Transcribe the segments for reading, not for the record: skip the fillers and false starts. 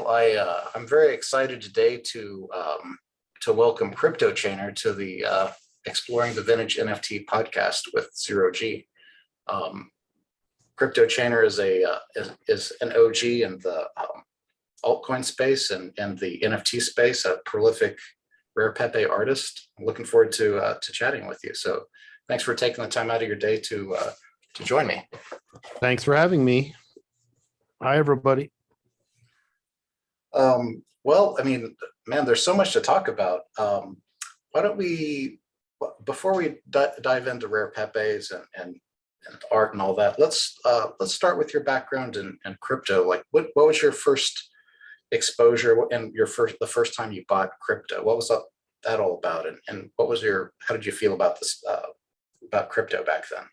I'm very excited today to welcome CryptoChainer to the Exploring the Vintage NFT podcast with Zero G. CryptoChainer is an OG in the altcoin space and the NFT space, a prolific Rare Pepe artist. I'm looking forward to chatting with you. So thanks for taking the time out of your day to join me. Thanks for having me. Hi, everybody. Well, I mean, man, there's so much to talk about. Why don't we, before we dive into Rare Pepes and art and all that, let's start with your background in crypto. Like, what was your first exposure and the first time you bought crypto? What was that all about? And what was how did you feel about this, about crypto back then?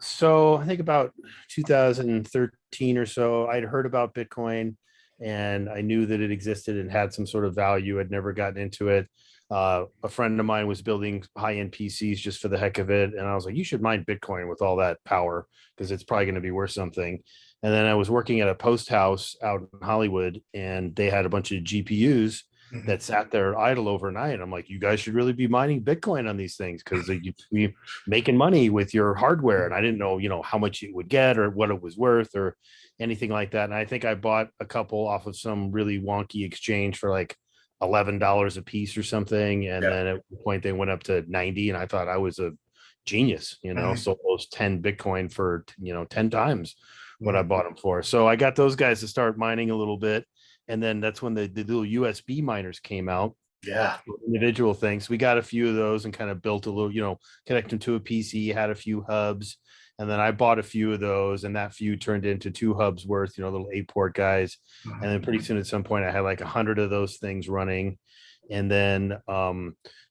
So I think about 2013 or so, I'd heard about Bitcoin and I knew that it existed and had some sort of value. I'd never gotten into it. A friend of mine was building high-end PCs just for the heck of it. And I was like, you should mine Bitcoin with all that power because it's probably going to be worth something. And then I was working at a post house out in Hollywood and they had a bunch of GPUs that sat there idle overnight. I'm like, you guys should really be mining Bitcoin on these things because you'd be making money with your hardware. And I didn't know, how much you would get or what it was worth or anything like that. And I think I bought a couple off of some really wonky exchange for like $11 a piece or something. And then at one point they went up to 90 and I thought I was a genius, sold those 10 Bitcoin for, 10 times what I bought them for. So I got those guys to start mining a little bit. And then that's when the little USB miners came out. Yeah. Individual things. We got a few of those and kind of built a little, connect them to a PC, had a few hubs. And then I bought a few of those and that few turned into 2 hubs worth, little 8-port guys. And then pretty soon at some point I had like 100 of those things running. And then, a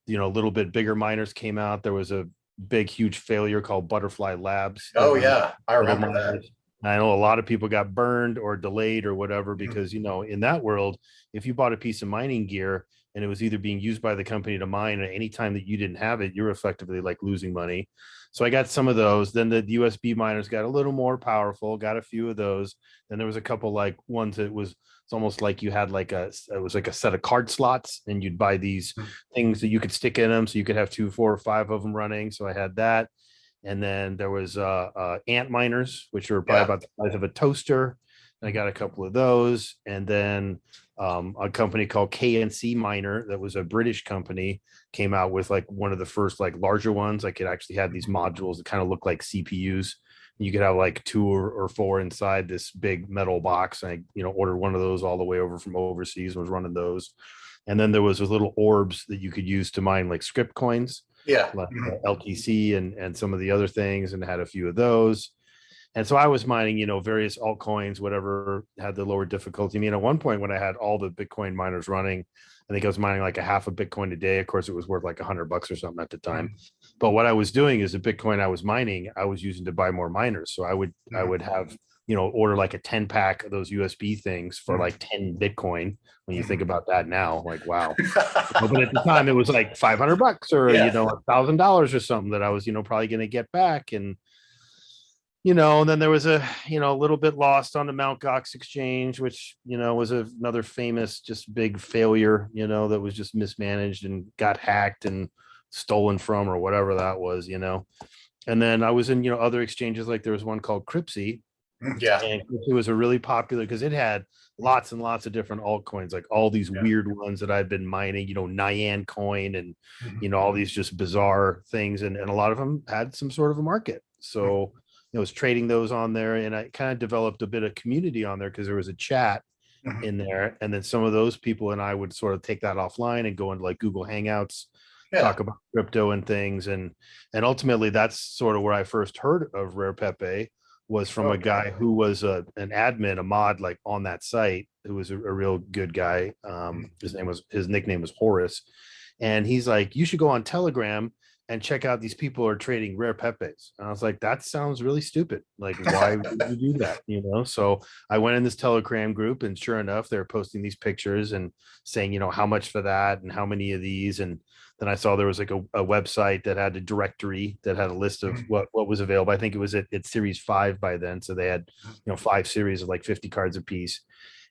little bit bigger miners came out. There was a big, huge failure called Butterfly Labs. Oh yeah. I remember that. I know a lot of people got burned or delayed or whatever, because, in that world, if you bought a piece of mining gear and it was either being used by the company to mine at any time that you didn't have it, you're effectively like losing money. So I got some of those. Then the USB miners got a little more powerful, got a few of those. Then there was a couple like ones that it's almost like you had like it was like a set of card slots and you'd buy these things that you could stick in them. So you could have 2, 4, or 5 of them running. So I had that. And then there was ant miners, which were probably about the size of a toaster. And I got a couple of those. And then a company called KNC Miner, that was a British company, came out with like one of the first like larger ones. Like it actually had these modules that kind of looked like CPUs. You could have like 2 or 4 inside this big metal box. And I, ordered one of those all the way over from overseas and was running those. And then there was those little orbs that you could use to mine like script coins. Yeah. Like LTC and some of the other things, and had a few of those. And so I was mining, various altcoins, whatever had the lower difficulty. I mean, at one point when I had all the Bitcoin miners running, I think I was mining like a half a Bitcoin a day. Of course, it was worth like $100 or something at the time. But what I was doing is the Bitcoin I was mining, I was using to buy more miners. So I would have, order like a 10 pack of those USB things for like 10 Bitcoin. When you think about that now, like, wow. But at the time it was like $500 or, $1,000 or something that I was, probably going to get back. And, and then there was a little bit lost on the Mt. Gox exchange, which, was another famous, just big failure, that was just mismanaged and got hacked and stolen from or whatever that was, And then I was in, other exchanges, like there was one called CryptoChainer. Yeah. And it was a really popular because it had lots and lots of different altcoins, like all these weird ones that I've been mining, Nyan coin and, all these just bizarre things. And a lot of them had some sort of a market. So I was trading those on there, and I kind of developed a bit of community on there because there was a chat in there. And then some of those people and I would sort of take that offline and go into like Google Hangouts, talk about crypto and things. And ultimately that's sort of where I first heard of Rare Pepe, was from a guy who was an admin, a mod, like on that site, who was a real good guy. His nickname was Horace. And he's like, you should go on Telegram and check out these people who are trading Rare Pepes. And I was like, that sounds really stupid. Like, why would you do that? So I went in this Telegram group, and sure enough, they're posting these pictures and saying, how much for that and how many of these. And then I saw there was like a website that had a directory that had a list of what was available. I think it was at series 5 by then. So they had, 5 series of like 50 cards a piece.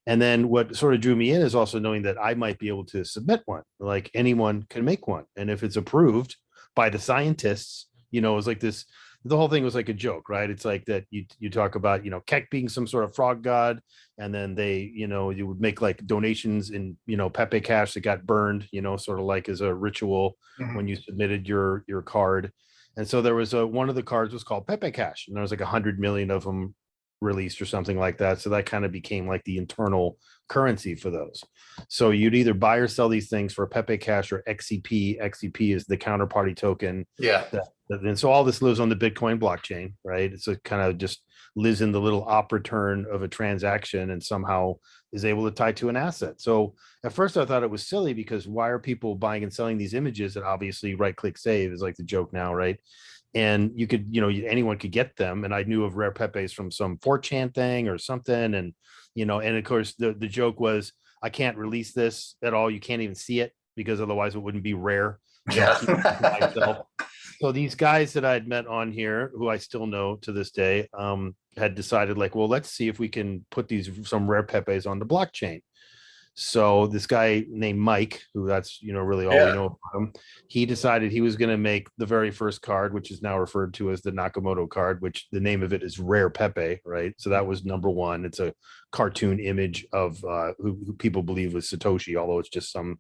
And then what sort of drew me in is also knowing that I might be able to submit one, like anyone can make one. And if it's approved by the scientists, it's like this, the whole thing was like a joke, right? It's like that you talk about, Keck being some sort of frog god, and then they, you would make like donations in, Pepe cash that got burned, sort of like as a ritual when you submitted your card. And so there was one of the cards was called Pepe cash, and there was like 100 million of them released or something like that. So that kind of became like the internal currency for those. So you'd either buy or sell these things for Pepe Cash or XCP. XCP is the counterparty token. Yeah. And so all this lives on the Bitcoin blockchain, right? It's a kind of just lives in the little op return of a transaction and somehow is able to tie to an asset. So at first I thought it was silly because why are people buying and selling these images that obviously right click save is like the joke now, right? And you could, anyone could get them. And I knew of Rare Pepes from some 4chan thing or something. And, and of course the joke was, I can't release this at all. You can't even see it because otherwise it wouldn't be rare. Yeah. So these guys that I'd met on here, who I still know to this day, had decided like, well, let's see if we can put some Rare Pepes on the blockchain. So this guy named Mike, who that's, really all we know about him, he decided he was going to make the very first card, which is now referred to as the Nakamoto card, which the name of it is Rare Pepe, right? So that was number one. It's a cartoon image of who people believe was Satoshi, although it's just some,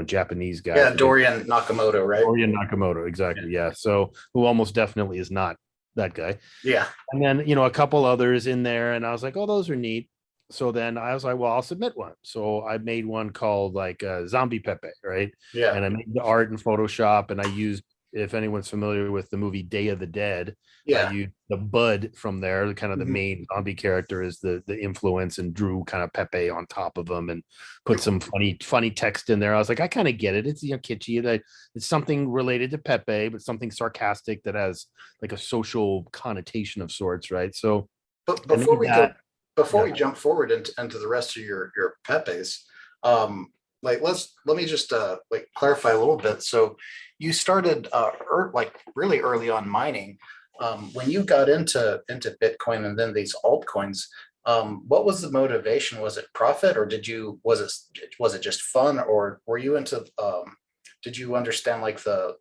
Japanese guy. Yeah, Dorian Nakamoto, right? Dorian Nakamoto, exactly. Yeah. So who almost definitely is not that guy. Yeah. And then, a couple others in there. And I was like, oh, those are neat. So then I was like, well, I'll submit one. So I made one called like Zombie Pepe, right? Yeah. And I made the art in Photoshop, and I used, if anyone's familiar with the movie Day of the Dead, I used the Bud from there, kind of the main zombie character is the influence, and drew kind of Pepe on top of them and put some funny text in there. I was like, I kind of get it. It's kitschy. That it's something related to Pepe, but something sarcastic that has like a social connotation of sorts, right? So but before we jump forward into the rest of your Pepes, like let me just like clarify a little bit. So you started like really early on mining. When you got into Bitcoin and then these altcoins, what was the motivation? Was it profit, or was it just fun, or were you into did you understand like the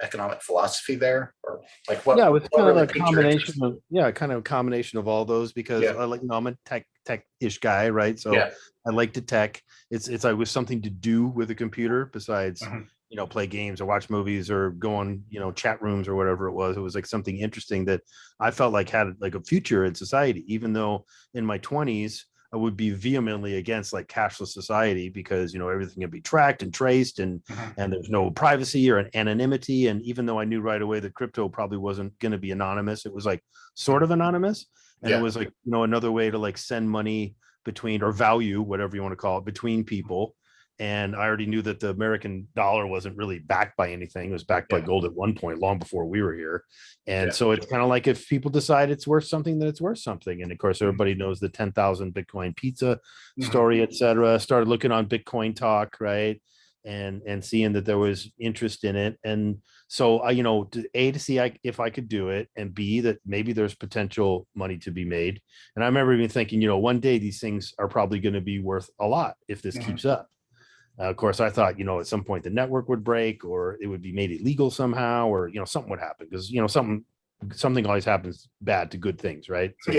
economic philosophy there, or like what? Yeah, it was kind really of a combination of kind of a combination of all those, because I like, I'm a tech-ish guy, right? So I like to tech. It's like with something to do with a computer besides play games or watch movies or go on chat rooms or whatever it was. It was like something interesting that I felt like had like a future in society, even though in my 20s I would be vehemently against like cashless society because everything can be tracked and traced, and there's no privacy or an anonymity. And even though I knew right away that crypto probably wasn't going to be anonymous, it was like sort of anonymous, and it was like another way to like send money between, or value, whatever you want to call it, between people. And I already knew that the American dollar wasn't really backed by anything. It was backed by gold at one point, long before we were here. And so it's kind of like if people decide it's worth something, then it's worth something. And of course, everybody knows the 10,000 Bitcoin pizza story, et cetera. Started looking on Bitcoin Talk, right? And seeing that there was interest in it. And so, to see if I could do it, and B, that maybe there's potential money to be made. And I remember even thinking, one day these things are probably going to be worth a lot if this keeps up. Of course, I thought, at some point the network would break, or it would be made illegal somehow, or, something would happen, because, something always happens bad to good things, right? So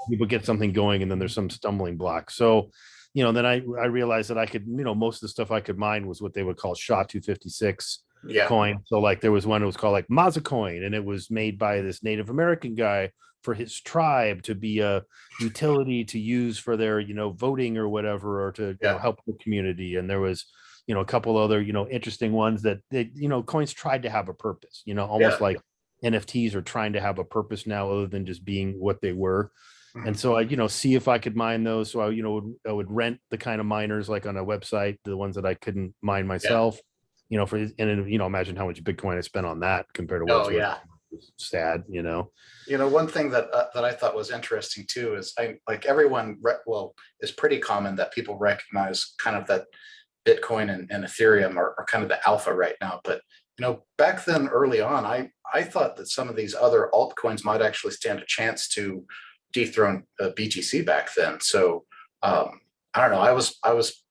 people get something going and then there's some stumbling block. So, then I realized that I could, most of the stuff I could mine was what they would call SHA-256 coin. So like there was one that was called like Maza coin, and it was made by this Native American guy for his tribe to be a utility to use for their, voting or whatever, or to help the community. And there was, a couple other, interesting ones that coins tried to have a purpose, almost like NFTs are trying to have a purpose now other than just being what they were. And so I, see if I could mine those. So I would rent the kind of miners like on a website, the ones that I couldn't mine myself, imagine how much Bitcoin I spent on that compared to what's worth. Sad. One thing that I thought was interesting too is everyone is pretty common that people recognize kind of that Bitcoin and Ethereum are kind of the alpha right now. But back then, early on, I thought that some of these other altcoins might actually stand a chance to dethrone BTC back then. So I don't know. I was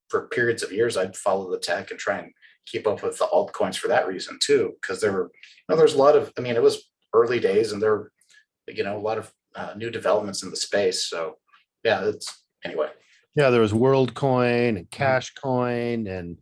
for periods of years, I'd follow the tech and try and keep up with the altcoins for that reason too, because there were, there's a lot of, I mean, it was early days and there were, a lot of new developments in the space. So yeah, it's anyway. Yeah, there was WorldCoin and Cashcoin and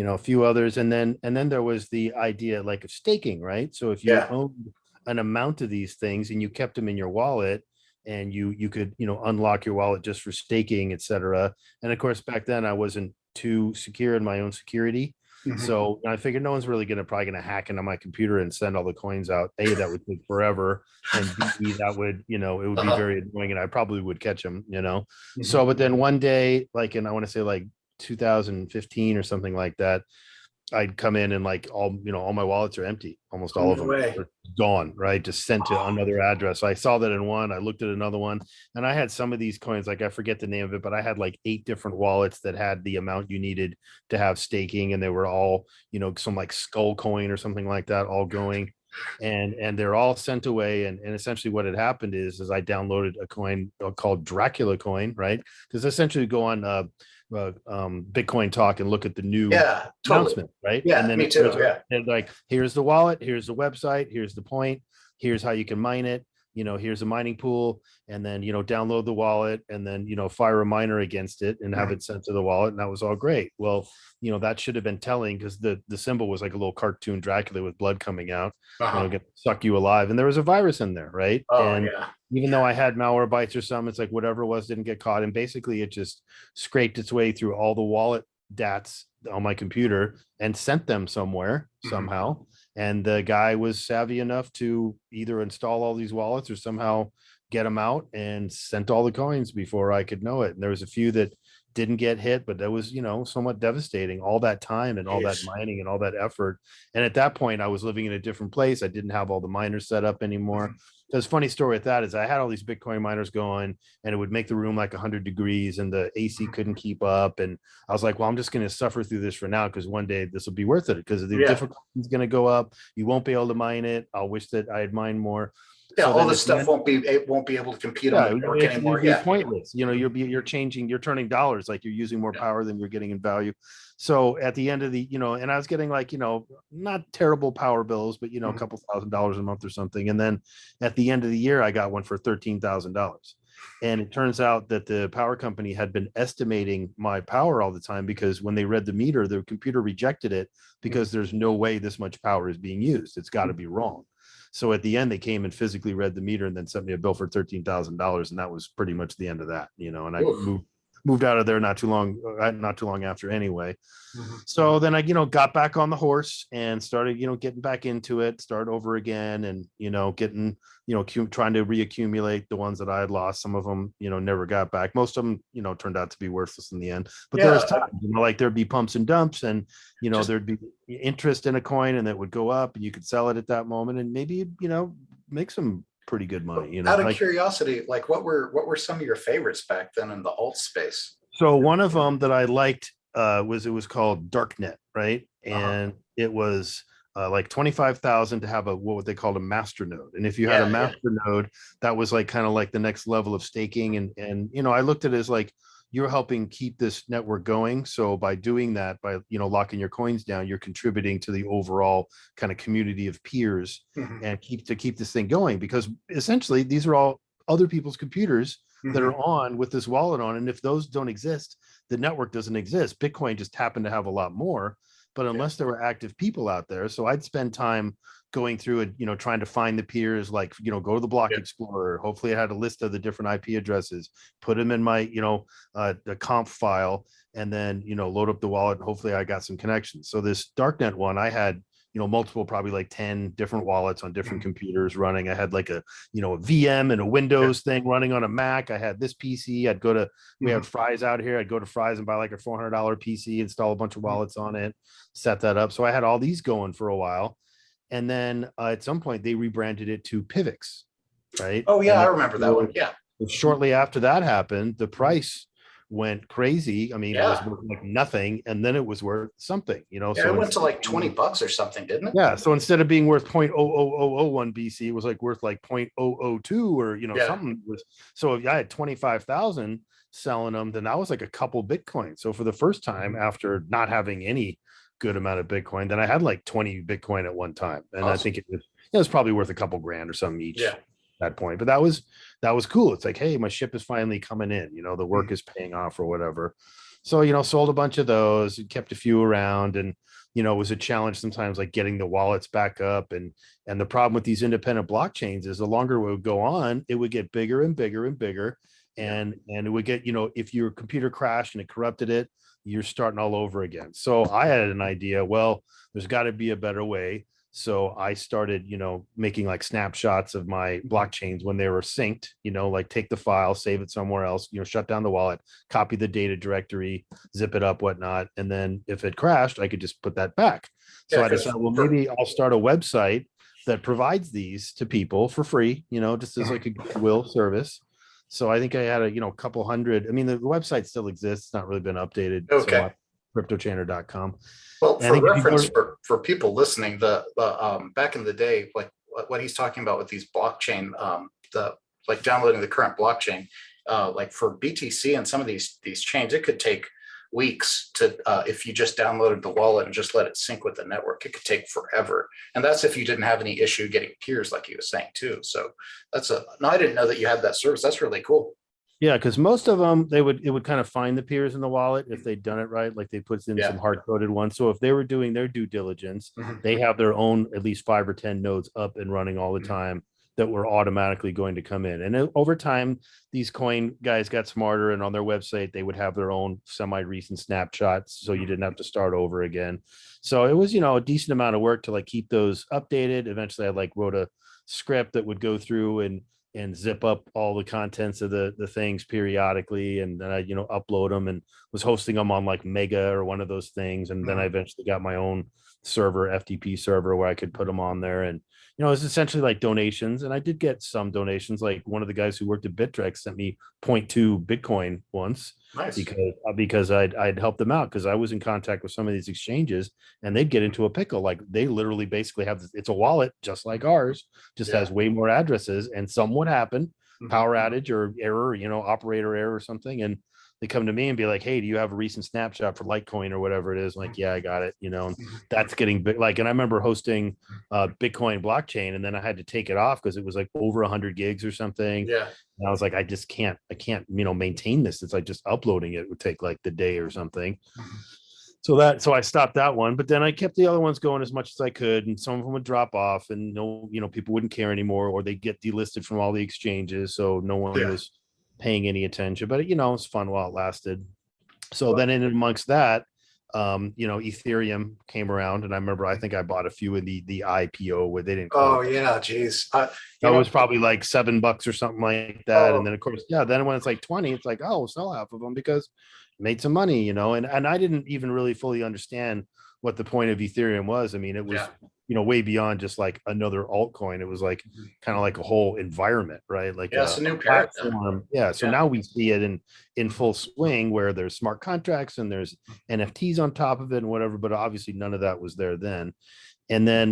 a few others, and then there was the idea like of staking, right? So if you Yeah. owned an amount of these things and you kept them in your wallet, and you could unlock your wallet just for staking, etc. And of course, back then I wasn't too secure in my own security, Mhm. so I figured no one's really probably gonna hack into my computer and send all the coins out. A, that would take forever, and B, that would it would be Uh-huh. very annoying, and I probably would catch them. Mhm. So, but then one day, like I want to say like 2015 or something like that, I'd come in and like all my wallets are empty, almost all No of them way. are gone, right? Just sent to another address. So I saw that in one, I looked at another one, and I had some of these coins, like I forget the name of it, but I had like 8 different wallets that had the amount you needed to have staking, and they were all, some like skull coin or something like that, all going. And they're all sent away. And essentially what had happened is I downloaded a coin called Dracula coin, right? Because essentially go on Bitcoin Talk and look at the new Yeah, totally. announcement, right? And Yeah, then me too. Yeah. and like, here's the wallet, here's the website, here's the point, here's how you can mine it, here's a mining pool, and then download the wallet, and then fire a miner against it and have Mhm. it sent to the wallet, and that was all great. Well, that should have been telling, because the symbol was like a little cartoon Dracula with blood coming out, Uh-huh. gonna suck you alive, and there was a virus in there, right? Oh And yeah. even though I had malware bytes or some, it's like whatever it was didn't get caught, and basically it just scraped its way through all the wallet DATs on my computer and sent them somewhere Mhm. somehow. And the guy was savvy enough to either install all these wallets or somehow get them out and sent all the coins before I could know it. And there was a few that didn't get hit, but that was, somewhat devastating, all that time and all that Jeez. mining and all that effort. And at that point, I was living in a different place. I didn't have all the miners set up anymore. Mhm. There's funny story with that is I had all these Bitcoin miners going, and it would make the room like 100 degrees and the AC couldn't keep up. And I was like, well, I'm just going to suffer through this for now, because one day this will be worth it, because the Yeah. difficulty is going to go up. You won't be able to mine it. I'll wish that I had mined more. Yeah, So all then this at the stuff end, won't be able to compete on yeah, the network it'd anymore. be Yeah. pointless. You're turning dollars, like you're using more Yeah. power than you're getting in value. So at the end of the, and I was getting like, not terrible power bills, but a Mhm. couple $1,000s a month or something. And then at the end of the year, I got one for $13,000. And it turns out that the power company had been estimating my power all the time, because when they read the meter, the computer rejected it, because there's no way this much power is being used. It's got to be wrong. So at the end, they came and physically read the meter and then sent me a bill for $13,000, and that was pretty much the end of that. And I Oof. moved out of there not too long after anyway. Mhm. So then I, got back on the horse and started, getting back into it, start over again, and getting, trying to reaccumulate the ones that I had lost. Some of them, never got back. Most of them, turned out to be worthless in the end. But there Yeah. was times, like there'd be pumps and dumps, and Just there'd be interest in a coin, and that would go up, and you could sell it at that moment, and maybe make some pretty good money. out of Like, curiosity, like what were some of your favorites back then in the alt space? so one of them that I liked was, it was called Darknet, right? Uh-huh. And it was like 25,000 to have what they called a master node. And if you had a Yeah, yeah. master node, that was like kind of like the next level of staking. And I looked at it as like, you're helping keep this network going. So by doing that, by locking your coins down, you're contributing to the overall kind of community of peers, Mhm. and keep this thing going, because essentially these are all other people's computers that Mhm. are on with this wallet on. And if those don't exist, the network doesn't exist. Bitcoin just happened to have a lot more, but Yeah. unless there were active people out there. So I'd spend time going through it, trying to find the peers, like, go to the block Yeah. explorer. Hopefully I had a list of the different IP addresses, put them in my, the comp file, and then, load up the wallet. And hopefully I got some connections. So this darknet one, I had, multiple, probably like 10 different wallets on different Mhm. computers running. I had like a VM and a Yeah. Windows thing running on a Mac. I had this PC. We had Mhm. Fry's out here. I'd go to Fry's and buy like a $400 PC, install a bunch of Mhm. wallets on it, set that up. So I had all these going for a while. And then at some point they rebranded it to Pivx, right? Oh yeah, I And remember that one. so Yeah. shortly after that happened, the Mhm. price went crazy. I mean, it was Yeah. worth like nothing, and then it was worth something, Yeah, So it went to instead of like 20 bucks or something, didn't it? yeah, so instead of being worth 0.00001 BC, it was like worth like 0.002 or Yeah. something was. So if I had 25,000 selling them, then that was like a couple Bitcoin. So for the first time after not having any good amount of Bitcoin, then I had like 20 Bitcoin at one time, and I Awesome. think it was probably worth a couple grand or something each Yeah. at that point. But that was cool. It's like, hey, my ship is finally coming in. The work is paying off or whatever. So sold a bunch of those, kept a few around, and it was a challenge sometimes, like getting the wallets back up. And the problem with these independent blockchains is the longer it would go on, it would get bigger and bigger and bigger. Yeah. And it would get, if your computer crashed and it corrupted it, you're starting all over again. So I had an idea, well, there's got to be a better way. So I started, making like snapshots of my blockchains when they were synced, like take the file, save it somewhere else, shut down the wallet, copy the data directory, zip it up, whatnot. And then if it crashed, I could just put that back. So Yeah, I decided, well, maybe I'll start a website that provides these to people for free, just as like a goodwill service. So I think I had a couple hundred. I mean, the website still exists. It's not really been updated so okay. much. CryptoChainer.com. Well, And I for think if you go reference, to, for people listening, the back in the day, like what he's talking about with these blockchain, the like downloading the current blockchain, like for BTC and some of these chains, it could take weeks to if you just downloaded the wallet and just let it sync with the network. It could take forever, and that's if you didn't have any issue getting peers, like he was saying too. So no, I didn't know that you had that service. That's really cool. yeah, because most of them it would kind of find the peers in the wallet if they'd done it right, like they put in Yeah. some hard coded ones. So if they were doing their due diligence, Mhm. they have their own at least 5 or 10 nodes up and running all the time that were automatically going to come in. And over time, these coin guys got smarter, and on their website they would have their own semi-recent snapshots, so you didn't have to start over again. So it was a decent amount of work to like keep those updated. Eventually, I like wrote a script that would go through and zip up all the contents of the things periodically, and then I upload them, and was hosting them on like Mega or one of those things. And then I eventually got my own server, FTP server, where I could put them on there. And it's essentially like donations, and I did get some donations. Like one of the guys who worked at Bittrex sent me 0.2 Bitcoin once. Nice. Because I'd helped them out, because I was in contact with some of these exchanges, and they'd get into a pickle. Like they literally basically have it's a wallet just like ours, just has way more addresses, and some would happen, power outage or error, operator error or something, and they come to me and be like, hey, do you have a recent snapshot for Litecoin or whatever it is? I'm like, yeah, I got it, and that's getting big. Like, and I remember hosting Bitcoin blockchain, and then I had to take it off because it was like over 100 gigs or something. Yeah. And I was like, I can't, maintain this. It's like just uploading it would take like the day or something. So I stopped that one, but then I kept the other ones going as much as I could, and some of them would drop off, and people wouldn't care anymore, or they get delisted from all the exchanges, so no one was paying any attention. But it's fun while it lasted. So then in amongst that, Ethereum came around, and I remember I think I bought a few in the IPO where they didn't call Oh it. yeah, geez. That was probably like $7 or something like that. And then of course, then when it's like 20, it's like, oh, sell half of them because made some money, and I didn't even really fully understand what the point of Ethereum was. I mean, it was, way beyond just like another altcoin. It was like kind of like a whole environment, right? Like it's a new platform. Yeah. So now we see it in full swing, where there's smart contracts and there's NFTs on top of it and whatever, but obviously none of that was there then. And then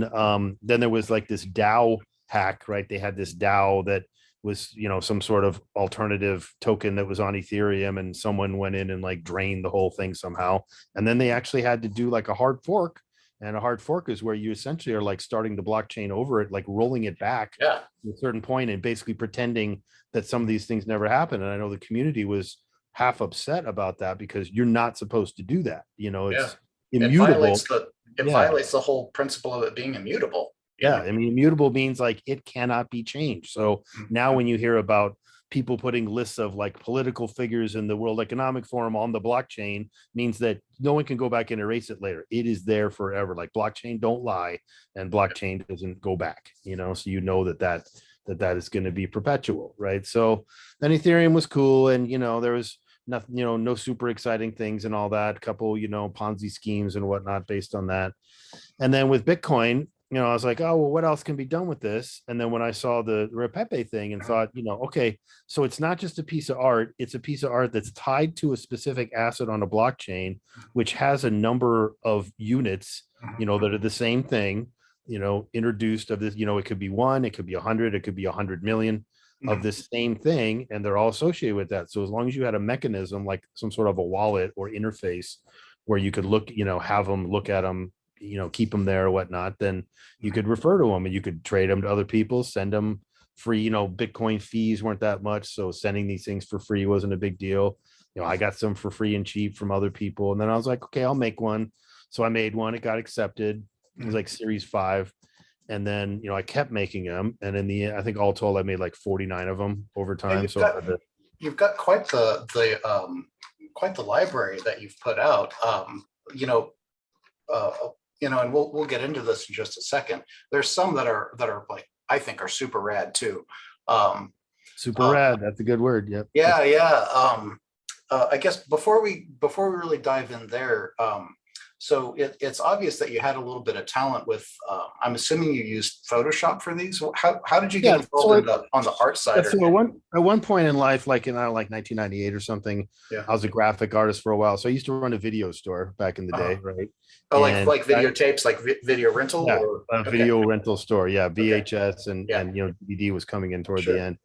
there was like this DAO hack, right? They had this DAO that was, some sort of alternative token that was on Ethereum, and someone went in and like drained the whole thing somehow. And then they actually had to do like a hard fork. And a hard fork is where you essentially are like starting the blockchain over it, like rolling it back to a certain point and basically pretending that some of these things never happened. And I know the community was half upset about that, because you're not supposed to do that. It's immutable. It violates the whole principle of it being immutable. I mean, immutable means like it cannot be changed. So now when you hear about people putting lists of like political figures in the World Economic Forum on the blockchain, means that no one can go back and erase it later. It is there forever. Like blockchain don't lie, and blockchain doesn't go back, so that is going to be perpetual, right? So then Ethereum was cool, and there was nothing, no super exciting things and all that. A couple, Ponzi schemes and whatnot based on that. And then with Bitcoin, I was like, oh, well, what else can be done with this? And then when I saw the Rare Pepe thing and thought, okay, so it's not just a piece of art, it's a piece of art that's tied to a specific asset on a blockchain, which has a number of units, that are the same thing, introduced of this, it could be one, it could be 100, it could be 100 million of this same thing, and they're all associated with that. So as long as you had a mechanism like some sort of a wallet or interface where you could look, have them, look at them, keep them there or whatnot, then you could refer to them and you could trade them to other people, send them free. Bitcoin fees weren't that much, so sending these things for free wasn't a big deal. I got some for free and cheap from other people, and then I was like, okay, I'll make one. So I made one. It got accepted. It was like series 5, and then I kept making them, and in the end, I think all told I made like 49 of them over time. You've got quite the library that you've put out. And we'll get into this in just a second. There's some that are like, I think are super rad too. Super rad. That's a good word. Yep. Yeah. I guess before we really dive in there, so it's obvious that you had a little bit of talent with. I'm assuming you used Photoshop for these. How did you get involved on the art side? So at one point in life, like in 1998 or something, I was a graphic artist for a while. So I used to run a video store back in the day, right? Oh, like videotapes, like video rental? Yeah, or video rental store. Yeah, VHS and DVD was coming in toward the end.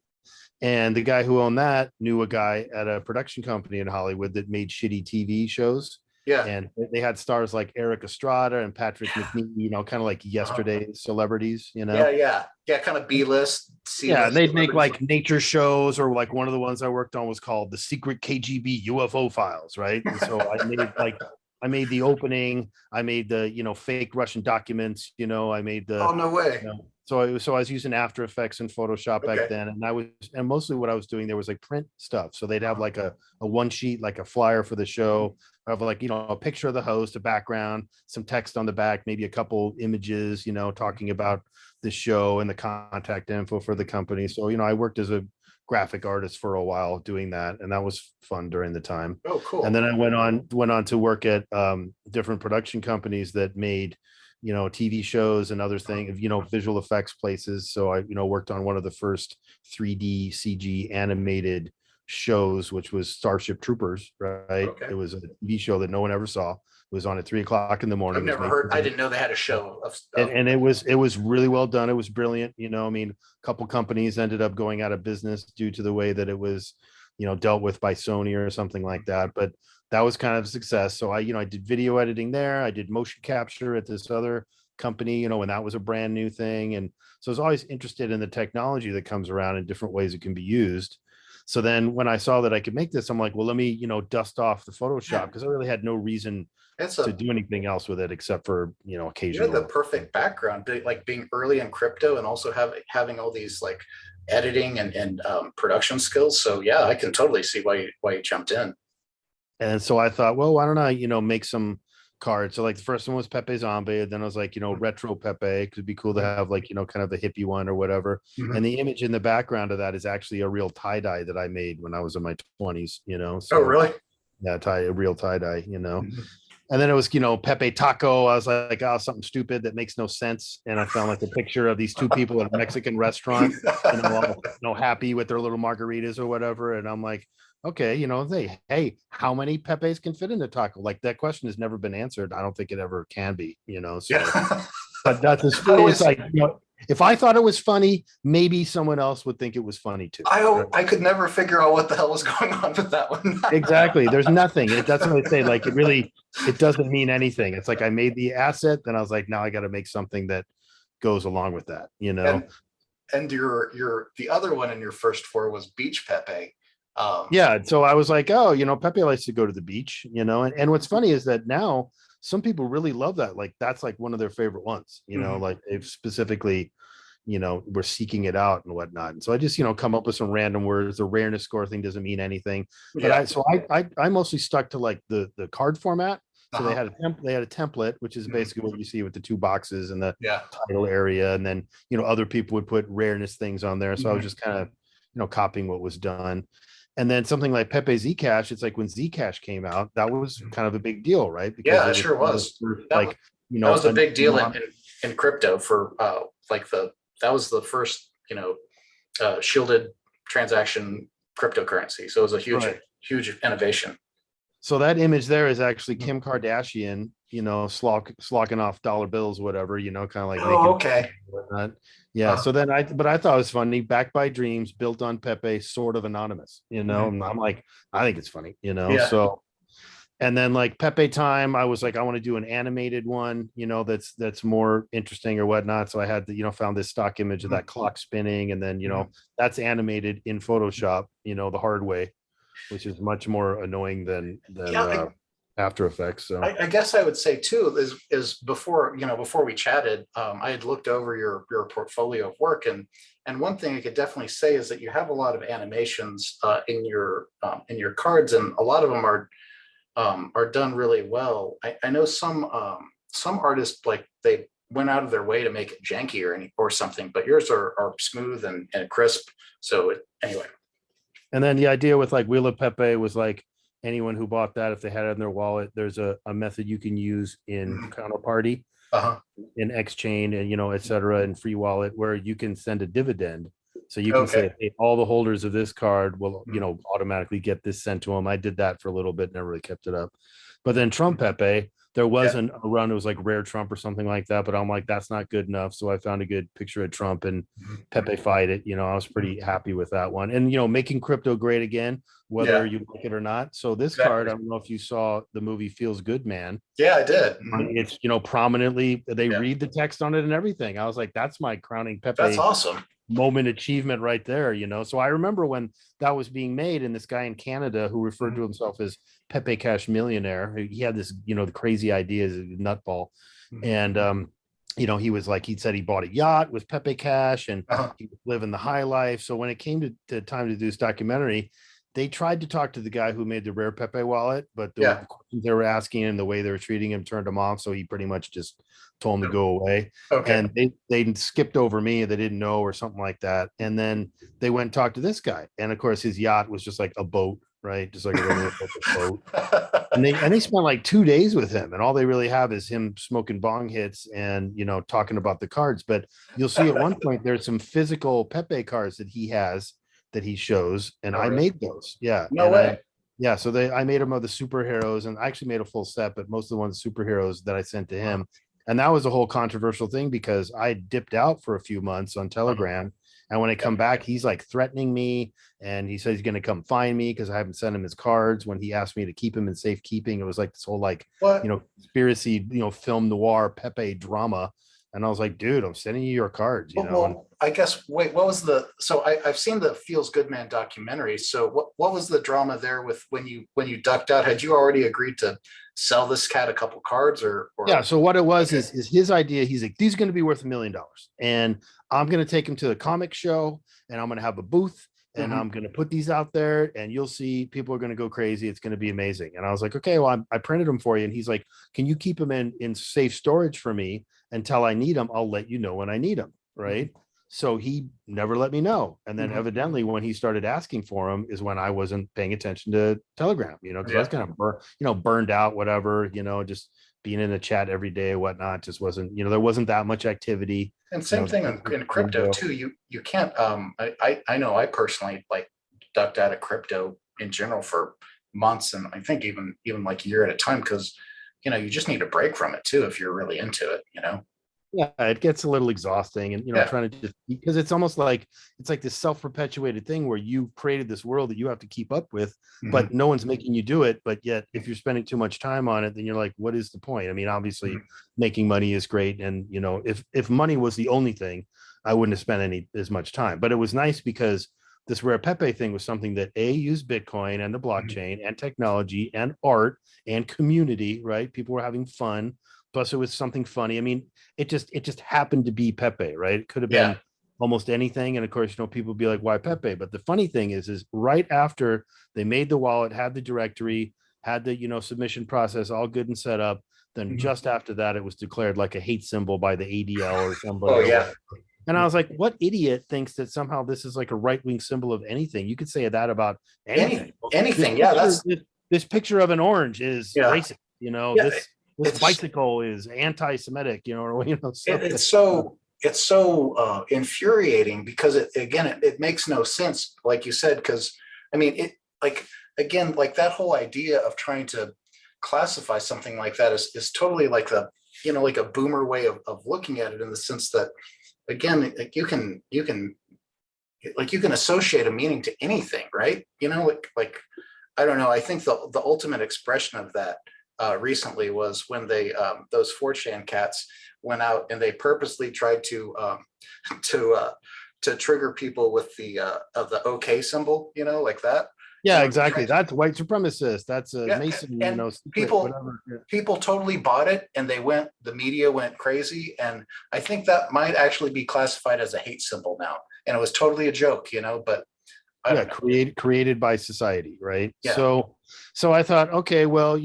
And the guy who owned that knew a guy at a production company in Hollywood that made shitty TV shows. Yeah. And they had stars like Eric Estrada and Patrick McNee, kind of like yesterday's celebrities, Yeah. Kind of B-list, C-list. Yeah, and they'd make like nature shows, or like one of the ones I worked on was called The Secret KGB UFO Files, right? And so I made the opening, I made the, fake Russian documents, I made the... Oh, no way. So I was using After Effects and Photoshop back then, and mostly what I was doing there was like print stuff. So they'd have like a one sheet, like a flyer for the show, of like a picture of the host, a background, some text on the back, maybe a couple images, talking about the show and the contact info for the company. So I worked as a graphic artist for a while doing that, and that was fun during the time. Oh, cool. And then I went on to work at different production companies that made TV shows and other things, visual effects places. So I, worked on one of the first 3D CG animated shows, which was Starship Troopers, right? Okay. It was a TV show that no one ever saw. It was on at 3:00 in the morning. I've never heard. I didn't know they had a show of stuff. And it was really well done. It was brilliant. a couple companies ended up going out of business due to the way that it was, dealt with by Sony or something like that. But that was kind of a success. So I did video editing there. I did motion capture at this other company, when that was a brand new thing. And so I was always interested in the technology that comes around and different ways it can be used. So then when I saw that I could make this, I'm like, well, let me, dust off the Photoshop, because I really had no reason to do anything else with it except for, occasionally. You had the perfect background, like being early in crypto and also having all these like editing and production skills. So yeah, I can totally see why you jumped in. And so I thought, well, why don't I, make some cards? So like the first one was Pepe Zombie. And then I was like, retro Pepe, could be cool to have like, kind of the hippie one or whatever. And the image in the background of that is actually a real tie-dye that I made when I was in my 20s, So, oh, really? Yeah, a real tie-dye, And then it was, Pepe Taco. I was like, oh, something stupid that makes no sense. And I found like a picture of these two people at a Mexican restaurant, all, happy with their little margaritas or whatever. And I'm like, okay, hey, how many Pepes can fit in a taco? Like that question has never been answered. I don't think it ever can be, So, but that's it's like, if I thought it was funny, maybe someone else would think it was funny too. I could never figure out what the hell was going on with that one. Exactly. There's nothing. That's what I say. Like it doesn't mean anything. It's like I made the asset, then I was like, now I got to make something that goes along with that, And the other one in your first four was Beach Pepe. Yeah. So I was like, oh, Pepe likes to go to the beach, and what's funny is that now some people really love that. Like that's like one of their favorite ones, like they've specifically, we're seeking it out and whatnot. And so I just, come up with some random words. The rareness score thing doesn't mean anything, but I mostly stuck to like the card format. So they had a template, which is basically what you see with the two boxes and the title area. And then, other people would put rareness things on there. So I was just kind of, copying what was done. And then something like Pepe Zcash, it's like when Zcash came out, that was kind of a big deal, right? Because it sure was. Like, that was a big deal in crypto for like that was the first, shielded transaction cryptocurrency. So it was a huge innovation. So that image there is actually Kim Kardashian, slocking off dollar bills, whatever, kind of like making. Okay. Whatnot. Yeah. So then but I thought it was funny. Backed by Dreams, built on Pepe, sort of anonymous, and I'm like, I think it's funny, Yeah. So, and then like Pepe time, I was like, I want to do an animated one, that's more interesting or whatnot. So I had found this stock image of that clock spinning, and then that's animated in Photoshop, the hard way, which is much more annoying than After Effects. So I guess I would say too is before we chatted, I had looked over your portfolio of work, and one thing I could definitely say is that you have a lot of animations in your cards, and a lot of them are done really well. I know some artists, like, they went out of their way to make it janky or something, but yours are smooth and crisp. So anyway. And then the idea with like Wheel of Pepe was like, anyone who bought that, if they had it in their wallet, there's a method you can use in Counterparty, in Xchain, and et cetera, in Free Wallet, where you can send a dividend. So you can say, hey, all the holders of this card will automatically get this sent to them. I did that for a little bit, never really kept it up. But then Trump Pepe, there wasn't a run, it was like Rare Trump or something like that, but I'm like, that's not good enough. So I found a good picture of Trump and Pepe fight it. I was pretty happy with that one. And making crypto great again, whether you like it or not. So this card, I don't know if you saw the movie Feels Good Man. Yeah, I did. It's prominently, they read the text on it and everything. I was like, that's my crowning Pepe. That's awesome. Moment achievement right there. So I remember when that was being made, and this guy in Canada who referred to himself as Pepe Cash Millionaire, he had this the crazy ideas, nutball, and he was like, he said he bought a yacht with Pepe Cash, and he was living the high life. So when it came to time to do this documentary, they tried to talk to the guy who made the Rare Pepe wallet, but the questions they were asking and the way they were treating him turned him off. So he pretty much just told him to go away. And they skipped over me. They didn't know or something like that. And then they went and talked to this guy. And of course, his yacht was just like a boat, right? Just like a regular boat. And they spent like 2 days with him. And all they really have is him smoking bong hits and, talking about the cards. But you'll see at one point, there's some physical Pepe cards that he has that he shows, and I made those. No way. So I made them of the superheroes, and I actually made a full set, but most of the ones superheroes that I sent to him. And that was a whole controversial thing because I dipped out for a few months on Telegram, and when I come back, he's like threatening me, and he says he's going to come find me because I haven't sent him his cards. When he asked me to keep him in safekeeping, it was like this whole conspiracy, film noir Pepe drama. And I was like, dude, I'm sending you your cards, Well, I guess, wait, what was I've seen the Feels Good Man documentary. So what was the drama there with when you ducked out? Had you already agreed to sell this cat a couple cards or? Yeah. So what it was is his idea. He's like, these are going to be worth $1 million, and I'm going to take him to the comic show, and I'm going to have a booth, and I'm going to put these out there, and you'll see people are going to go crazy. It's going to be amazing. And I was like, okay, well, I printed them for you. And he's like, can you keep them in safe storage for me until I need them? I'll let you know when I need them. Right. So he never let me know. And then evidently when he started asking for them is when I wasn't paying attention to Telegram, because I was kind of burned out, whatever, just being in a chat every day, whatnot, just wasn't, there wasn't that much activity. And same thing in crypto too. You can't, I know I personally like ducked out of crypto in general for months, and I think even like a year at a time, because you just need a break from it too if you're really into it. Yeah, it gets a little exhausting, and trying to just, because it's almost like it's like this self-perpetuated thing where you've created this world that you have to keep up with, but no one's making you do it. But yet, if you're spending too much time on it, then you're like, what is the point? I mean, obviously, making money is great, and if money was the only thing, I wouldn't have spent as much time. But it was nice because this Rare Pepe thing was something that used Bitcoin and the blockchain and technology and art and community, right? People were having fun. Plus, it was something funny. I mean, it just happened to be Pepe, right? It could have been almost anything. And of course, people would be like, why Pepe? But the funny thing is right after they made the wallet, had the directory, had the, submission process all good and set up, then just after that, it was declared like a hate symbol by the ADL or somebody. Oh, yeah. And I was like, what idiot thinks that somehow this is like a right-wing symbol of anything? You could say that about anything. Anything. Yeah. This picture of an orange is racist. this bicycle is anti-Semitic, you know, or it's so infuriating because it makes no sense, like you said, because I mean it like again like that whole idea of trying to classify something like that is totally like the like a boomer way of looking at it, in the sense that again like you can associate a meaning to anything, right? Like I don't know. I think the ultimate expression of that recently was when they those 4chan cats went out and they purposely tried to trigger people with the OK symbol, like that. Yeah, exactly. That's white supremacist. That's a Mason, and secret, whatever. People totally bought it, and the media went crazy. And I think that might actually be classified as a hate symbol now. And it was totally a joke, but created by society, right? Yeah. So I thought, okay, well,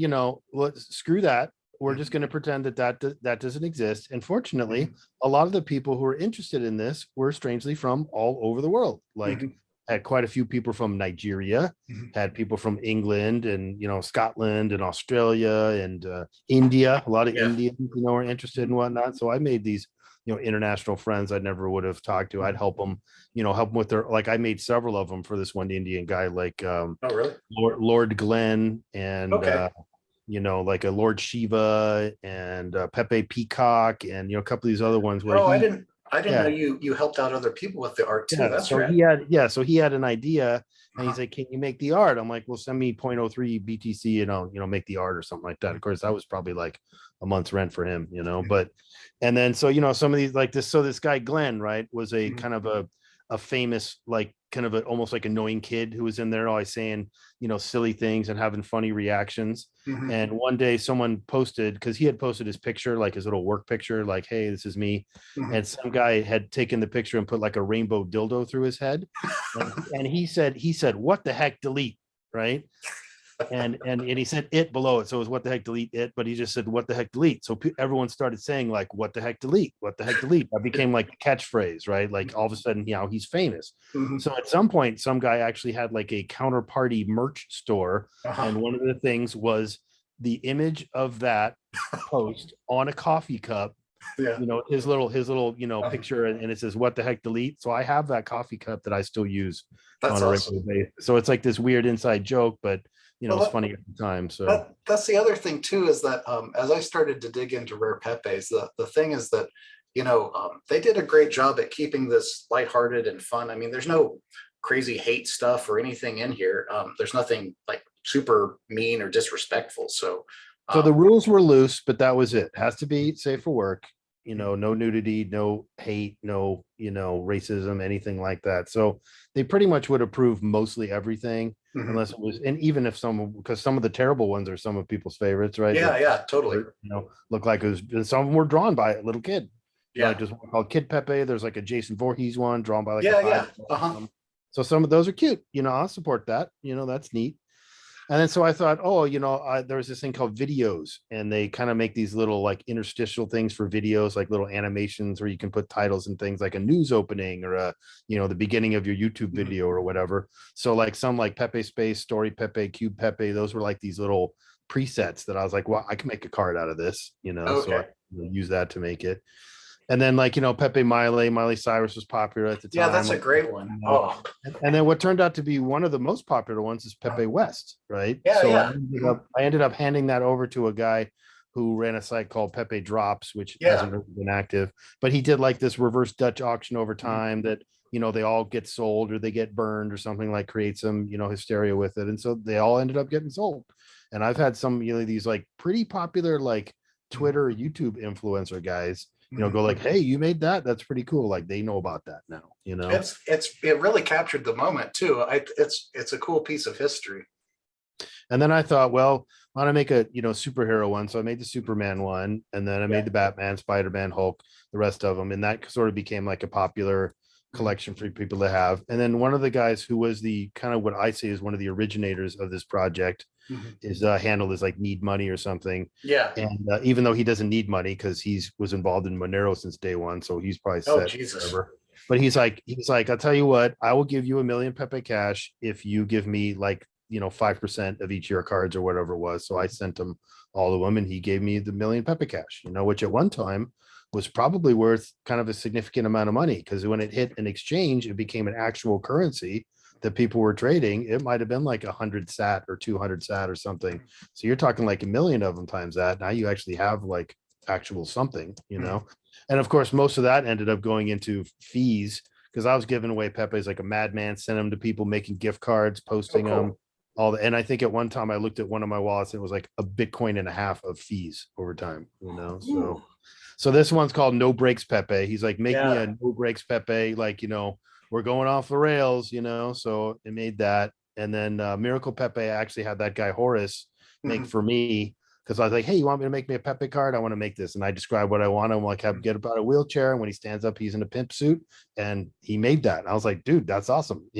let's screw that. We're just going to pretend that doesn't exist. And fortunately, a lot of the people who are interested in this were strangely from all over the world. Like had quite a few people from Nigeria, had people from England and Scotland and Australia and India. A lot of Indians, were interested and whatnot. So I made these international friends I never would have talked to. I'd help them with their, like I made several of them for this one Indian guy, like oh really? Lord Glenn and like a Lord Shiva and Pepe Peacock and a couple of these other ones where I didn't know you helped out other people with the art too. That's so rad. So he had an idea and he's like, can you make the art? I'm like, well, send me 0.03 BTC and I'll make the art or something like that. Of course, that was probably like a month's rent for him, but and then so some of these like this, so this guy Glenn, right, was a kind of a famous, like kind of almost like annoying kid who was in there always saying silly things and having funny reactions. And one day someone posted, because he had posted his picture, like his little work picture, like, hey, this is me. And some guy had taken the picture and put like a rainbow dildo through his head. And he said what the heck, delete, right? And he said it below it, so it was what the heck, delete it, but he just said what the heck, delete. So everyone started saying like what the heck, delete, what the heck, delete. That became like a catchphrase, right? Like all of a sudden he's famous. So at some point some guy actually had like a counterparty merch store, and one of the things was the image of that post on a coffee cup. His little picture, and it says what the heck, delete. So I have that coffee cup that I still use. That's on a awesome. regular basis. So it's like this weird inside joke, but it's funny at the time. So that's the other thing too, is that as I started to dig into Rare Pepes, the thing is that they did a great job at keeping this lighthearted and fun. I mean, there's no crazy hate stuff or anything in here. There's nothing like super mean or disrespectful. So the rules were loose, but that was it. Has to be safe for work. No nudity, no hate, no racism, anything like that. So they pretty much would approve mostly everything, unless it was, and even if because some of the terrible ones are some of people's favorites, right? Yeah, totally. Look like it was, and some of them were drawn by a little kid. Yeah, just one called Kid Pepe. There's like a Jason Voorhees one drawn by like So some of those are cute. I'll support that. That's neat. And then so I thought, there was this thing called videos, and they kind of make these little like interstitial things for videos, like little animations where you can put titles and things like a news opening or the beginning of your YouTube video or whatever. So like some like Pepe Space, Story Pepe, Cube Pepe, those were like these little presets that I was like, well, I can make a card out of this, so I use that to make it. And then like, Pepe Miley Cyrus was popular at the time. Yeah, that's a great one. And then what turned out to be one of the most popular ones is Pepe West, right? Yeah, so I ended up handing that over to a guy who ran a site called Pepe Drops, which hasn't really been active, but he did like this reverse Dutch auction over time that, they all get sold or they get burned or something, like create some, hysteria with it. And so they all ended up getting sold. And I've had some, these like pretty popular, like Twitter, YouTube influencer guys, go like, hey, you made that, that's pretty cool, like they know about that now. It really captured the moment too. It's a cool piece of history. And then I thought, well, I want to make a superhero one, so I made the Superman one, and then I made the Batman, Spider-Man, Hulk, the rest of them, and that sort of became like a popular collection for people to have. And then one of the guys who was the kind of what I say is one of the originators of this project is handle is like Need Money or something. Yeah. And even though he doesn't need money because was involved in Monero since day one, so he's probably set. Oh Jesus. Forever. But he's like, I'll tell you what, I will give you $1 million Pepe cash if you give me like 5% of each of your cards or whatever it was. So I sent him all of them, and he gave me the million Pepe cash, which at one time was probably worth kind of a significant amount of money, because when it hit an exchange, it became an actual currency that people were trading. It might have been like 100 sat or 200 sat or something. So you're talking like a million of them times that. Now you actually have like actual something, And of course, most of that ended up going into fees, because I was giving away Pepe's like a madman, sent them to people, making gift cards, posting them, and I think at one time I looked at one of my wallets and it was like a Bitcoin and a half of fees over time, So this one's called No Breaks Pepe. He's like, make me a No Breaks Pepe, like, we're going off the rails, so it made that. And then Miracle Pepe, I actually had that guy Horace make for me, because I was like, hey, you want me to make me a Pepe card? I want to make this. And I describe what I want. I'm like, get about a wheelchair. And when he stands up, he's in a pimp suit. And he made that. And I was like, dude, that's awesome.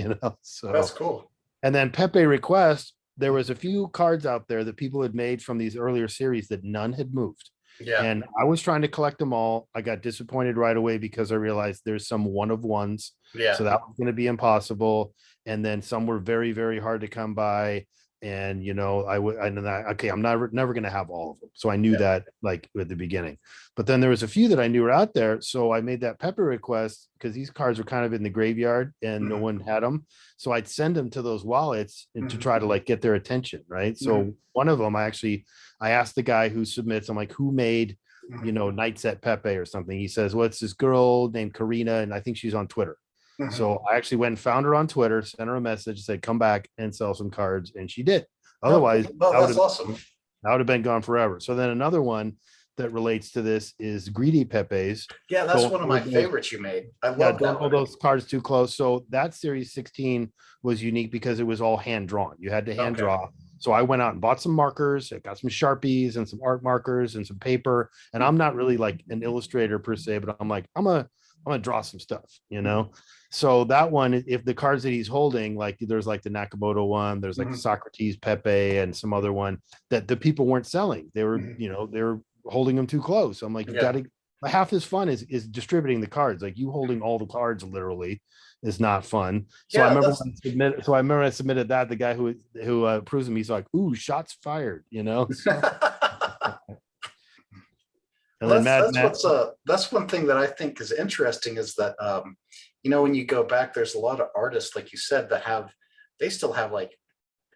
So that's cool. And then Pepe Request, there was a few cards out there that people had made from these earlier series that none had moved. Yeah. And I was trying to collect them all. I got disappointed right away because I realized there's some one of ones. Yeah. So that was going to be impossible. And then some were very, very hard to come by. And I'm never going to have all of them. So I knew that like at the beginning, but then there was a few that I knew were out there. So I made that Pepe Request because these cards were kind of in the graveyard and no one had them. So I'd send them to those wallets and to try to like get their attention. Right. So one of them, I asked the guy who submits, I'm like, who made, Night Set Pepe or something? He says, well, it's this girl named Karina, and I think she's on Twitter. So I actually went and found her on Twitter, sent her a message, said, come back and sell some cards. And she did. Otherwise, that's awesome. That would have been gone forever. So then another one that relates to this is Greedy Pepe's. Yeah, that's one of my favorites you made. I love that. Don't hold those cards too close. So that series 16 was unique because it was all hand drawn. You had to hand draw. So I went out and bought some markers. I got some Sharpies and some art markers and some paper. And I'm not really like an illustrator per se, but I'm like, I'm gonna draw some stuff, So that one, if the cards that he's holding, like there's like the Nakamoto one, there's like Socrates Pepe and some other one that the people weren't selling. They were, they were holding them too close. I'm like, you gotta, half as fun is distributing the cards. Like you holding all the cards literally is not fun. So I remember when I submitted that, the guy who approves them, he's like, ooh, shots fired, And that's one thing that I think is interesting is that when you go back, there's a lot of artists, like you said, that they still have like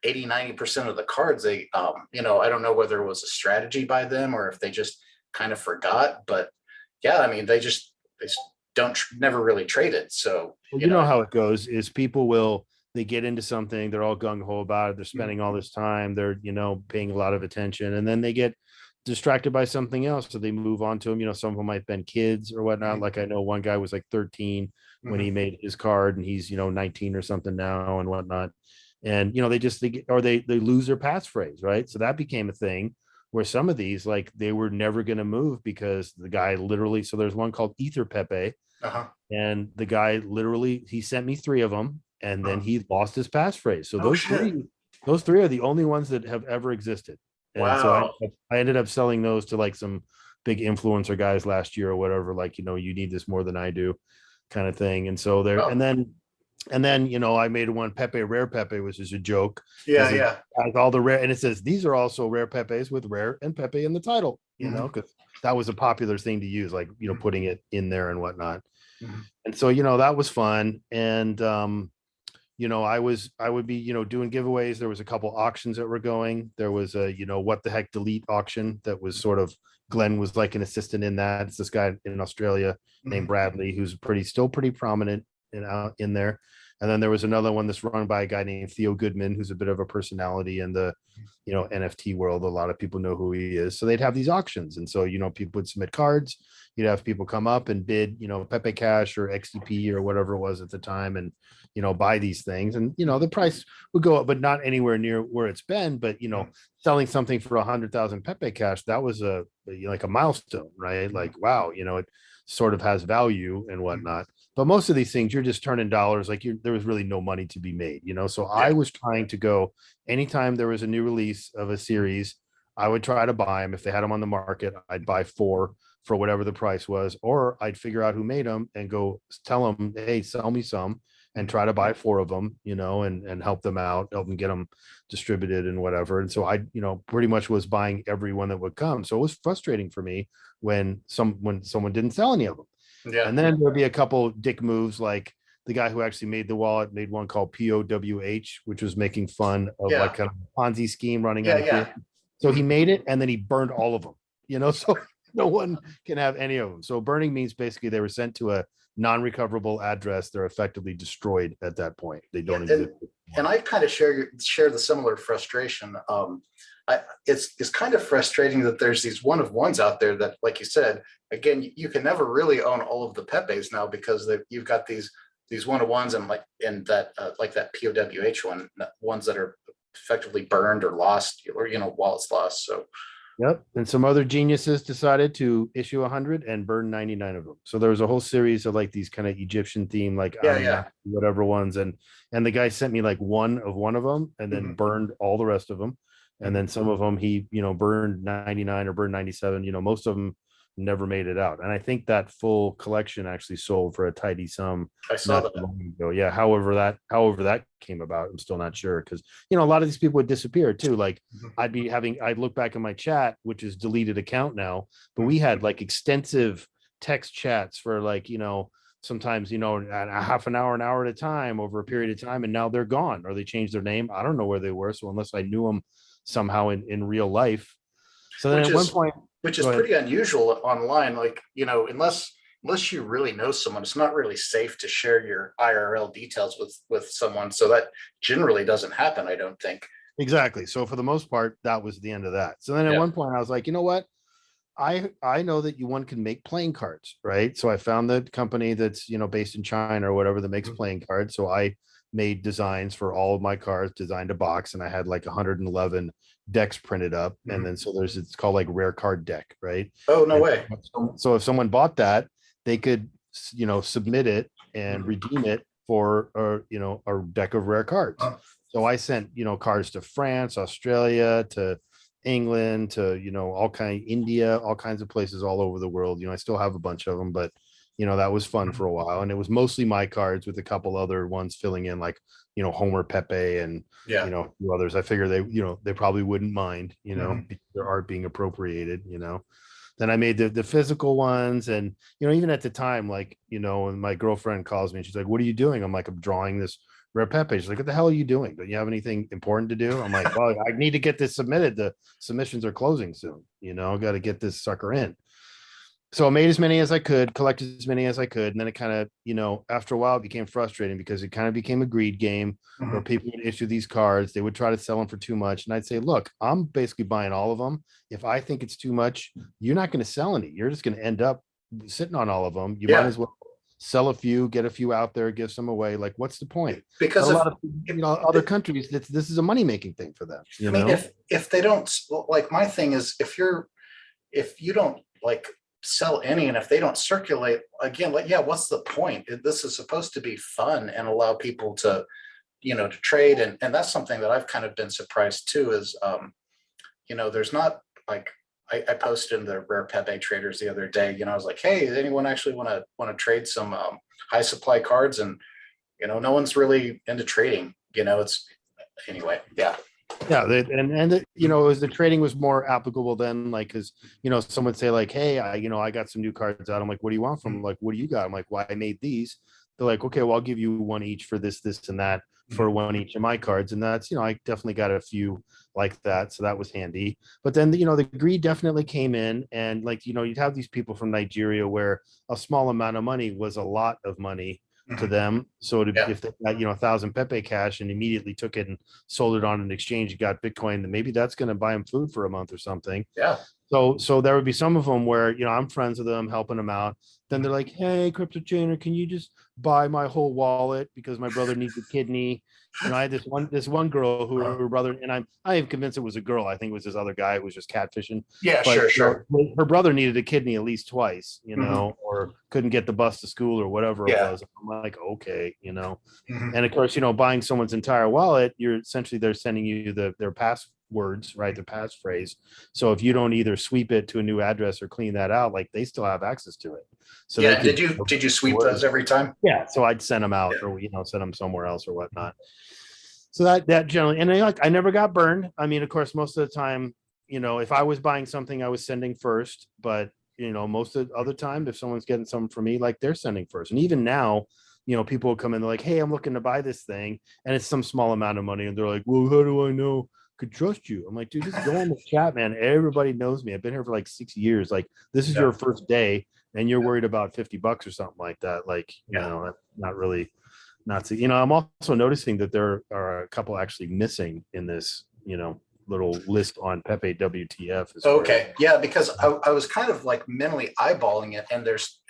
80-90% of the cards. They I don't know whether it was a strategy by them or if they just kind of forgot, but they don't never really trade it. So you know how it goes is they get into something, they're all gung-ho about it, they're spending all this time, they're paying a lot of attention, and then they get distracted by something else, so they move on to them. Some of them might have been kids or whatnot. Like I know one guy was like 13 when he made his card, and he's 19 or something now and whatnot. And they lose their passphrase, right? So that became a thing where some of these, like, they were never going to move because the guy literally. So there's one called Ether Pepe, and the guy literally, he sent me 3 of them, and then he lost his passphrase. So those three are the only ones that have ever existed. And so I ended up selling those to like some big influencer guys last year or whatever, like, you need this more than I do kind of thing. And so and then, I made one Pepe Rare Pepe, which is a joke. Yeah. Has all the rare, and it says, these are also rare Pepes with rare and Pepe in the title, because that was a popular thing to use, like, putting it in there and whatnot. And so, that was fun. And, I would be, doing giveaways. There was a couple auctions that were going. There was a, what the heck delete auction that was sort of, Glenn was like an assistant in that. It's this guy in Australia named Bradley, who's still pretty prominent in there. And then there was another one that's run by a guy named Theo Goodman, who's a bit of a personality in the, NFT world. A lot of people know who he is. So they'd have these auctions. And so, people would submit cards. You'd have people come up and bid, Pepe Cash or XDP or whatever it was at the time, and, buy these things. And, the price would go up, but not anywhere near where it's been. But, selling something for 100,000 Pepe Cash, that was like a milestone, right? Like, wow, it sort of has value and whatnot. But most of these things, you're just turning dollars. Like there was really no money to be made, So I was trying to go, anytime there was a new release of a series, I would try to buy them. If they had them on the market, I'd buy 4 for whatever the price was, or I'd figure out who made them and go tell them, hey, sell me some. and try to buy 4 of them, you know, and help them out, help them get them distributed and whatever. And so I, you know, pretty much was buying every one that would come. So it was frustrating for me when someone didn't sell any of them. Yeah. And then there'd be a couple dick moves, like the guy who actually made the wallet made one called POWH, which was making fun of Yeah. like kind of a Ponzi scheme running Yeah, on yeah. So he made it and then he burned all of them, you know, so no one can have any of them. So burning means basically they were sent to a non-recoverable address. They're effectively destroyed at that point. They don't exist. And I kind of share the similar frustration. It's kind of frustrating that there's these one of ones out there that, like you said, again, you can never really own all of the Pepes now because you've got these one of ones and like that POWH ones that are effectively burned or lost, or you know, wallets lost. So yep. And some other geniuses decided to issue 100 and burn 99 of them. So there was a whole series of like these kind of Egyptian theme, like whatever ones. And the guy sent me like one of them and then burned all the rest of them. And then some of them he, you know, burned 99 or burned 97, you know, most of them never made it out. And I think that full collection actually sold for a tidy sum. I saw that. Yeah. However that came about, I'm still not sure. Cause you know, a lot of these people would disappear too. Like I'd look back in my chat, which is deleted account now, but we had like extensive text chats for like, you know, sometimes, you know, a half an hour at a time over a period of time. And now they're gone or they changed their name. I don't know where they were. So unless I knew them somehow in real life. So then at one point, which is pretty unusual online, like, you know, unless you really know someone, it's not really safe to share your IRL details with someone. So that generally doesn't happen, I don't think. Exactly. So for the most part, that was the end of that. So then at one point I was like, you know what? I know that one can make playing cards, right? So I found the company that's, you know, based in China or whatever that makes playing cards. So I made designs for all of my cards, designed a box, and I had like 111 decks printed up. And then so it's called like rare card deck, right? Oh, no way. So if someone bought that, they could, you know, submit it and redeem it for a deck of rare cards. So I sent, you know, cards to France, Australia, to England, to, you know, India, all kinds of places all over the world. You know, I still have a bunch of them, but you know, that was fun for a while. And it was mostly my cards with a couple other ones filling in, like, you know, Homer Pepe and, you know, a few others. I figure they probably wouldn't mind, you know, their art being appropriated, you know. Then I made the physical ones. And, you know, even at the time, like, you know, when my girlfriend calls me and she's like, what are you doing? I'm like, I'm drawing this Rare Pepe. She's like, what the hell are you doing? Don't you have anything important to do? I'm like, well, I need to get this submitted. The submissions are closing soon. You know, got to get this sucker in. So I made as many as I could, collected as many as I could. And then it kind of, you know, after a while, it became frustrating because it kind of became a greed game where people would issue these cards. They would try to sell them for too much. And I'd say, look, I'm basically buying all of them. If I think it's too much, you're not going to sell any. You're just going to end up sitting on all of them. You might as well sell a few, get a few out there, give some away. Like, what's the point? Because a lot of, you know, other countries, this is a money-making thing for them. You know? If they don't, like, my thing is, if you don't like sell any, and if they don't circulate again, like, what's the point? This is supposed to be fun and allow people to, you know, to trade. And that's something that I've kind of been surprised too, is, you know, there's not like, I posted in the Rare Pepe traders the other day, you know, I was like, hey, does anyone actually want to trade some high supply cards? And, you know, no one's really into trading, you know, anyway. You know, as the trading was more applicable then, like, because, you know, someone would say like, hey, I got some new cards out. I'm like, what do you want from them? Like, what do you got? I'm like, well, I made these. They're like, okay, well, I'll give you one each for this and that for one each of my cards. And that's, you know, I definitely got a few like that. So that was handy. But then, you know, the greed definitely came in, and like, you know, you'd have these people from Nigeria where a small amount of money was a lot of money to them. So if they got, you know, 1,000 Pepe cash and immediately took it and sold it on an exchange, you got Bitcoin, then maybe that's going to buy them food for a month or something. Yeah. So there would be some of them where, you know, I'm friends with them, helping them out. Then they're like, hey, CryptoChainer, can you just buy my whole wallet because my brother needs a kidney? You know, I had this one girl who her brother, and I am convinced it was a girl. I think it was this other guy who was just catfishing. Yeah, but, sure. You know, her brother needed a kidney at least twice, you know, or couldn't get the bus to school or whatever it was. I'm like, okay, you know. And of course, you know, buying someone's entire wallet, they're sending you their password words, right? The passphrase. So if you don't either sweep it to a new address or clean that out, like they still have access to it. So they Yeah. could, Did you sweep those every time? yeah. So I'd send them out Yeah. or, send them somewhere else or whatnot. So that generally, and I never got burned. I mean, of course, most of the time, if I was buying something, I was sending first, but most of the other time, if someone's getting something from me, like they're sending first. And even now, people will come in, they're like, hey, I'm looking to buy this thing. And it's some small amount of money. And they're like, well, how do I know I could trust you? I'm like, dude, just go on the chat, man. Everybody knows me. I've been here for like 6 years. Like, this is your first day and you're worried about $50 or something like that. Like, not really, not to, I'm also noticing that there are a couple actually missing in this, little list on Pepe.wtf. Okay. Yeah, because I was kind of like mentally eyeballing it, and there's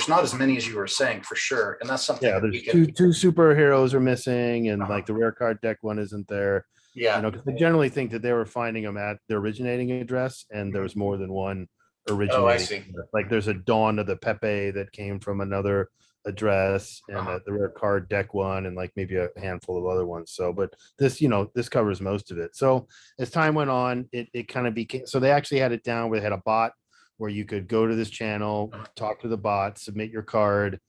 not as many as you were saying for sure, and that's something. Yeah, that there's we can. two superheroes are missing, and like the rare card deck one isn't there. Yeah. Because they generally think that they were finding them at their originating address, and there was more than one Oh, I originating. see. Like there's a Dawn of the Pepe that came from another address, and the rare card deck one, and like maybe a handful of other ones. So, but this, this covers most of it. So as time went on, it kind of became, so they actually had it down where they had a bot where you could go to this channel, talk to the bot, submit your card,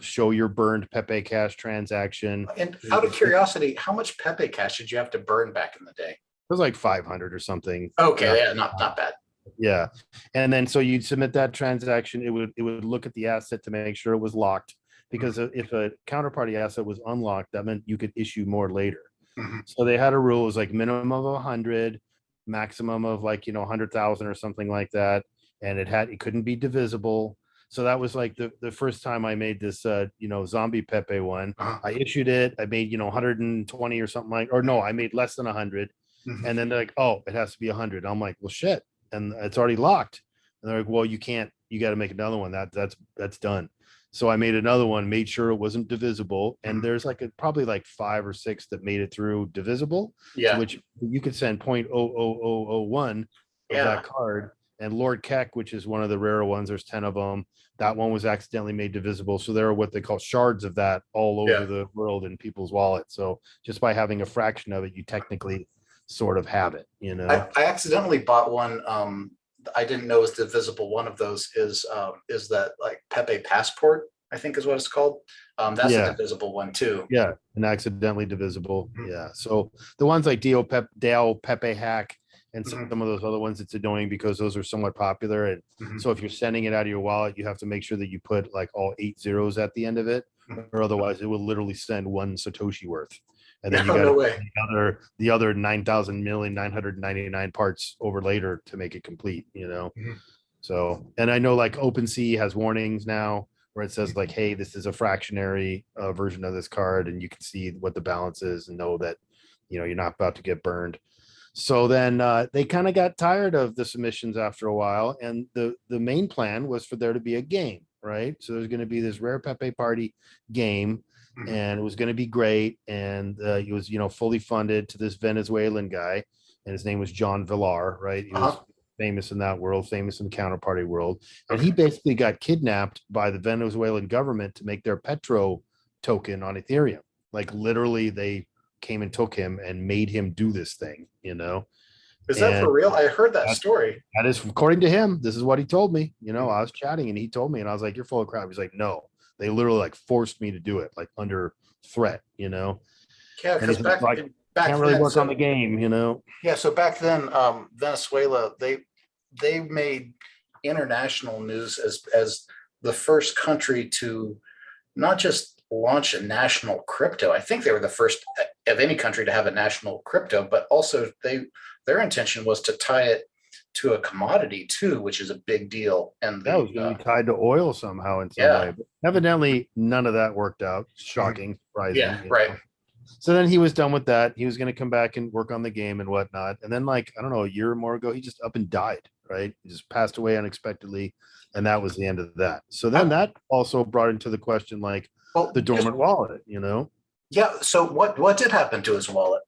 show your burned Pepe Cash transaction. And out of curiosity, how much Pepe Cash did you have to burn back in the day? It was like 500 or something. Okay, yeah, not bad. Yeah. And then so you'd submit that transaction, it would look at the asset to make sure it was locked, because if a counterparty asset was unlocked, that meant you could issue more later. So they had a rule, it was like minimum of 100, maximum of like 100,000 or something like that, and it couldn't be divisible. So that was like the first time I made this zombie Pepe one. I issued it, I made 120 or something, like, or no, I made less than 100. And then they're like, oh, it has to be 100. I'm like, well, shit, and it's already locked. And they're like, well, you can't, you got to make another one. That's done. So I made another one, made sure it wasn't divisible, and there's like probably like 5 or 6 that made it through divisible. Yeah. Which you could send 0.00001 of that card. And Lord Keck, which is one of the rarer ones, there's 10 of them. That one was accidentally made divisible. So there are what they call shards of that all over the world in people's wallets. So just by having a fraction of it, you technically sort of have it, I accidentally bought one. I didn't know it was divisible. One of those is that like Pepe Passport, I think is what it's called. That's a divisible one too. Yeah, and accidentally divisible. Yeah. So the ones like Dale Pepe Hack and some of those other ones, it's annoying because those are somewhat popular. And so if you're sending it out of your wallet, you have to make sure that you put like all 8 zeros at the end of it, or otherwise it will literally send 1 Satoshi worth. And then you got the other 9,000,999 parts over later to make it complete, So, and I know like OpenSea has warnings now where it says like, hey, this is a fractionary version of this card, and you can see what the balance is and know that, you're not about to get burned. So then they kind of got tired of the submissions after a while, and the main plan was for there to be a game, right? So there's going to be this Rare Pepe Party game, and it was going to be great, and it was fully funded to this Venezuelan guy, and his name was John Villar, right? He was famous in that world, famous in the counterparty world, and he basically got kidnapped by the Venezuelan government to make their Petro token on Ethereum. Like literally, they came and took him and made him do this thing. Is that for real? I heard that story. That is according to him. This is what he told me. I was chatting and he told me, and I was like, "You're full of crap." He's like, "No, they literally like forced me to do it, like under threat." Yeah, because back can't really work on the game. Yeah, so back then, Venezuela they made international news as the first country to not just launch a national crypto. I think they were the first of any country to have a national crypto, but also their intention was to tie it to a commodity too, which is a big deal. And that was going to be tied to oil somehow in some way. But evidently, none of that worked out. Shocking, surprising. Yeah, right. So then he was done with that. He was going to come back and work on the game and whatnot. And then, like, I don't know, a year or more ago, he just up and died, right? He just passed away unexpectedly. And that was the end of that. So then that also brought into the question, like, the dormant wallet, Yeah. So what did happen to his wallet?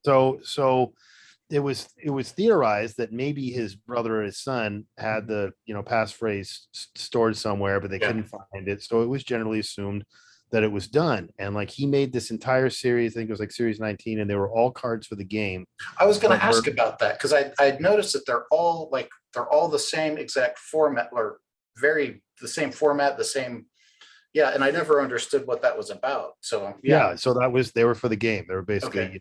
So it was theorized that maybe his brother or his son had the passphrase stored somewhere, but they couldn't find it. So it was generally assumed that it was done. And like he made this entire series, I think it was like series 19, and they were all cards for the game. I was going But to ask about that because I'd noticed that they're all the same exact format, or the same format, the same. Yeah, and I never understood what that was about. So yeah, so they were for the game. They were basically, okay.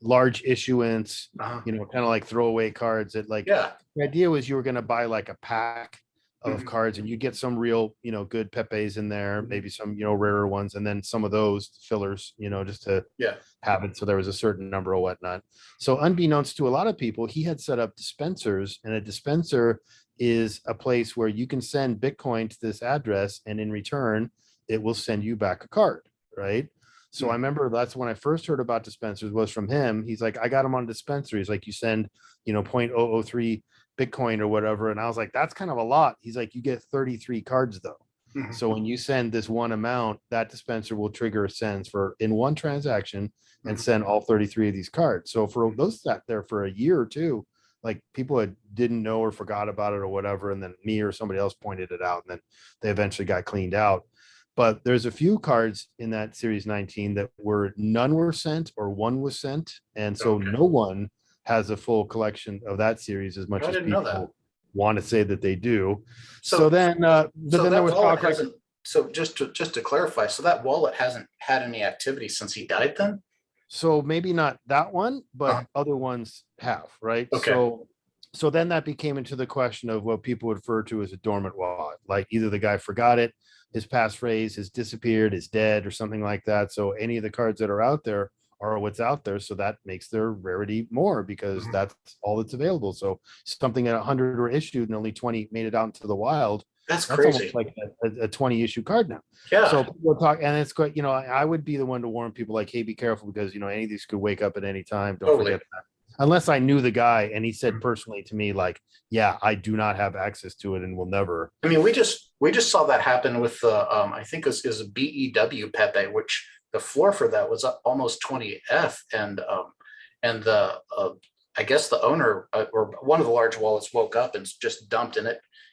large issuance, Uh-huh. kind of like throwaway cards that like Yeah. the idea was you were going to buy like a pack of Mhm. cards and you get some real, good Pepes in there, maybe some, rarer ones, and then some of those fillers, just to Yeah. have it. So there was a certain number or whatnot. So unbeknownst to a lot of people, he had set up dispensers, and a dispenser is a place where you can send Bitcoin to this address, and in return, it will send you back a card, right? So I Mhm. remember that's when I first heard about dispensers was from him. He's like, I got him on dispenser. He's like, you send, 0.003 Bitcoin or whatever. And I was like, that's kind of a lot. He's like, you get 33 cards though. Mhm. So when you send this one amount, that dispenser will trigger a sends for in one transaction and Mhm. send all 33 of these cards. So for those sat there for a year or two, like people didn't know or forgot about it or whatever. And then me or somebody else pointed it out, and then they eventually got cleaned out. But there's a few cards in that series 19 that none were sent or one was sent. And so Okay. no one has a full collection of that series as much I as didn't know that. people want to say that they do. So So then, but then there that was wallet talk like, hasn't. So just to clarify, so that wallet hasn't had any activity since he died then? so maybe not that one, but Uh-huh. other ones have, right? Okay. So then that became into the question of what people would refer to as a dormant wallet. Like either the guy forgot it, his passphrase has disappeared, is dead, or something like that. So any of the cards that are out there are what's out there. So that makes their rarity more because Mhm. that's all that's available. So something at 100 were issued and only 20 made it out into the wild. That's That's almost crazy. like a 20 issue card now. Yeah. So people talk, and it's quite, I would be the one to warn people like, hey, be careful because, any of these could wake up at any time. Don't Totally. forget that. Unless I knew the guy and he said Mhm. personally to me, like, yeah, I do not have access to it and will never. I mean, we just saw that happen with the I think it was BEW Pepe, which the floor for that was almost 20 F, and the I guess the owner or one of the large wallets woke up and just dumped, and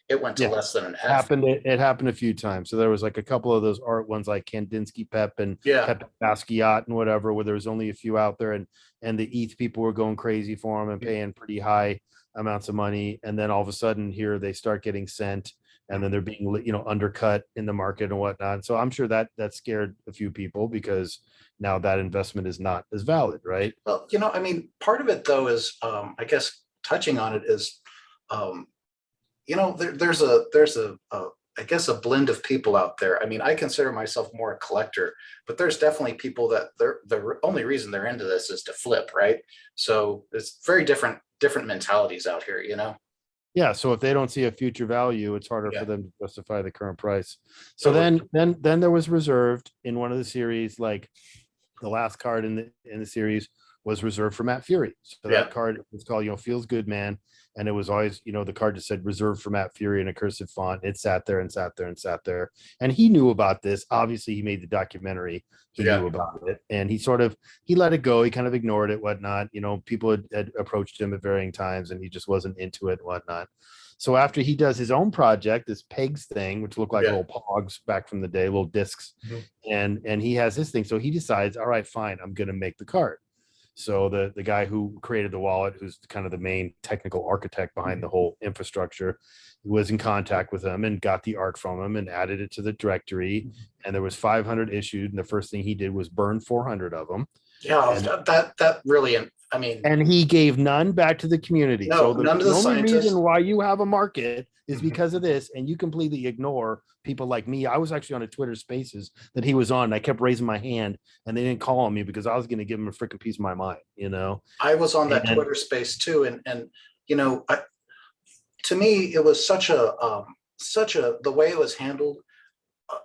it went to Yeah. less than an F. Happened. It happened a few times. So there was like a couple of those art ones like Kandinsky Pep and Yeah. Pep Basquiat and whatever, where there was only a few out there, and the ETH people were going crazy for them and paying pretty high amounts of money. And then all of a sudden here they start getting sent, and then they're being, undercut in the market and whatnot. So I'm sure that scared a few people because now that investment is not as valid, right? Well, I mean, part of it though is I guess touching on it is um, there's a I guess a blend of people out there. I mean, I consider myself more a collector, but there's definitely people that the only reason they're into this is to flip, right? So it's very different mentalities out here. Yeah, so if they don't see a future value, it's harder for Yeah, them to justify the current price. So totally. then there was reserved in one of the series, like the last card in the series was reserved for Matt Fury. So Yeah, that card was called, Feels Good Man. And it was always, the card just said reserved for Matt Fury in a cursive font. It sat there and sat there and sat there. And he knew about this. Obviously, he made the documentary. He yeah. knew about it. And he let it go. He kind of ignored it, whatnot. People had approached him at varying times and he just wasn't into it and whatnot. So after he does his own project, this pegs thing, which looked like Yeah. little pogs back from the day, little discs, Mhm. and he has his thing. So he decides, all right, fine, I'm going to make the card. So the guy who created the wallet, who's kind of the main technical architect behind the whole infrastructure, was in contact with him and got the art from him and added it to the directory. And there was 500 issued, and the first thing he did was burn 400 of them. Yeah, And that really, I mean, he gave none back to the community. no, So none of the the only reason scientists. why you have a market is Mhm. because of this, and you completely ignore people like me. I was actually on a Twitter Spaces that he was on, and I kept raising my hand, and they didn't call on me because I was going to give him a freaking piece of my mind. I was on that And Twitter space too, and you know, to me, it was such a the way it was handled.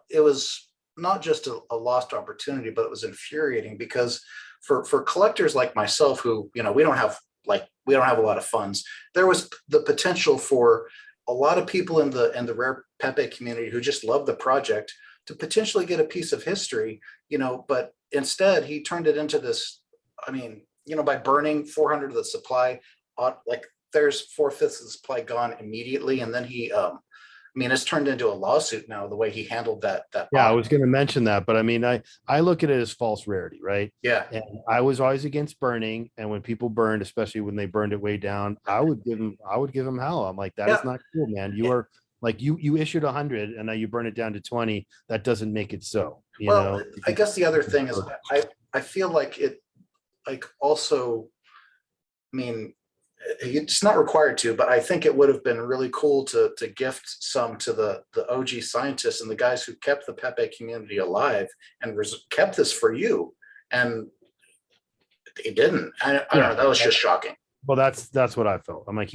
It was not just a lost opportunity, but it was infuriating because for collectors like myself, who we don't have a lot of funds, there was the potential for a lot of people in the Rare Pepe community who just love the project to potentially get a piece of history, but instead he turned it into this. I mean, by burning 400 of the supply, like there's 4/5 of the supply gone immediately, and then he mean, it's turned into a lawsuit now, the way he handled that Yeah, I audit. was going to mention that, but I mean, I look at it as false rarity, right? Yeah. And I was always against burning, and when people burned, especially when they burned it way down, I would give them hell. I'm like, that Yeah. is not cool, man. You are like you issued 100 and now you burn it down to 20. That doesn't make it so. You Well, know. I guess the other thing is I feel like it, like, also, I mean, it's not required to, but I think it would have been really cool to gift some to the OG scientists and the guys who kept the Pepe community alive and kept this for you. And they didn't. I don't know. That was just shocking. Well, that's what I felt. I'm like,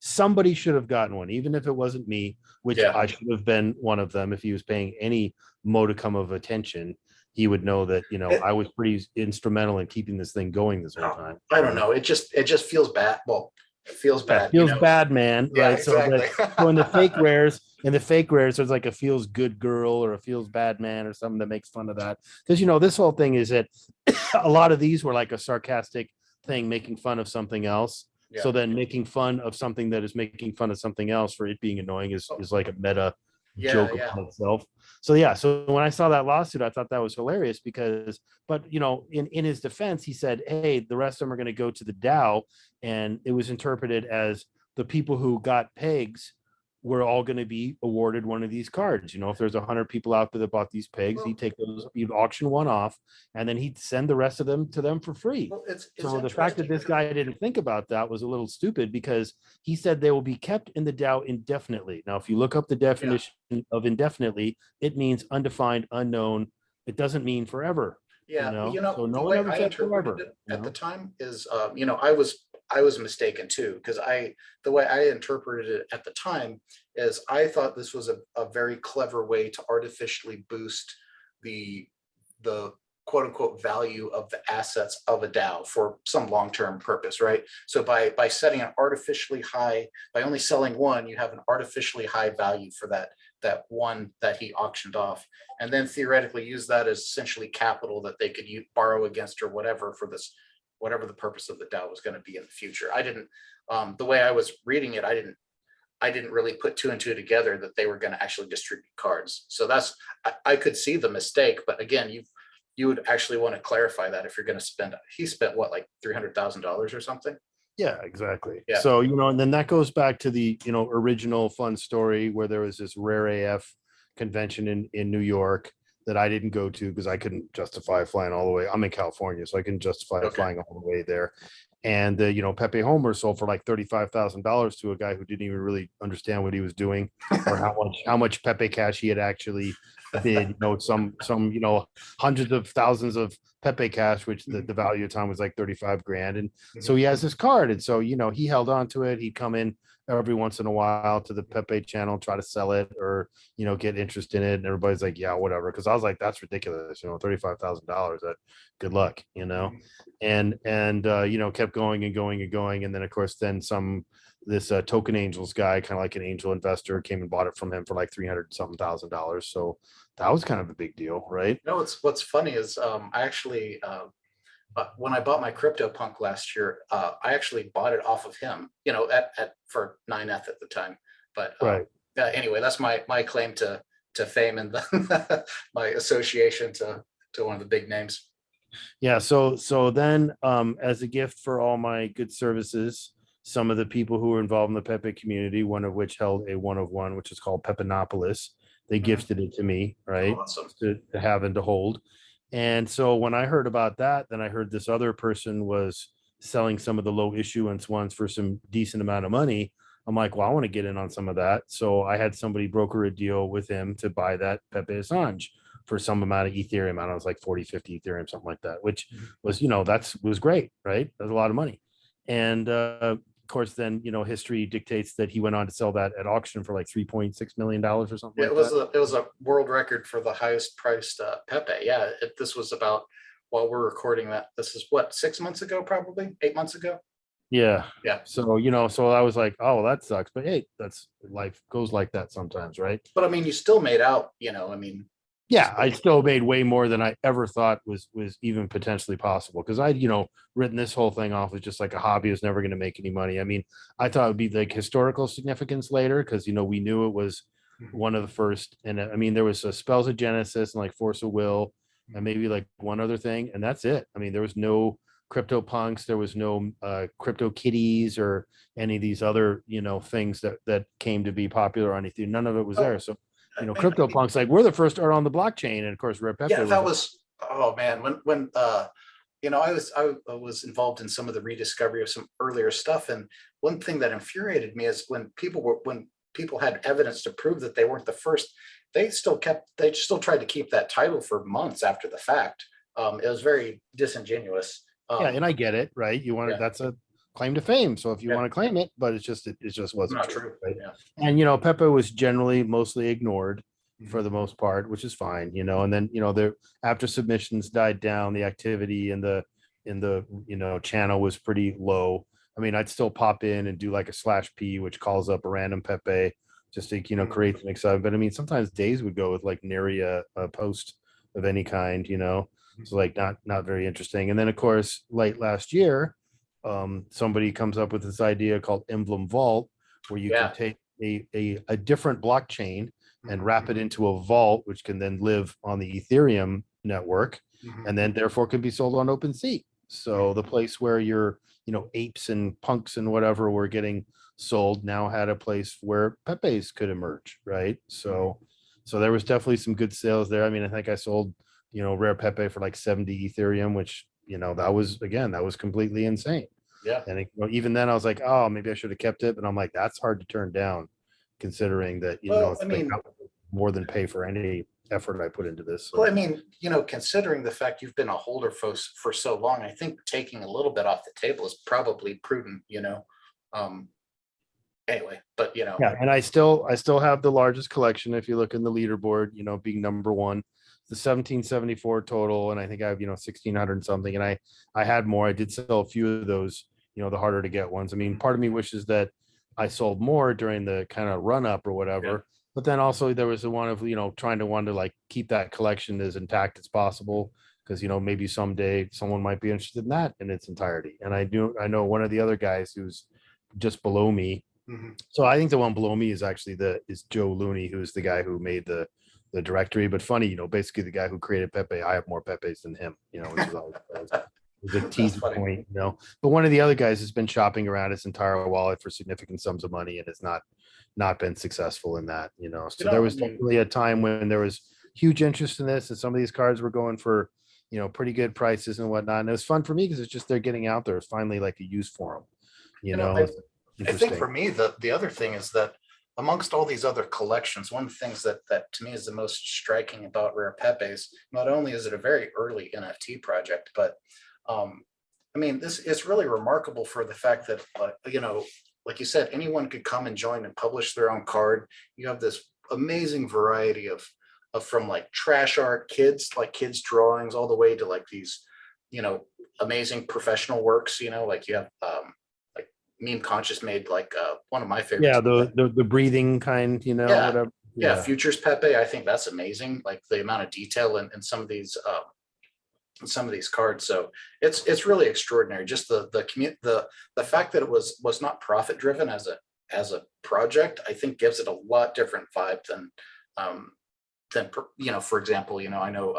somebody should have gotten one, even if it wasn't me, which Yeah. I should have been one of them. If he was paying any modicum of attention, he would know that, I was pretty instrumental in keeping this thing going this whole time. I don't know. It just feels bad. Well, it feels bad. It feels bad, man. Yeah, right. exactly. So in the fake rares, there's like a feels good girl or a feels bad man or something that makes fun of that. Because this whole thing is that a lot of these were like a sarcastic thing, making fun of something else. Yeah. So then making fun of something that is making fun of something else for it being annoying is like a meta joke upon itself. So when I saw that lawsuit, I thought that was hilarious but in his defense, he said, hey, the rest of them are going to go to the DAO, and it was interpreted as the people who got pegs were all going to be awarded one of these cards. If there's 100 people out there that bought these pegs, he'd take those, he'd auction one off, and then he'd send the rest of them to them for free. Well, it's so the fact that this guy didn't think about that was a little stupid, because he said they will be kept in the DAO indefinitely. Now, if you look up the definition of indefinitely, it means undefined, unknown. It doesn't mean forever. Yeah, So no the one way ever I said interpreted forever. it at the time is, I was mistaken too, because the way I interpreted it at the time is I thought this was a very clever way to artificially boost the quote unquote value of the assets of a DAO for some long-term purpose, right? So by setting an artificially high, by only selling one, you have an artificially high value for that one that he auctioned off, and then theoretically use that as essentially capital that they could borrow against or whatever for this, whatever the purpose of the DAO was going to be in the future. I didn't, the way I was reading it, I didn't really put two and two together that they were going to actually distribute cards. So I could see the mistake, but again, you would actually want to clarify that if you're going to spend. He spent what, like $300,000 or something? Yeah, exactly. Yeah. So, and then that goes back to the, original fun story where there was this Rare AF convention in New York that I didn't go to because I couldn't justify flying all the way. I'm in California, so I couldn't justify flying all the way there. And the, Pepe Homer sold for like $35,000 to a guy who didn't even really understand what he was doing or how much Pepe cash he had actually bid. Some hundreds of thousands of Pepe cash, which the value at the time was like 35 grand. And so he has this card. And so, he held on to it. He'd come in every once in a while to the Pepe channel, try to sell it or, get interest in it. And everybody's like, yeah, whatever. Cause I was like, that's ridiculous. $35,000, that good luck, and kept going and going and going. And then of course, then this Token Angels guy, kind of like an angel investor, came and bought it from him for like $300,000. So that was kind of a big deal, right? What's funny is I actually, when I bought my CryptoPunk last year, I actually bought it off of him, for 9F at the time. But right. Anyway, that's my claim to fame and my association to one of the big names. Yeah. So then, as a gift for all my good services, some of the people who were involved in the Pepe community, one of which held a 1 of 1, which is called Pepinopolis, they gifted it to me, right? Awesome. To have and to hold. And so when I heard about that, then I heard this other person was selling some of the low issuance ones for some decent amount of money. I'm like, well, I want to get in on some of that. So I had somebody broker a deal with him to buy that Pepe Assange for some amount of Ethereum. I don't know, it was like 40, 50 Ethereum, something like that, which was, was great, right? That's a lot of money. And of course, then, history dictates that he went on to sell that at auction for like $3.6 million or something. Yeah, it was a world record for the highest priced Pepe. Yeah, this was about, while we're recording that, this is what, 6 months ago, probably 8 months ago. Yeah. Yeah. So, so I was like, oh, well, that sucks. But hey, that's life goes like that sometimes, right? But I mean, you still made out, I mean, Yeah, I still made way more than I ever thought was even potentially possible, because I'd written this whole thing off as just like a hobby. Is never going to make any money. I mean, I thought it would be like historical significance later, because we knew it was one of the first. And I mean, there was a Spells of Genesis and like Force of Will and maybe like one other thing, and that's it. I mean, there was no crypto punks, there was no crypto kitties or any of these other things that came to be popular or anything. None of it was Oh, there. So CryptoPunks, like, we're the first art on the blockchain, and of course, Rare Pepe yeah, was. that was, oh man, I was involved in some of the rediscovery of some earlier stuff, and one thing that infuriated me is when people had evidence to prove that they weren't the first, they still tried to keep that title for months after the fact. It was very disingenuous. Yeah, and I get it, right? You want Yeah, that's a claim to fame. So if you yeah, want to claim it, but it just wasn't not true, true. right? Yeah. And Pepe was generally mostly ignored for Mhm. the most part, which is fine, and then the after submissions died down, the activity in the channel was pretty low. I mean, I'd still pop in and do like a /p, which calls up a random Pepe just to Mhm. create some excitement. But I mean, sometimes days would go with like nary a post of any kind. It's like not very interesting. And then of course, late last year, somebody comes up with this idea called Emblem Vault, where you can Yeah. take a different blockchain and Mhm. wrap it into a vault, which can then live on the Ethereum network, Mhm. and then therefore can be sold on OpenSea. So the place where your apes and punks and whatever were getting sold now had a place where Pepe's could emerge, right? Mhm. So there was definitely some good sales there. I mean, I think I sold Rare Pepe for like 70 Ethereum, which that was completely insane. Yeah. And even then I was like, oh, maybe I should have kept it, but I'm like, that's hard to turn down, considering that Well, it's like more than pay for any effort I put into this. Well, So I mean, considering the fact you've been a holder for so long, I think taking a little bit off the table is probably prudent. Um, anyway, but yeah, and I still have the largest collection. If you look in the leaderboard, being number one, the 1774 total, and I think I have 1600 something. And I had more. I did sell a few of those, the harder to get ones. I mean, part of me wishes that I sold more during the kind of run up or yeah. whatever. But then also there was the one of trying to like keep that collection as intact as possible, because maybe someday someone might be interested in that in its entirety. And I know one of the other guys who's just below me. Mhm. So I think the one below me is Joe Looney, who's the guy who made the directory. But funny, basically the guy who created Pepe, I have more Pepes than him, which is always was a That's teasing funny. point. But one of the other guys has been shopping around his entire wallet for significant sums of money and has not been successful in that. So there I was mean, definitely a time when there was huge interest in this, and some of these cards were going for pretty good prices and whatnot. And it was fun for me because it's just they're getting out there. It's finally like a use for them. you know, It's I think interesting. for me, the other thing is that amongst all these other collections, one of the things that to me is the most striking about Rare Pepes, not only is it a very early NFT project, but I mean, this is really remarkable for the fact that like you said, anyone could come and join and publish their own card. You have this amazing variety of from like trash art, kids drawings, all the way to like these, you know, amazing professional works. Like you have like Meme Conscious made like one of my favorites. Yeah, the breathing kind, Yeah, whatever. yeah, Yeah. Futures Pepe. I think that's amazing. Like the amount of detail in some of these cards. So it's really extraordinary. Just the fact that it was not profit driven as a project, I think gives it a lot different vibe um, than for example, I know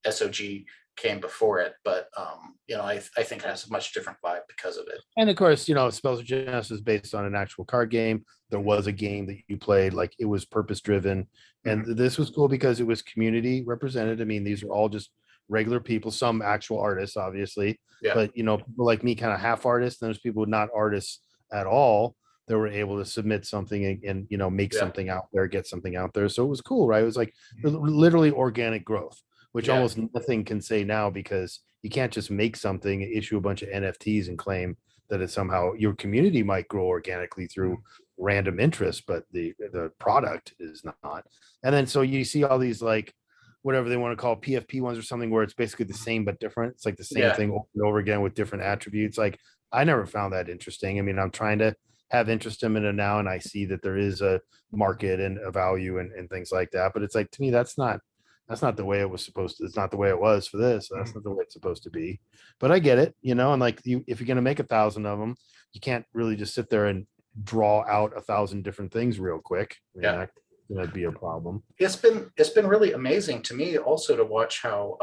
SOG came before it, but I think it has a much different vibe because of it. And of course, Spells of Genesis is based on an actual card game. There was a game that you played, like it was purpose driven. And Mhm. this was cool because it was community represented. I mean, these are all just regular people, some actual artists, obviously, Yeah, but people like me, kind of half artists, and there's people not artists at all that were able to submit something and make yeah, something out there, get something out there. So it was cool, right? It was like literally organic growth, which yeah. almost nothing can say now, because you can't just make something, issue a bunch of NFTs and claim that it's somehow your community might grow organically through Mhm. random interest, but the product is not. And then so you see all these like whatever they want to call PFP ones or something, where it's basically the same but different. It's like the same Yeah. thing over and over again with different attributes. Like I never found that interesting. I mean, I'm trying to have interest in it now, and I see that there is a market and a value and things like that. But it's like, to me, that's not the way it was supposed to. It's not the way it was for this. So that's not the way it's supposed to be. But I get it, and like if you're going to make 1,000 of them, you can't really just sit there and draw out 1,000 different things real quick. I mean, Yeah. that'd be a problem. It's been really amazing to me also to watch how,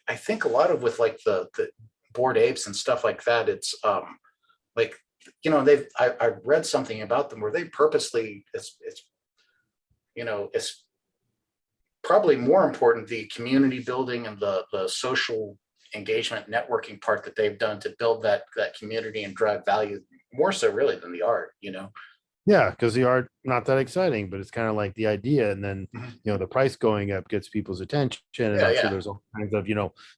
I think a lot of with like the Bored Apes and stuff like that, it's like, I read something about them where they purposely, it's probably more important, the community building and the social engagement networking part that they've done to build that community and drive value more so really than the art. Yeah, because the art not that exciting, but it's kind of like the idea, and then the price going up gets people's attention, and I'm sure there's all kinds of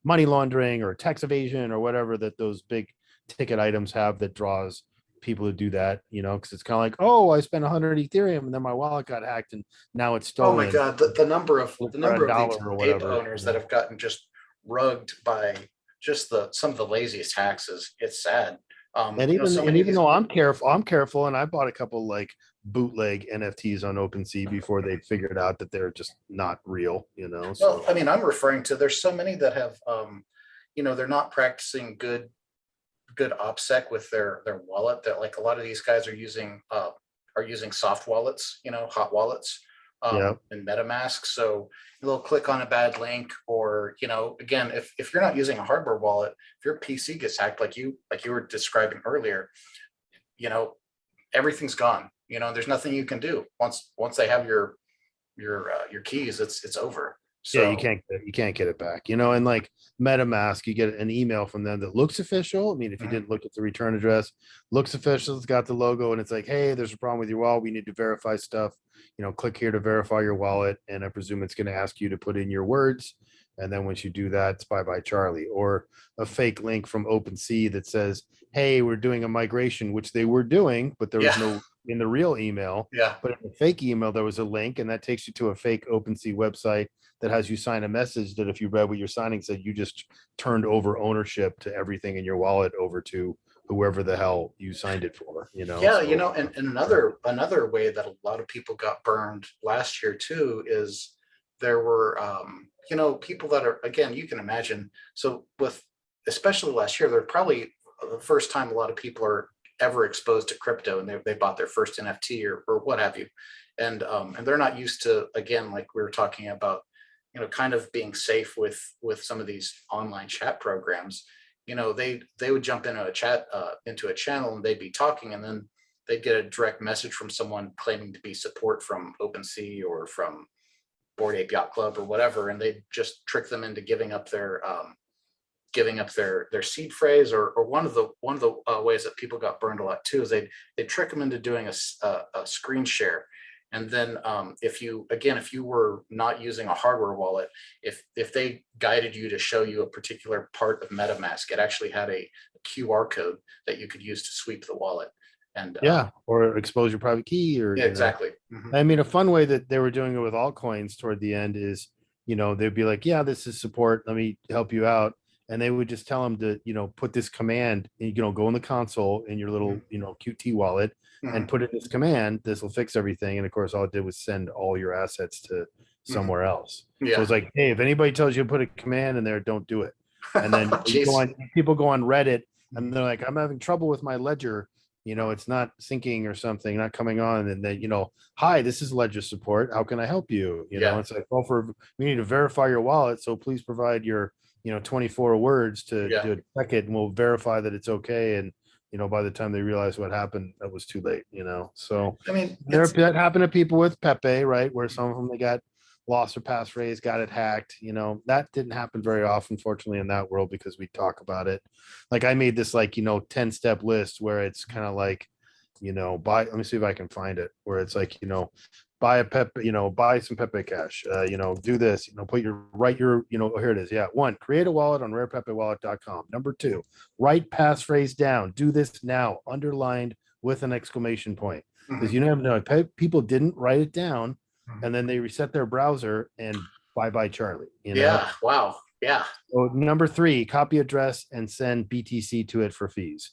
money laundering or tax evasion or whatever that those big ticket items have that draws people to do that, because it's kind of like, oh, I spent 100 Ethereum and then my wallet got hacked and now it's Oh my stolen. God, the number of for these $1 or ape whatever. owners that have gotten just rugged by just some of the laziest taxes. It's sad. And even though I'm careful, and I bought a couple like bootleg NFTs on OpenSea before they figured out that they're just not real, So Well, I mean, I'm referring to, there's so many that have, they're not practicing good OPSEC with their wallet. That like a lot of these guys are using soft wallets, hot wallets, yeah, and MetaMask. So they'll click on a bad link, or again, if you're not using a hardware wallet, if your PC gets hacked, like you were describing earlier, everything's gone. There's nothing you can do once they have your keys. It's over. So yeah, you can't get it back, and like MetaMask, you get an email from them that looks official. I mean, if you didn't look at the return address, looks official, it's got the logo, and it's like, hey, there's a problem with your wallet, we need to verify stuff, click here to verify your wallet, and I presume it's going to ask you to put in your words, and then once you do that, it's bye Charlie. Or a fake link from OpenSea that says, hey, we're doing a migration, which they were doing, but there was no in the real email. Yeah. But in the fake email there was a link, and that takes you to a fake OpenSea website that has you sign a message that if you read what you're signing said you just turned over ownership to everything in your wallet over to whoever the hell you signed it for. Yeah, and another way that a lot of people got burned last year too is there were people that are, again, you can imagine, so with especially last year, they're probably the first time a lot of people are ever exposed to crypto, and they bought their first NFT or what have you, and they're not used to, again, like we were talking about, kind of being safe with some of these online chat programs. They would jump into a channel and they'd be talking, and then they'd get a direct message from someone claiming to be support from OpenSea or from Bored Ape Yacht Club or whatever, and they'd just trick them into giving up their seed phrase. Or one of the ways that people got burned a lot too is they trick them into doing a screen share. And then if you were not using a hardware wallet, if they guided you to show you a particular part of MetaMask, it actually had a QR code that you could use to sweep the wallet. And or expose your private key, or exactly. I mean, a fun way that they were doing it with altcoins toward the end is, they'd be like, yeah, this is support, let me help you out. And they would just tell them to, put this command, go in the console in your little, Qt wallet and put in this command. This will fix everything. And of course, all it did was send all your assets to somewhere else. Yeah. So it's like, hey, if anybody tells you to put a command in there, don't do it. And then people go on Reddit and they're like, I'm having trouble with my ledger. It's not syncing or something, not coming on. And then, hi, this is ledger support. How can I help you? It's like, well, we need to verify your wallet. So please provide your 24 words to check it, and we'll verify that it's okay. And by the time they realized what happened, that was too late. So I mean, that happened to people with Pepe, right? Where some of them, they got lost their passphrase, got it hacked. That didn't happen very often, fortunately, in that world, because we talk about it. Like I made this 10-step list where it's kind of like, let me see if I can find it, where it's like, buy a Pepe, buy some Pepe Cash, do this, here it is. Yeah. 1, create a wallet on rarepepewallet.com. Number 2, write passphrase down. Do this now, underlined with an exclamation point. Because you never know, people didn't write it down, and then they reset their browser and bye Charlie. Yeah. Wow. Yeah. So number 3, copy address and send BTC to it for fees.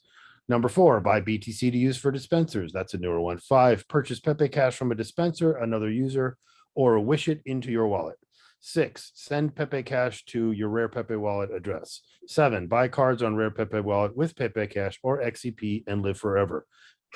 Number 4, buy BTC to use for dispensers. That's a newer one. 5, purchase Pepe Cash from a dispenser, another user, or wish it into your wallet. 6, send Pepe Cash to your Rare Pepe wallet address. 7, buy cards on Rare Pepe wallet with Pepe Cash or XCP and live forever.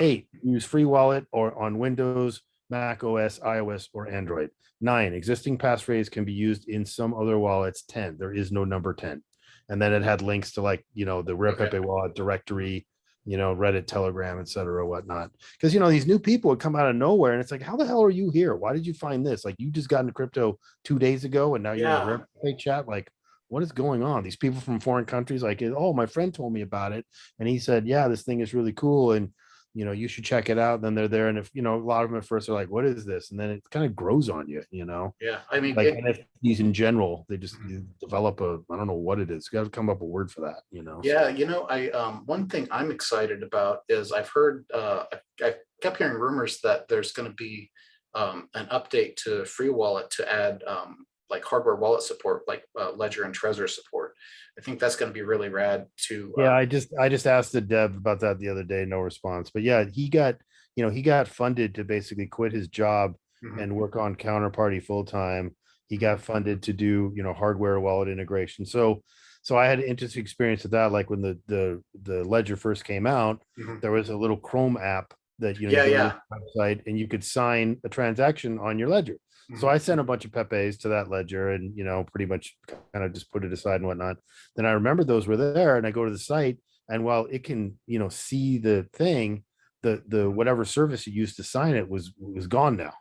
8, use free wallet or on Windows, Mac OS, iOS, or Android. 9, existing passphrase can be used in some other wallets. 10, there is no number 10. And then it had links to like, the Rare Pepe wallet directory, Reddit, Telegram, etc., whatnot. Because, these new people would come out of nowhere and it's like, how the hell are you here? Why did you find this? Like, you just got into crypto 2 days ago and now you're in a Rare Pepe chat. Like, what is going on? These people from foreign countries, like, oh, my friend told me about it. And he said, yeah, this thing is really cool. And, you should check it out. And then they're there. And if, a lot of them at first are like, what is this? And then it kind of grows on you, Yeah. I mean, like NFTs in general, they just develop I don't know what it is. You got to come up with a word for that, Yeah, one thing I'm excited about is I've heard, I kept hearing rumors that there's going to be an update to Free Wallet to add like hardware wallet support, like Ledger and Trezor support. I think that's going to be really rad to. Yeah, I just asked the dev about that the other day, no response. But yeah, he got funded to basically quit his job and work on Counterparty full time. He got funded to do hardware wallet integration. So I had an interesting experience with that. Like when the Ledger first came out, there was a little Chrome app that you go to the website and you could sign a transaction on your Ledger. So I sent a bunch of Pepes to that Ledger and pretty much kind of just put it aside and whatnot. Then I remembered those were there and I go to the site and while it can see the thing, the whatever service you used to sign it was gone now.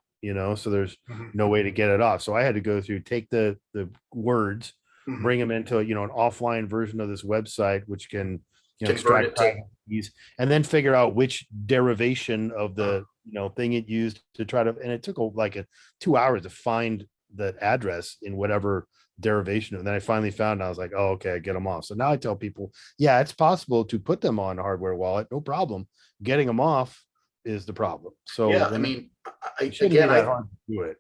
So there's no way to get it off. So I had to go through, take the words, bring them into an offline version of this website, which can extract keys, and then figure out which derivation of the thing it used to try to. And it took like 2 hours to find the address in whatever derivation. And then I finally found it. I was like, oh, okay, I get them off. So now I tell people, yeah, it's possible to put them on a hardware wallet, no problem. Getting them off is the problem. So yeah, I mean, I shouldn't be that hard to do it,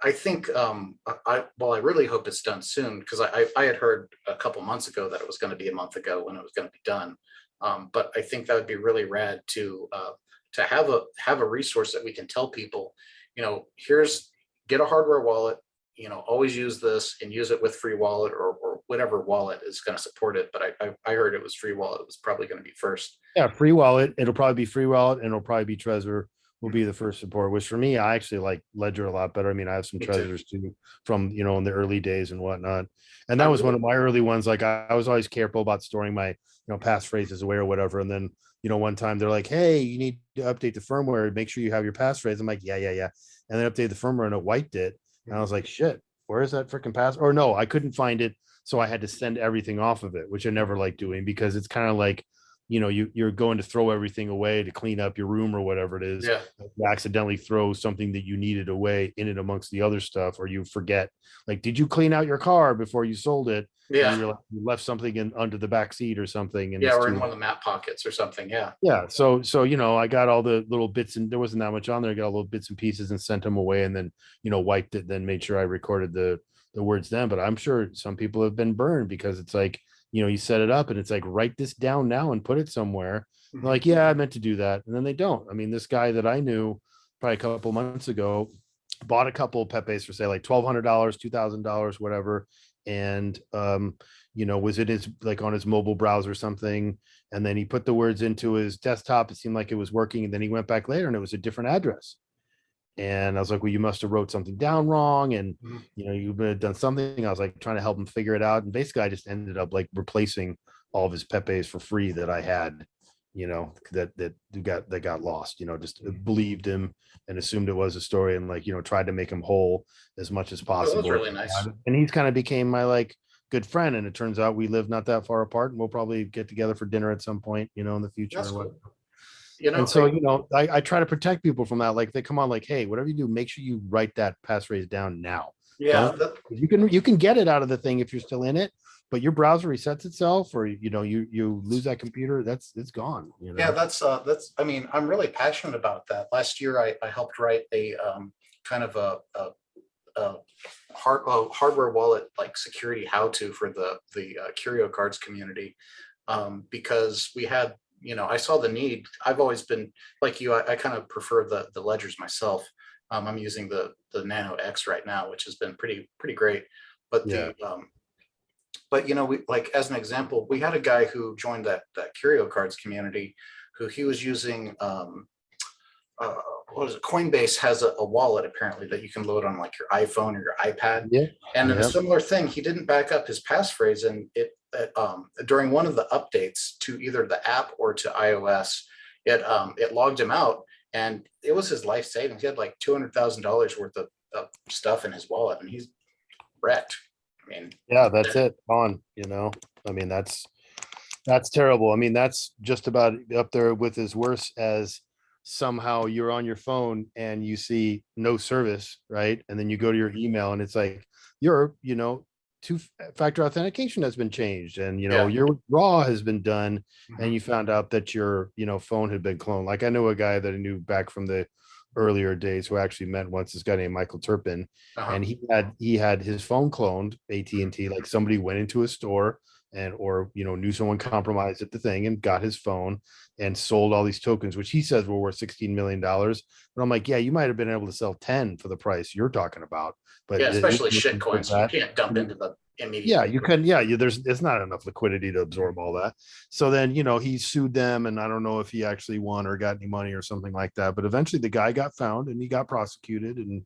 I think I really hope it's done soon because I had heard a couple months ago that it was going to be a month ago when it was going to be done. But I think that would be really rad to have a resource that we can tell people, here's, get a hardware wallet, always use this and use it with free wallet or whatever wallet is going to support it. But I heard it was free wallet was probably going to be first. Yeah, free wallet. It'll probably be free wallet and it'll probably be Trezor will be the first support, which for me, I actually like Ledger a lot better. I mean, I have some Trezors too from, in the early days and whatnot. And that was one of my early ones. Like I was always careful about storing my, passphrases away or whatever. And then, one time they're like, hey, you need to update the firmware. Make sure you have your passphrase. I'm like, yeah. And then update the firmware and it wiped it. And I was like, shit, where is that freaking pass? Or no, I couldn't find it. So I had to send everything off of it, which I never like doing because it's kind of like, you're going to throw everything away to clean up your room or whatever it is. Yeah. You accidentally throw something that you needed away in it amongst the other stuff, or you forget, like, did you clean out your car before you sold it? Yeah. You left something in under the back seat or something. And or in one of the map pockets or something. Yeah. Yeah. So, I got all the little bits and there wasn't that much on there. I got all little bits and pieces and sent them away and then, wiped it, then made sure I recorded the words then. But I'm sure some people have been burned because it's like, you set it up and it's like, write this down now and put it somewhere. They're like, yeah, I meant to do that. And then they don't. I mean, this guy that I knew probably a couple months ago bought a couple of Pepes for say like $1,200, $2,000, whatever. And, was it his, like on his mobile browser or something. And then he put the words into his desktop. It seemed like it was working. And then he went back later and it was a different address. And I was like, well, you must have wrote something down wrong. And, you would have done something. I was like trying to help him figure it out. And basically I just ended up like replacing all of his Pepes for free that I had, that got lost, just believed him and assumed it was a story and like, tried to make him whole as much as possible. That was really nice. And he's kind of became my like good friend. And it turns out we live not that far apart and we'll probably get together for dinner at some point, in the future. That's cool. And so, I try to protect people from that. Like they come on like, hey, whatever you do, make sure you write that passphrase down now. Yeah. You can get it out of the thing if you're still in it, but your browser resets itself or, you lose that computer, it's gone. Yeah, that's, I mean, I'm really passionate about that. Last year, I helped write a kind of a hardware wallet, like security how-to for the Curio Cards community. Because we had, I saw the need. I've always been like you. I kind of prefer the ledgers myself, I'm using the Nano X right now, which has been pretty great. But Yeah. but you know, we, like as an example, we had a guy who joined that curio cards community, who he was using uh, what is it? Coinbase has a wallet apparently that you can load on like your iPhone or your iPad. Yeah. And in a Yeah. similar thing, he didn't back up his passphrase, and it during one of the updates to either the app or to iOS, it logged him out, and it was his life savings. He had like $200,000 worth of stuff in his wallet, and he's wrecked. I mean, Yeah, that's it. On, you know, I mean, that's terrible. I mean, that's just about up there with as worse as somehow you're on your phone and you see no service, right? And then you go to your email and it's like your, you know, two-factor authentication has been changed, and you know yeah. your withdrawal has been done, and Mhm. you found out that your, you know, phone had been cloned. Like I know a guy that I knew back from the earlier days who actually met once, this guy named Michael Turpin, Uh-huh. and he had his phone cloned, AT&T, like somebody went into a store and or you know knew someone compromised at the thing and got his phone and sold all these tokens, which he says were worth $16 million. But I'm like, yeah, you might have been able to sell 10 for the price you're talking about, but Yeah, it especially shit was coins. You that. can't dump into the Yeah, immediately. you can. Yeah, there's not enough liquidity to absorb all that. So then, you know, he sued them, and I don't know if he actually won or got any money or something like that. But eventually, the guy got found and he got prosecuted, and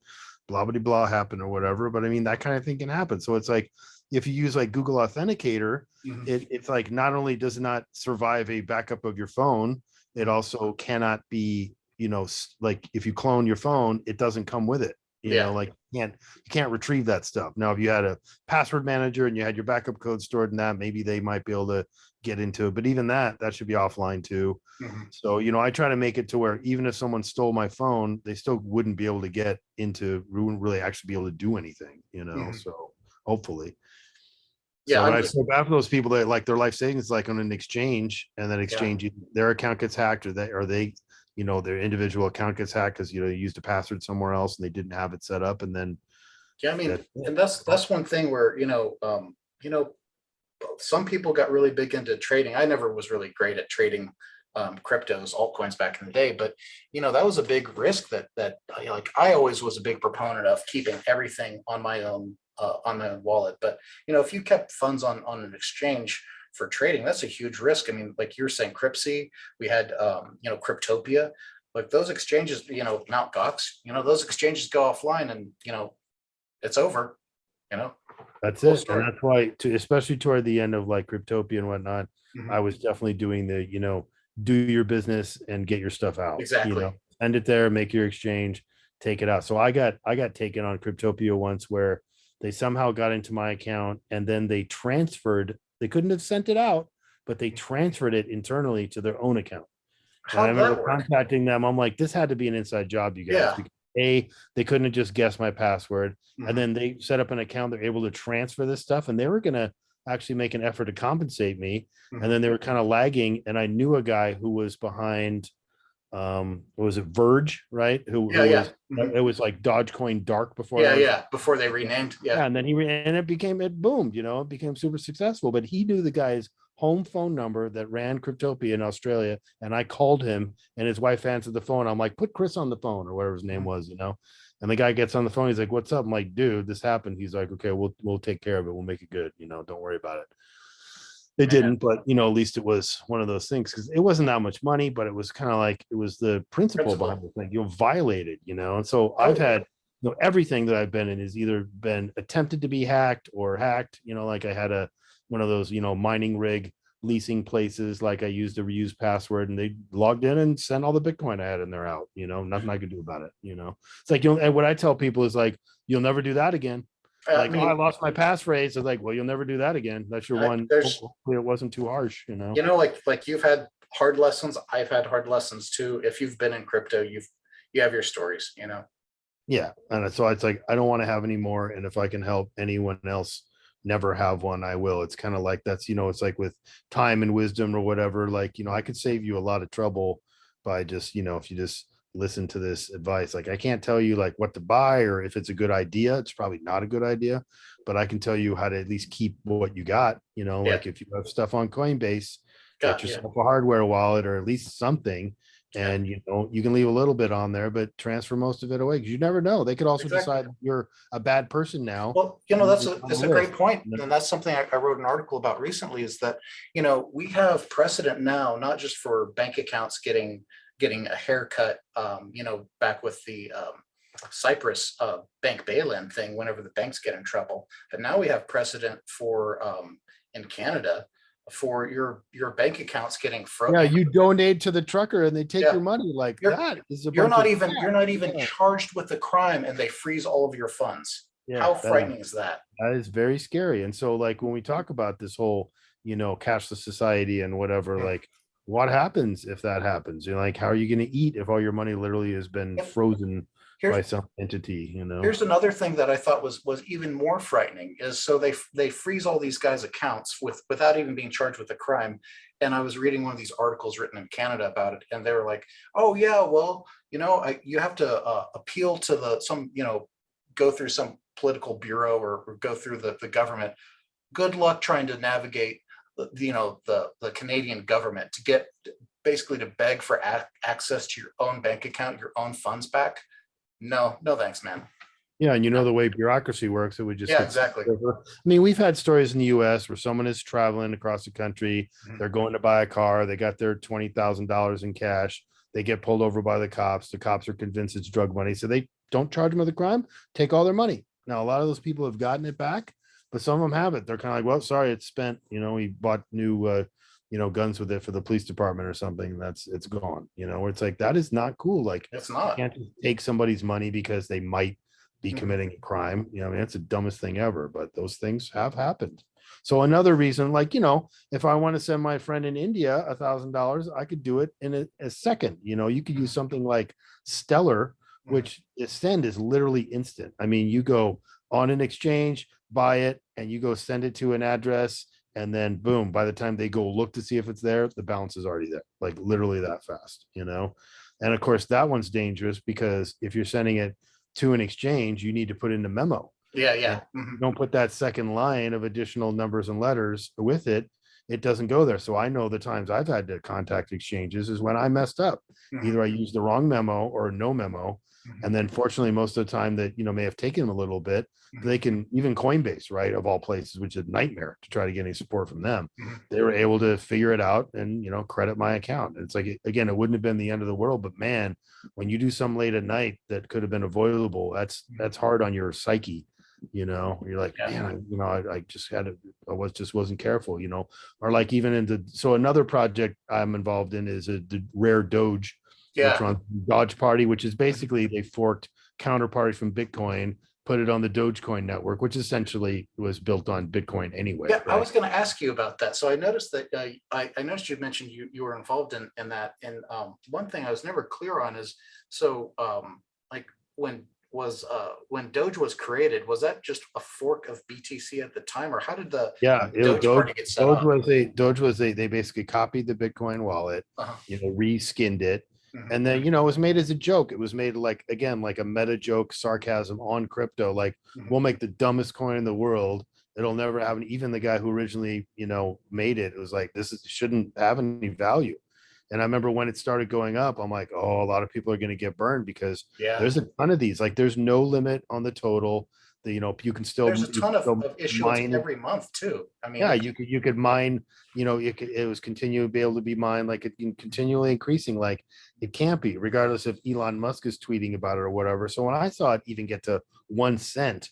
blah blah blah happened or whatever. But I mean, that kind of thing can happen. So it's like if you use like Google Authenticator, Mhm. it's like not only does it not survive a backup of your phone, it Mhm. also cannot be, you know, like if you clone your phone, it doesn't come with it. You Yeah. know, like you can't retrieve that stuff. Now, if you had a password manager and you had your backup code stored in that, maybe they might be able to get into it. But even that should be offline too. Mhm. So, you know, I try to make it to where even if someone stole my phone, they still wouldn't be able to get into, wouldn't really actually be able to do anything, you know. Mhm. So hopefully. Yeah, So, but I'm I just feel bad for those people that like their life savings like on an exchange, and then yeah. exchange their account gets hacked, or they, you know, their individual account gets hacked because you know they used a password somewhere else and they didn't have it set up, and then Yeah, I mean, that's it. and that's one thing where, you know, some people got really big into trading. I never was really great at trading cryptos, altcoins back in the day, but you know, that was a big risk that like I always was a big proponent of keeping everything on my own wallet. But you know, if you kept funds on an exchange for trading, that's a huge risk. I mean, like you were saying, Cryptsea, we had you know, Cryptopia, like those exchanges, you know, Mount Gox, you know, those exchanges go offline, and you know, it's over, you know, That's whole it. And story. that's why, especially toward the end of like Cryptopia and whatnot, I Mhm. was definitely doing the, you know, do your business and get your stuff out, you Exactly. know, send it there, make your exchange, take it out. So I got taken on Cryptopia once where they somehow got into my account and then they couldn't have sent it out, but they transferred it internally to their own account. And I How'd remember that work? contacting them. I'm like, this had to be an inside job, you guys, Yeah. because they couldn't have just guessed my password. And Mhm. then they set up an account. They're able to transfer this stuff, and they were gonna actually make an effort to compensate me. And Mhm. then they were kind of lagging. And I knew a guy who was behind what was it, Verge, right? Yeah, Who yeah. was Mhm. it was like Dogecoin Dark before Yeah, that was. yeah. Before they renamed. Yeah. Yeah, and then and it boomed, you know, it became super successful. But he knew the guy's home phone number that ran Cryptopia in Australia, and I called him, and his wife answered the phone. I'm like, put Chris on the phone or whatever his name Mhm. was, you know. And the guy gets on the phone. He's like, "What's up?" I'm like, "Dude, this happened." He's like, "Okay, we'll take care of it. We'll make it good. You know, don't worry about it." They Man. didn't, but you know, at least it was one of those things because it wasn't that much money, but it was kind of like it was the principle behind Principal. the thing. You'll violate it, you know. And so I've Oh yeah. had, you know, everything that I've been in has either been attempted to be hacked or hacked. You know, like I had one of those, you know, mining rig leasing places. Like I used a reused password, and they logged in and sent all the Bitcoin I had in there out. You know, nothing I could do about it. You know, it's like and what I tell people is like, you'll never do that again. I Like, oh, I mean, lost my passphrase. It's like, well, you'll never do that again. That's your one. there's, Hopefully, it wasn't too harsh. You know. you know, like you've had hard lessons. I've had hard lessons too. If you've been in crypto, you have your stories, you know. Yeah, and so it's like I don't want to have any more, and if I can help anyone else never have one, I will. It's kind of like that's, you know, it's like with time and wisdom or whatever. Like, you know, I could save you a lot of trouble by just, you know, if you just listen to this advice. Like I can't tell you like what to buy or if it's a good idea. It's probably not a good idea, but I can tell you how to at least keep what you got. You know, Yeah. like if you have stuff on Coinbase, get God, yeah. yourself a hardware wallet or at least something, And you can leave a little bit on there, but transfer most of it away because you never know. They could also Exactly. decide you're a bad person now. Well, You're on the that's a great list. point, and that's something I wrote an article about recently. Is that we have precedent now, not just for bank accounts getting a haircut. Back with the Cyprus bank bail-in thing, whenever the banks get in trouble, and now we have precedent for in Canada for your bank accounts getting Yeah, frozen. you donate to the trucker and they take Yeah. your money. Like You're that is a you're bunch not of even you're not even yeah. charged with the crime, and they freeze all of your funds. Yeah, How frightening is that? that is very scary. And so, like, when we talk about this whole, cashless society and whatever, Mm. like, what happens if that happens? Like, how are you going to eat if all your money literally has been Yep. frozen by Here's some entity? here's another thing that I thought was even more frightening is, so they freeze all these guys' accounts without even being charged with a crime. And I was reading one of these articles written in Canada about it, and they were like, oh yeah, well, you have to appeal to go through some political bureau, or go through the government. Good luck trying to navigate the Canadian government to get, basically, to beg for access to your own bank account, your own funds back. No, no thanks, man. Yeah, and the way bureaucracy works, it would just Yeah, get exactly. over. I mean, we've had stories in the US where someone is traveling across the country, they're going to buy a car, they got their $20,000 in cash, they get pulled over by the cops are convinced it's drug money, so they don't charge them with a crime, take all their money. Now, a lot of those people have gotten it back, but some of them haven't. They're kind of like, well, sorry, it's spent. We bought new guns with it for the police department or something. It's gone. Where it's like, that is not cool. Like, It's you not. can't just take somebody's money because they might be Mhm. committing a crime. I mean, it's the dumbest thing ever, but those things have happened. So another reason, like, if I want to send my friend in India $1,000, I could do it in a second. You could use something like Stellar, which send is literally instant. I mean, you go on an exchange, buy it, and you go send it to an address, and then boom, by the time they go look to see if it's there, the balance is already there, like literally that fast. And of course, that one's dangerous because if you're sending it to an exchange, you need to put in a memo. Yeah. You don't put that second line of additional numbers and letters with it, it doesn't go there. So I know the times I've had to contact exchanges is when I messed up. Either I used the wrong memo or no memo. And then fortunately, most of the time that, may have taken them a little bit, they can, even Coinbase, right, of all places, which is a nightmare to try to get any support from them. They were able to figure it out and, credit my account. And it's like, again, it wouldn't have been the end of the world, but man, when you do some late at night that could have been avoidable, that's hard on your psyche. You're like, man, I just wasn't careful, or like even so another project I'm involved in is the Rare Doge, which runs Doge Party, which is basically they forked counterparty from Bitcoin, put it on the Dogecoin network, which essentially was built on Bitcoin anyway. Yeah, right? I was going to ask you about that. So I noticed that I noticed you mentioned you were involved in that. And one thing I was never clear on is, so like when Doge was created, was that just a fork of BTC at the time, or how did the Doge party get set up? They basically copied the Bitcoin wallet, reskinned it. Mhm. And then, it was made as a joke. It was made like, again, like a meta joke, sarcasm on crypto. Like, we'll make the dumbest coin in the world. It'll never have even the guy who originally, made it was like, shouldn't have any value. And I remember when it started going up, I'm like, oh, a lot of people are going to get burned because there's a ton of these. Like, there's no limit on the total. You can still, there's a ton of issuance every month too. I mean, yeah, you could mine, it was continue to be able to be mined, like it can continually increasing, like it can't be, regardless if Elon Musk is tweeting about it or whatever. So when I saw it even get to 1 cent,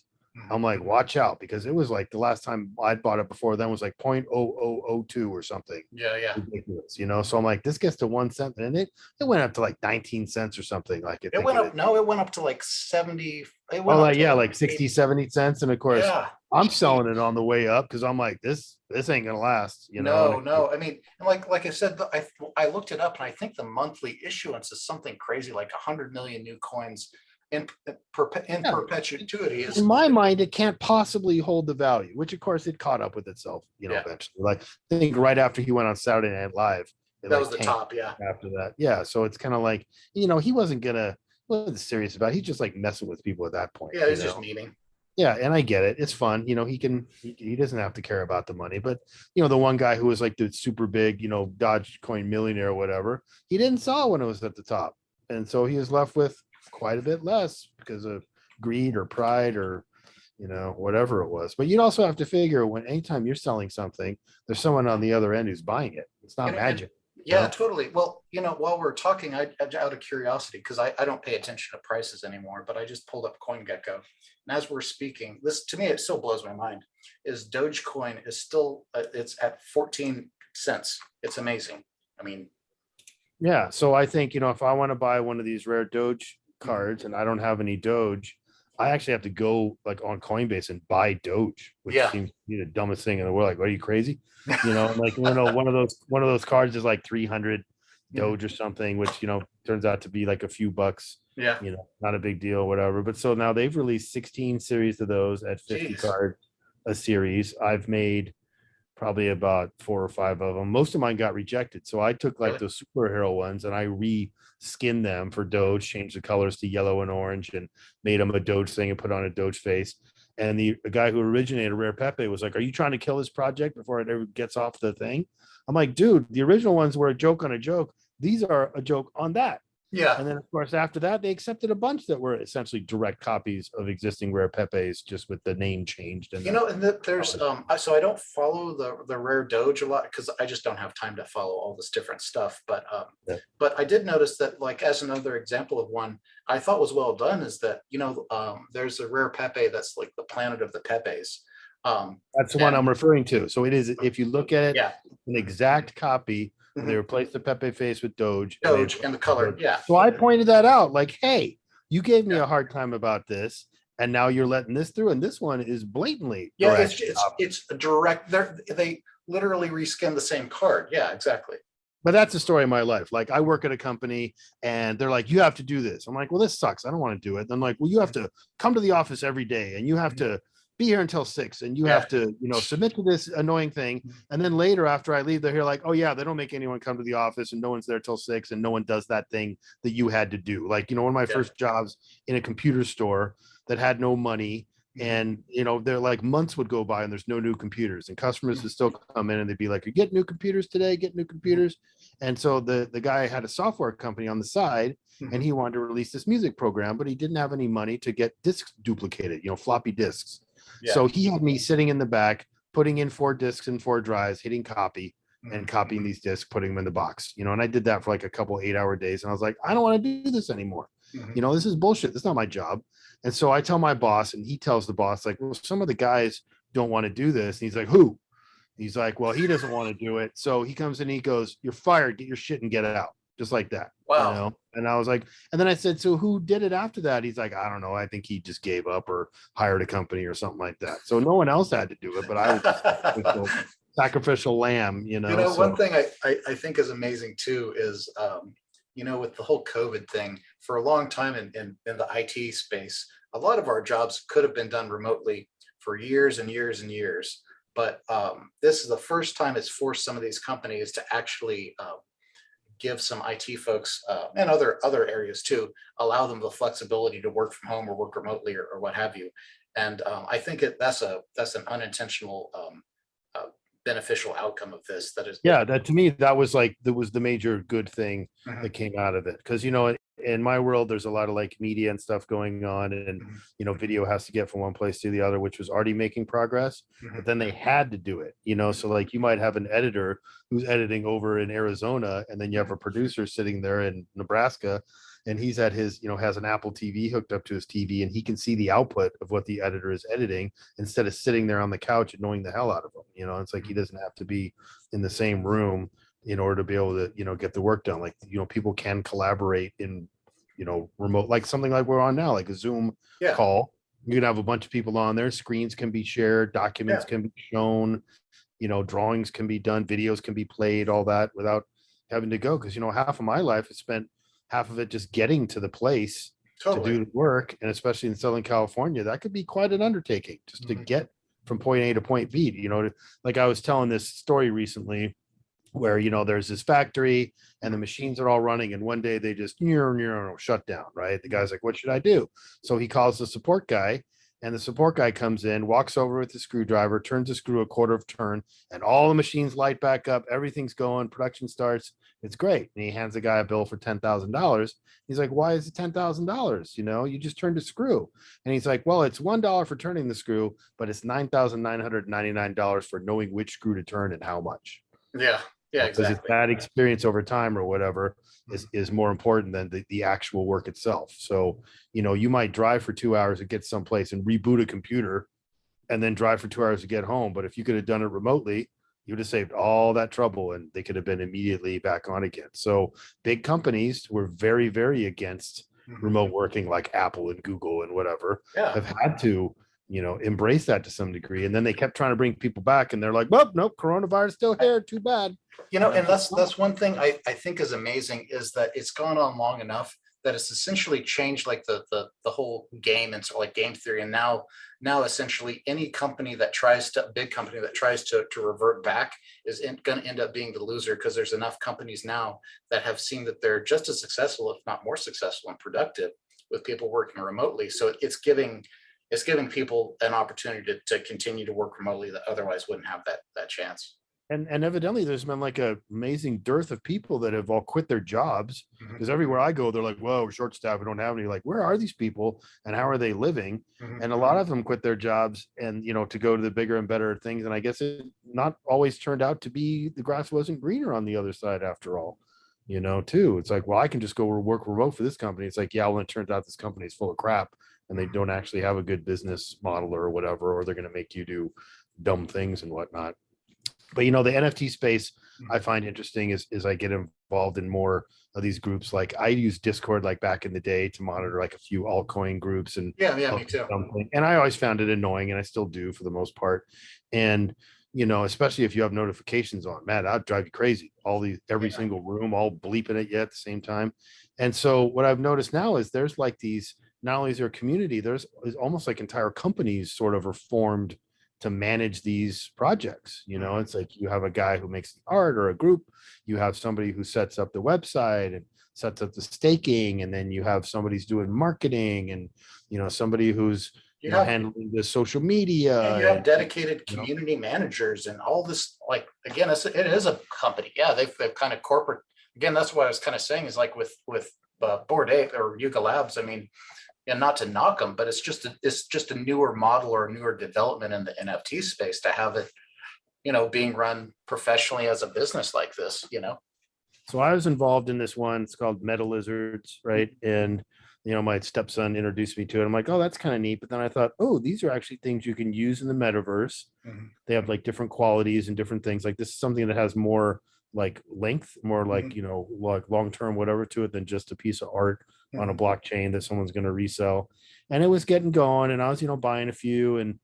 I'm like, watch out, because it was like the last time I bought it before then was like 0.0002 or something. Yeah. Ridiculous, So I'm like, this gets to 1 cent, and it went up to like 19 cents or something. Like it went up. No, it went up to like 70. It went up to like 60, 70 cents. And of course, I'm cheap. selling it on the way up because I'm like, this ain't gonna last, No. I mean, like I said, I looked it up, and I think the monthly issuance is something crazy, like 100 million new coins in perpetuity. In my mind, it can't possibly hold the value, which of course it caught up with itself, eventually. Like, I think right after he went on Saturday Night Live, that was the top, after that. Yeah. So it's kind of like, he wasn't serious about it. He's just like messing with people at that point. Yeah, he's just memeing. Yeah, and I get it. It's fun. He doesn't have to care about the money. But the one guy who was like the super big, Dogecoin millionaire or whatever, he didn't sell when it was at the top. And so he was left with quite a bit less because of greed or pride or whatever it was. But you'd also have to figure when anytime you're selling something, there's someone on the other end who's buying it. It's not And magic. yeah, totally. Well, while we're talking, out of curiosity, because I don't pay attention to prices anymore, but I just pulled up CoinGecko. And as we're speaking, this to me, it still blows my mind, is Dogecoin is still, it's at 14 cents. It's amazing. I mean, Yeah. So I think, if I want to buy one of these rare Doge cards and I don't have any Doge, I actually have to go like on Coinbase and buy Doge, which yeah. seems to be the dumbest thing in the world. Like, are you crazy? Like one of those cards is like 300 Doge or something, which turns out to be like a few bucks. Yeah. Not a big deal, whatever. But so now they've released 16 series of those at 50 Jeez. card a series. I've made probably about 4 or 5 of them. Most of mine got rejected. So I took like Really? those superhero ones and I re-skinned them for Doge, changed the colors to yellow and orange and made them a Doge thing and put on a Doge face. And the guy who originated Rare Pepe was like, "Are you trying to kill this project before it ever gets off the thing?" I'm like, "Dude, the original ones were a joke on a joke. These are a joke on that." Yeah. And then, of course, after that, they accepted a bunch that were essentially direct copies of existing Rare Pepes, just with the name changed. And there's so I don't follow the rare Doge a lot because I just don't have time to follow all this different stuff. But Yeah. but I did notice that, like, as another example of one I thought was well done, is that there's a rare Pepe that's like the planet of the Pepes. That's the one I'm referring to. So it is, if you look at it, Yeah. an exact copy. They replaced the Pepe face with Doge. Doge and the color. Doge. Yeah. So I pointed that out, like, hey, you gave me a hard time about this, and now you're letting this through, and this one is blatantly. Yeah, it's a direct. They literally reskin the same card. Yeah, exactly. But that's the story of my life. Like, I work at a company and they're like, "You have to do this." I'm like, "Well, this sucks. I don't want to do it." And I'm like, "Well, you have to come to the office every day and you have to be here until 6 and you have to, submit to this annoying thing." And then later after I leave, they're here like, "Oh yeah, they don't make anyone come to the office and no one's there till 6 and no one does that thing that you had to do." Like, one of my first jobs in a computer store that had no money. And they're like, months would go by and there's no new computers, and customers would still come in and they'd be like, "You get new computers today, get new computers." And so the guy had a software company on the side and he wanted to release this music program, but he didn't have any money to get discs duplicated, floppy disks. Yeah. So he had me sitting in the back, putting in 4 discs and 4 drives, hitting copy and copying these discs, putting them in the box, and I did that for like a couple 8-hour days. And I was like, I don't want to do this anymore. This is bullshit. This is not my job. And so I tell my boss, and he tells the boss, like, "Well, some of the guys don't want to do this." And he's like, "Who?" He's like, "Well, he doesn't want to do it." So he comes in, he goes, "You're fired. Get your shit and get it out." Just like that. Wow. And I was like, and then I said, "So who did it after that?" He's like, "I don't know. I think he just gave up or hired a company or something like that." So no one else had to do it, but I was sacrificial lamb, So, one thing I think is amazing too is with the whole COVID thing, for a long time in the IT space, a lot of our jobs could have been done remotely for years and years and years. But this is the first time it's forced some of these companies to actually give some IT folks and other areas too, allow them the flexibility to work from home or work remotely or what have you. And I think that's an unintentional beneficial outcome of this. That is, that to me, that was the major good thing that came out of it. Because in my world, there's a lot of like media and stuff going on, and video has to get from one place to the other, which was already making progress. But then they had to do it, so like you might have an editor who's editing over in Arizona, and then you have a producer sitting there in Nebraska, and he's at his, has an Apple TV hooked up to his TV, and he can see the output of what the editor is editing instead of sitting there on the couch annoying the hell out of him. It's like he doesn't have to be in the same room in order to be able to, get the work done. Like, people can collaborate in, remote, like something like we're on now, like a Zoom call. You can have a bunch of people on there. Screens can be shared, documents can be shown, drawings can be done, videos can be played, all that without having to go. Because, half of my life is spent, half of it just getting to the place to do the work. And especially in Southern California, that could be quite an undertaking just to get from point A to point B. Like I was telling this story recently where, there's this factory and the machines are all running. And one day they just shut down, right? The guy's like, "What should I do?" So he calls the support guy And the support guy comes in, walks over with the screwdriver, turns the screw a quarter of turn, and all the machines light back up. Everything's going. Production starts. It's great. And he hands the guy a bill for $10,000. He's like, "Why is it $10,000? You know, you just turned a screw." And he's like, "Well, it's $1 for turning the screw, but it's $9,999 for knowing which screw to turn and how much." Yeah, yeah, Because it's exactly. that experience over time or whatever is more important than the actual work itself. So, you know, you might drive for 2 hours to get someplace and reboot a computer and then drive for 2 hours to get home. But if you could have done it remotely, you would have saved all that trouble and they could have been immediately back on again. So big companies were very, very against remote working, like Apple and Google and whatever, Yeah. have had to, you know, embrace that to some degree. And then they kept trying to bring people back and they're like, "Well, nope, coronavirus still here. Too bad." You know, and that's one thing I think is amazing is that it's gone on long enough that it's essentially changed like the whole game and so like game theory. And now essentially any company that tries to big company that tries to revert back is going to end up being the loser, because there's enough companies now that have seen that they're just as successful, if not more successful and productive, with people working remotely. So it's giving people an opportunity to continue to work remotely that otherwise wouldn't have that chance. And evidently there's been like a amazing dearth of people that have all quit their jobs, Mhm. because everywhere I go, they're like, "Whoa, we're short staffed. We don't have any." Like, where are these people and how are they living? Mhm. And a lot of them quit their jobs and, you know, to go to the bigger and better things. And I guess it not always turned out to be the grass wasn't greener on the other side after all, you know, too. It's like, well, I can just go work remote for this company. It's like, yeah, well, it turns out this company is full of crap and they don't actually have a good business model or whatever, or they're going to make you do dumb things and whatnot. But you know, the NFT space I find interesting is I get involved in more of these groups. Like I use Discord like back in the day to monitor like a few altcoin groups and Yeah, me too. something. And I always found it annoying, and I still do for the most part. And you know, especially if you have notifications on, man, that'd drive you crazy. All these every Yeah. single room, all bleeping at you at the same time. And so what I've noticed now is there's like these, not only is there a community, there's almost like entire companies sort of are formed to manage these projects. You know, it's like you have a guy who makes the art or a group, you have somebody who sets up the website and sets up the staking, and then you have somebody who's doing marketing, and you know, somebody who's You you know have handling the social media, and you have and dedicated you know, community managers and all this. Like again, it is a company. Yeah, they've kind of corporate. Again, that's what I was kind of saying is like with Bored Ape or Yuga Labs. I mean, and not to knock them, but it's just a newer model or a newer development in the NFT space to have it, you know, being run professionally as a business like this. You know. so I was involved in this one. It's called Meta Lizards, right? And you know, my stepson introduced me to it. I'm like, "Oh, that's kind of neat." But then I thought, "Oh, these are actually things you can use in the metaverse." Mhm. They have like different qualities and different things. Like this is something that has more like length, more like, Mhm. you know, like long term whatever to it than just a piece of art on a Mhm. blockchain that someone's going to resell. And it was getting going, and I was, you know, buying a few, and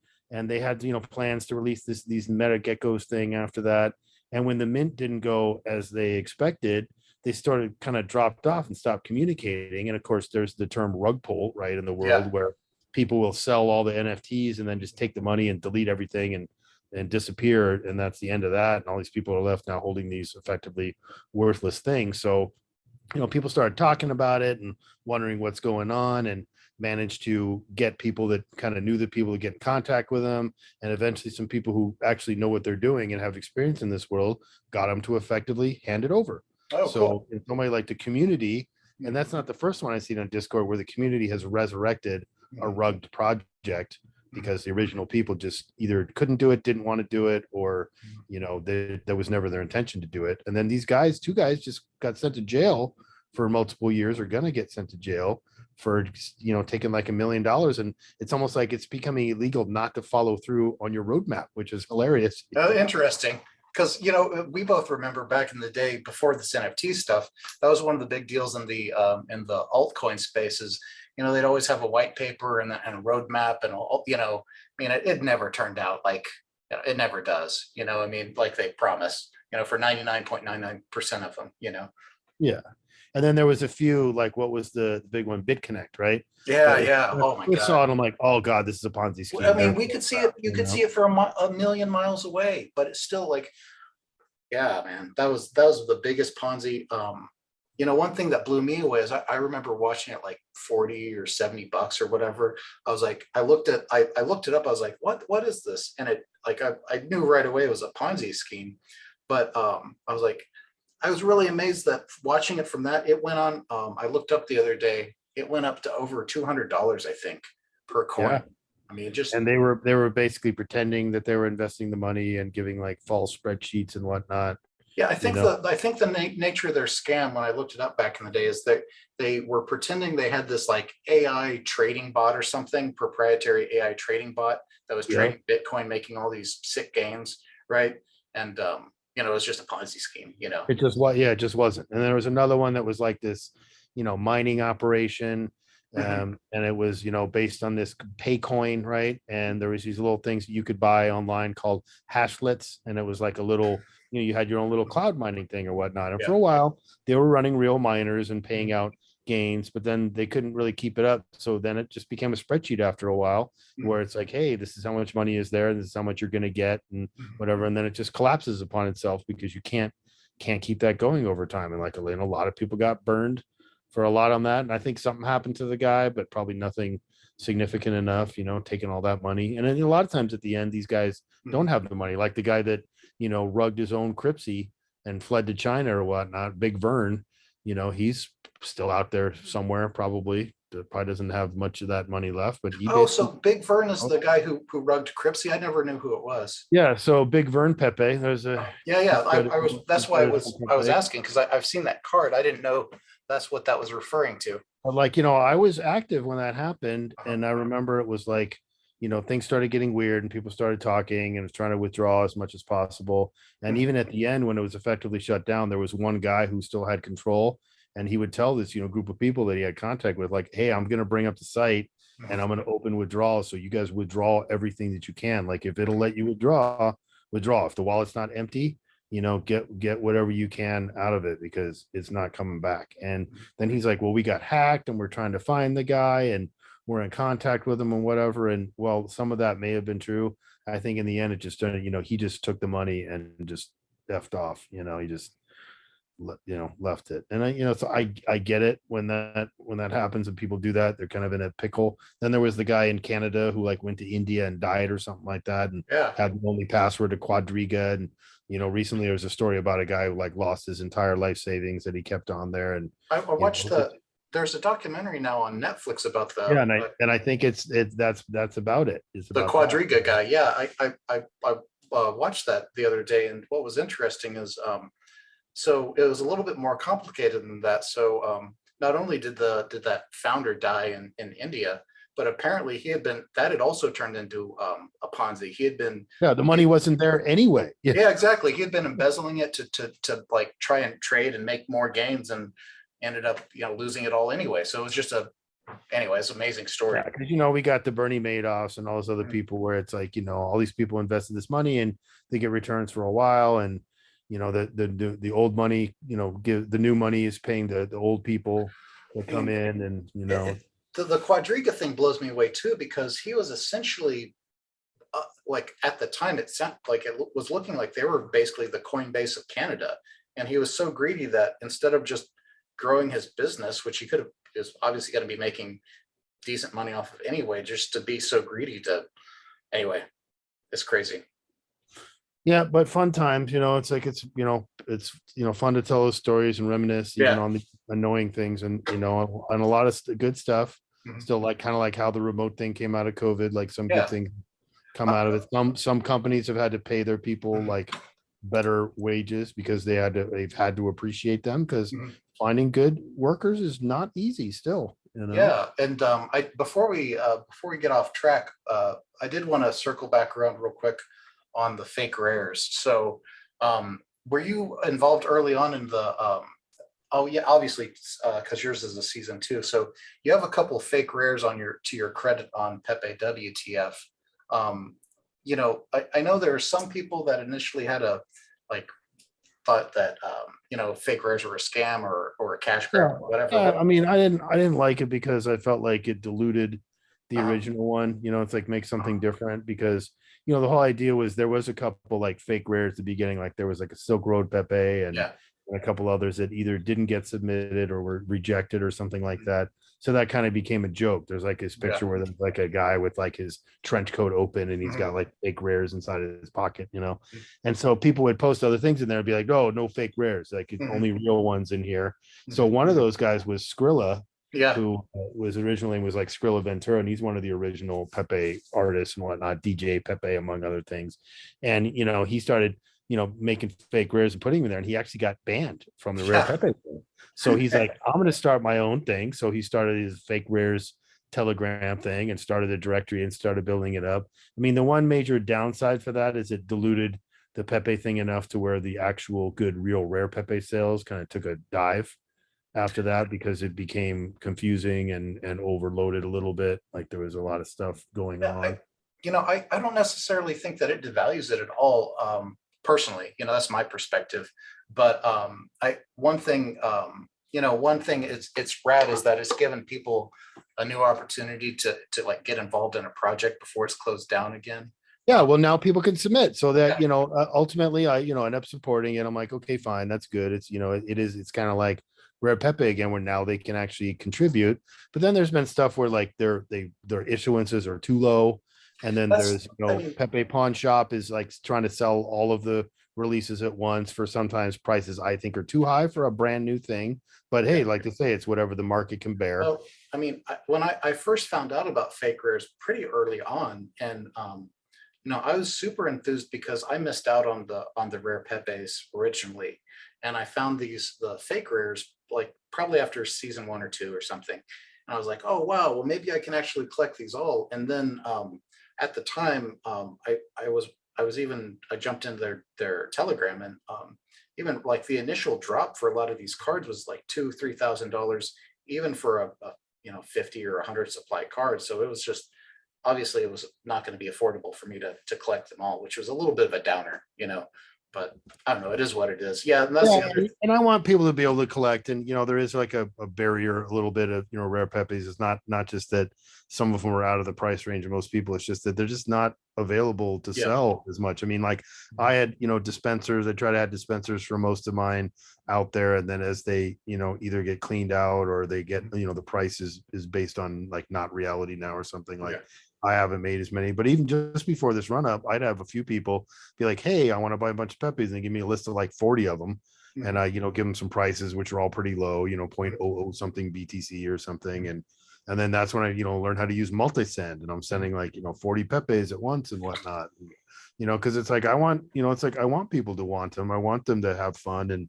they had, you know, plans to release these meta geckos thing after that. And when the mint didn't go as they expected, they started kind of dropped off and stopped communicating. And of course, there's the term rug pull, right, in the Yeah. world, where people will sell all the NFTs and then just take the money and delete everything and disappear, and that's the end of that. And all these people are left now holding these effectively worthless things. So you know, people started talking about it and wondering what's going on, and managed to get people that kind of knew the people to get in contact with them. And eventually some people who actually know what they're doing and have experience in this world got them to effectively hand it over. Oh, cool. So in somebody like the community, and that's not the first one I've seen on Discord where the community has resurrected a rugged project, because the original people just either couldn't do it, didn't want to do it, or you know, that was never their intention to do it. And then these guys, two guys, just got sent to jail for multiple years, are going to get sent to jail for, you know, taking like $1 million. And it's almost like it's becoming illegal not to follow through on your roadmap, which is hilarious. Interesting. Because you know we both remember back in the day before this NFT stuff, that was one of the big deals in the altcoin spaces. You know, they'd always have a white paper and a roadmap and all, you know, I mean, it never turned out like, you know, it never does. You know, I mean, like they promise. You know, for 99.99% of them. You know. Yeah. And then there was a few, like what was the big one, BitConnect, right? Yeah, But yeah. Oh my I God. saw it, I'm like, oh God, this is a Ponzi I scheme. mean, They're we full could of see crap, it. You you could know? see it from a million miles away, but it's still like, yeah, man, that was the biggest Ponzi, You know, one thing that blew me away is I remember watching it like 40 or 70 bucks or whatever. I was like, I looked it up. I was like, what is this? And it like, I knew right away it was a Ponzi scheme, but I was like, I was really amazed that watching it from that, it went on. I looked up the other day, it went up to over $200, I think, per Yeah. coin. I mean, just And they were basically pretending that they were investing the money and giving like false spreadsheets and whatnot, yeah, you know. I think the nature of their scam when I looked it up back in the day is that they were pretending they had this like AI trading bot or something, proprietary AI trading bot that was Yeah. trading Bitcoin, making all these sick gains, right? And you know, it was just a Ponzi scheme, you know. It just was, yeah, it just wasn't. And there was another one that was like this, mining operation. Mhm. And it was, based on this Paycoin, right? And there was these little things that you could buy online called hashlets. And it was like a little, you had your own little cloud mining thing or whatnot. And for Yeah. a while, they were running real miners and paying out gains, but then they couldn't really keep it up. So then it just became a spreadsheet after a while where Mhm. it's like, hey, this is how much money is there, this is how much you're going to get, and Mhm. whatever. And then it just collapses upon itself because you can't keep that going over time. And like a lot of people got burned for a lot on that. And I think something happened to the guy, but probably nothing significant enough, taking all that money. And then a lot of times at the end, these guys don't Mhm. have the money. Like the guy that, rugged his own Cripsy and fled to China or whatnot, Big Vern, he's still out there somewhere, probably. Probably doesn't have much of that money left, but he Oh, basically, so Big Vern is the guy who rugged Cripsy. I never knew who it was. yeah. So Big Vern Pepe, there's a, Yeah, yeah. he's got I was. That's he's why got his own I was company. asking because I've seen that card. I didn't know that's what that was referring to. But like, I was active when that happened. Uh-huh. And I remember it was like, things started getting weird and people started talking and was trying to withdraw as much as possible. And Mhm. even at the end, when it was effectively shut down, there was one guy who still had control. And he would tell this, group of people that he had contact with, like, hey, I'm going to bring up the site and I'm Mhm. going to open withdrawals. So you guys withdraw everything that you can. Like if it'll let you withdraw, withdraw. If the wallet's not empty, get whatever you can out of it because it's not coming back. And then he's like, well, we got hacked and we're trying to find the guy and we're in contact with him and whatever. And well, some of that may have been true. I think in the end, it just turned, he just took the money and just effed off, he just, left it. And so I get it when that happens and people do that, they're kind of in a pickle. Then there was the guy in Canada who like went to India and died or something like that and Yeah, had the only password to Quadriga. And recently there was a story about a guy who like lost his entire life savings that he kept on there. And I watched it's, the. There's a documentary now on Netflix about yeah, and I think that's about it. It's the about that. Quadriga guy. Yeah, I watched that the other day, and what was interesting is so it was a little bit more complicated than that. So not only did that founder die in India, but apparently he had been that had also turned into a Ponzi. He had been Yeah, the money wasn't there anyway. Yeah. yeah, exactly. He had been embezzling it to like try and trade and make more gains and ended up, you know, losing it all anyway. So it was just anyway, it's an amazing story. Yeah, because we got the Bernie Madoffs and all those other Mhm. people where it's like, all these people invested this money and they get returns for a while. And the old money, give the new money is paying the old people that I come mean, in and the Quadriga thing blows me away too, because he was essentially like at the time it sounded like it was looking like they were basically the Coinbase of Canada, and he was so greedy that instead of just growing his business, which he could have is obviously going to be making decent money off of anyway, just to be so greedy to anyway, it's crazy. yeah, but fun times, it's like it's fun to tell those stories and reminisce even Yeah. on the annoying things and on a lot of good stuff. Mhm. Still like kind of like how the remote thing came out of COVID, like some good Yeah. things come Uh, out of it. Some companies have had to pay their people mhm. like better wages because they've had to appreciate them because Mhm. finding good workers is not easy still. Yeah, and I before we get off track, I did want to circle back around real quick on the fake rares. So, were you involved early on in the? Oh yeah, obviously, because yours is a season two. So you have a couple of fake rares on your to your credit on Pepe.wtf. Um, you know, I know there are some people that initially had a like thought that you know fake rares were a scam or a cash grab Yeah, or whatever. yeah. I mean, I didn't like it because I felt like it diluted the Uh, original one. It's like make something different because the whole idea was there was a couple like fake rares at the beginning, like there was like a Silk Road Pepe and yeah. and a couple others that either didn't get submitted or were rejected or something like that. So that kind of became a joke. There's like this picture where there's like a guy with like his trench coat open and he's got like fake rares inside of his pocket, you know? And so people would post other things in there and be like, oh, no fake rares, like only real ones in here. So one of those guys was Skrilla, who was originally was like Skrilla Ventura, and he's one of the original Pepe artists and whatnot, DJ Pepe, among other things. And, you know, he started, you know, making fake rares and putting them in there, and he actually got banned from the Rare Pepe thing. So he's like, I'm going to start my own thing. So he started his fake rares Telegram thing and started a directory and started building it up. I mean, the one major downside for that is it diluted the Pepe thing enough to where the actual good, real Rare Pepe sales kind of took a dive after that, because it became confusing and overloaded a little bit. Like there was a lot of stuff going on. I don't necessarily think that it devalues it at all. Personally, you know, that's my perspective. But one thing it's rad is that it's given people a new opportunity to like get involved in a project before it's closed down again. Yeah, well, now people can submit, so that, you know, ultimately I, you know, end up supporting it. I'm like, okay, fine, that's good. It's, you know, it's kind of like Rare Pepe again, where now they can actually contribute. But then there's been stuff where like their issuances are too low. And then there's, you know, Pepe Pawn Shop is like trying to sell all of the releases at once for sometimes prices I think are too high for a brand new thing. But hey, like to say, it's whatever the market can bear. Well, I mean, when I first found out about fake rares pretty early on, and you know, I was super enthused because I missed out on the Rare Pepes originally, and I found the fake rares like probably after season 1 or 2 or something, and I was like, oh wow, well maybe I can actually collect these all. And then at the time, I jumped into their Telegram, and even like the initial drop for a lot of these cards was like $2,000-3,000, even for a you know 50 or 100 supply cards. So it was just, obviously it was not going to be affordable for me to collect them all, which was a little bit of a downer, you know. But I don't know, it is what it is. Yeah, and that's the other. And I want people to be able to collect, and you know, there is like a barrier, a little bit of, you know, Rare Pepes. It's not just that some of them are out of the price range of most people. It's just that they're just not available to sell as much. I mean, like I had, you know, dispensers. I try to add dispensers for most of mine out there, and then as they, you know, either get cleaned out or they get, you know, the price is based on like not reality now or something like. I haven't made as many, but even just before this run up, I'd have a few people be like, hey, I want to buy a bunch of Pepes, and they give me a list of like 40 of them. And I, you know, give them some prices, which are all pretty low, you know, 0.00 something BTC or something. And then that's when I, you know, learn how to use multi-send, and I'm sending like, you know, 40 Pepes at once and whatnot, you know, cause it's like, I want, you know, it's like, I want people to want them. I want them to have fun. And,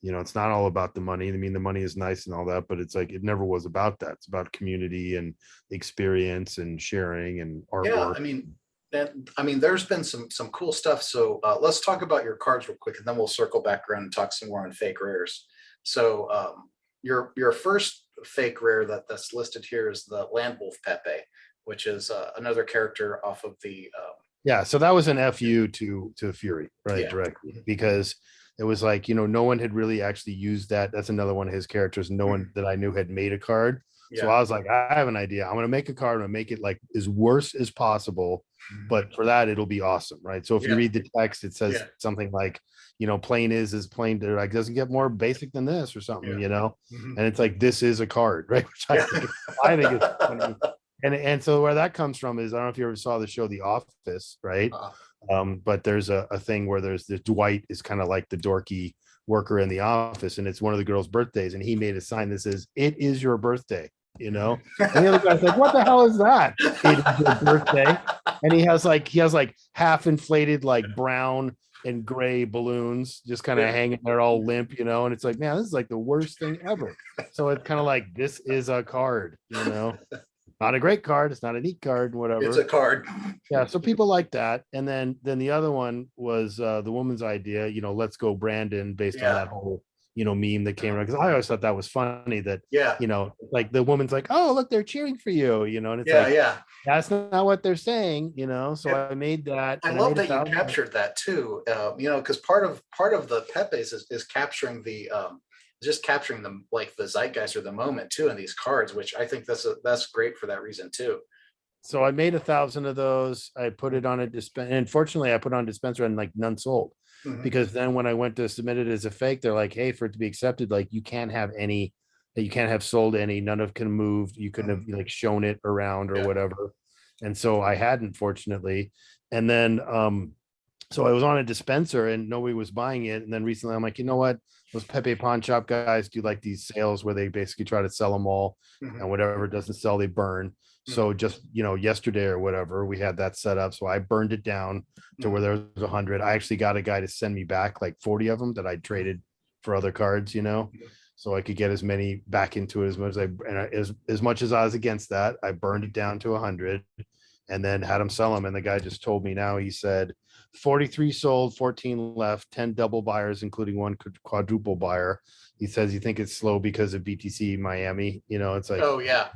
you know, it's not all about the money. I mean, the money is nice and all that, but it's like, it never was about that. It's about community and experience and sharing and artwork. Yeah, I mean, there's been some cool stuff. So let's talk about your cards real quick, and then we'll circle back around and talk some more on fake rares. So your first fake rare that's listed here is the Land Wolf Pepe, which is another character off of the. Yeah, so that was an FU to Fury, right? Directly, because it was like, you know, no one had really actually used that. That's another one of his characters. No one that I knew had made a card. So I was like, I have an idea. I'm going to make a card and make it like as worse as possible. But for that, it'll be awesome, right? So if you read the text, it says something like, you know, plain is plain. They're like, doesn't get more basic than this or something, you know? And it's like, this is a card, right? Which I think is funny. And so where that comes from is, I don't know if you ever saw the show The Office, right? But there's a thing where there's this Dwight is kind of like the dorky worker in the office, and it's one of the girls' birthdays, and he made a sign that says, "It is your birthday," you know. And the other guy's like, "What the hell is that?" It is your birthday. And he has like half inflated like brown and gray balloons just kind of hanging there all limp, you know. And it's like, man, this is like the worst thing ever. So it's kind of like, this is a card, you know. Not a great card. It's not a neat card, whatever. It's a card. Yeah. So people like that. And then the other one was the woman's idea, you know, let's go Brandon, based on that whole, you know, meme that came around. Because I always thought that was funny that, you know, like the woman's like, oh, look, they're cheering for you, you know, and it's that's not what they're saying, you know. So I made that. I love that you captured that too. You know, because part of the Pepes is capturing the just capturing them, like the zeitgeist or the moment too in these cards, which I think that's great for that reason too. So I made 1,000 of those. I put it on a dispenser. And fortunately, I put on a dispenser and like none sold. Mhm. because then when I went to submit it as a fake, they're like, hey, for it to be accepted, like you can't have any, that you can't have sold any, none of can move, you couldn't have like shown it around or Yeah. whatever. And so I hadn't, fortunately. And then so I was on a dispenser and nobody was buying it. And then recently I'm like, you know what? Those Pepe pawn shop guys do like these sales where they basically try to sell them all, Mhm. and whatever doesn't sell, they burn. So just, yesterday or whatever, we had that set up. So I burned it down to where there was 100. I actually got a guy to send me back like 40 of them that I traded for other cards, so I could get as many back into it as much as as much as I was against that. I burned it down to 100 and then had him sell them. And the guy just told me now, he said 43 sold, 14 left, 10 double buyers, including one quadruple buyer. He says he think it's slow because of BTC Miami. It's like, Oh yeah.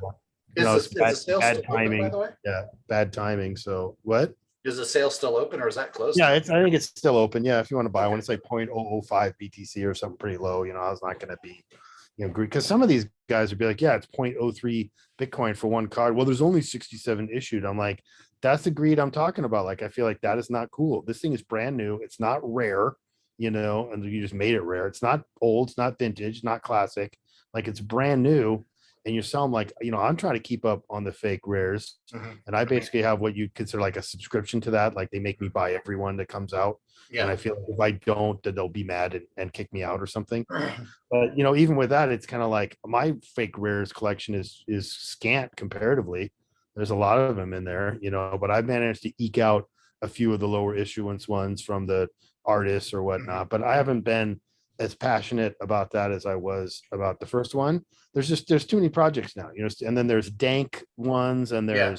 it's Is the sale bad still open, by timing. the way? Yeah, bad timing. So what? Is the sale still open or is that closed Yeah, now? I think it's still open. Yeah, if you want to buy one, it's like 0.005 BTC or something pretty low. I was not going to be, because some of these guys would be like, yeah, it's 0.03 Bitcoin for one card. Well, there's only 67 issued. I'm like, that's the greed I'm talking about. Like, I feel like that is not cool. This thing is brand new. It's not rare, and you just made it rare. It's not old. It's not vintage, not classic. Like, it's brand new. And you're selling like, I'm trying to keep up on the fake rares. Mhm. And I basically have what you consider like a subscription to that. Like they make me buy every one that comes out. And Yeah. I feel like if I don't, then they'll be mad and kick me out or something. But even with that, it's kind of like my fake rares collection is scant comparatively. There's a lot of them in there, but I've managed to eke out a few of the lower issuance ones from the artists or whatnot. But I haven't been as passionate about that as I was about the first one. There's too many projects now, and then there's dank ones, and Yeah.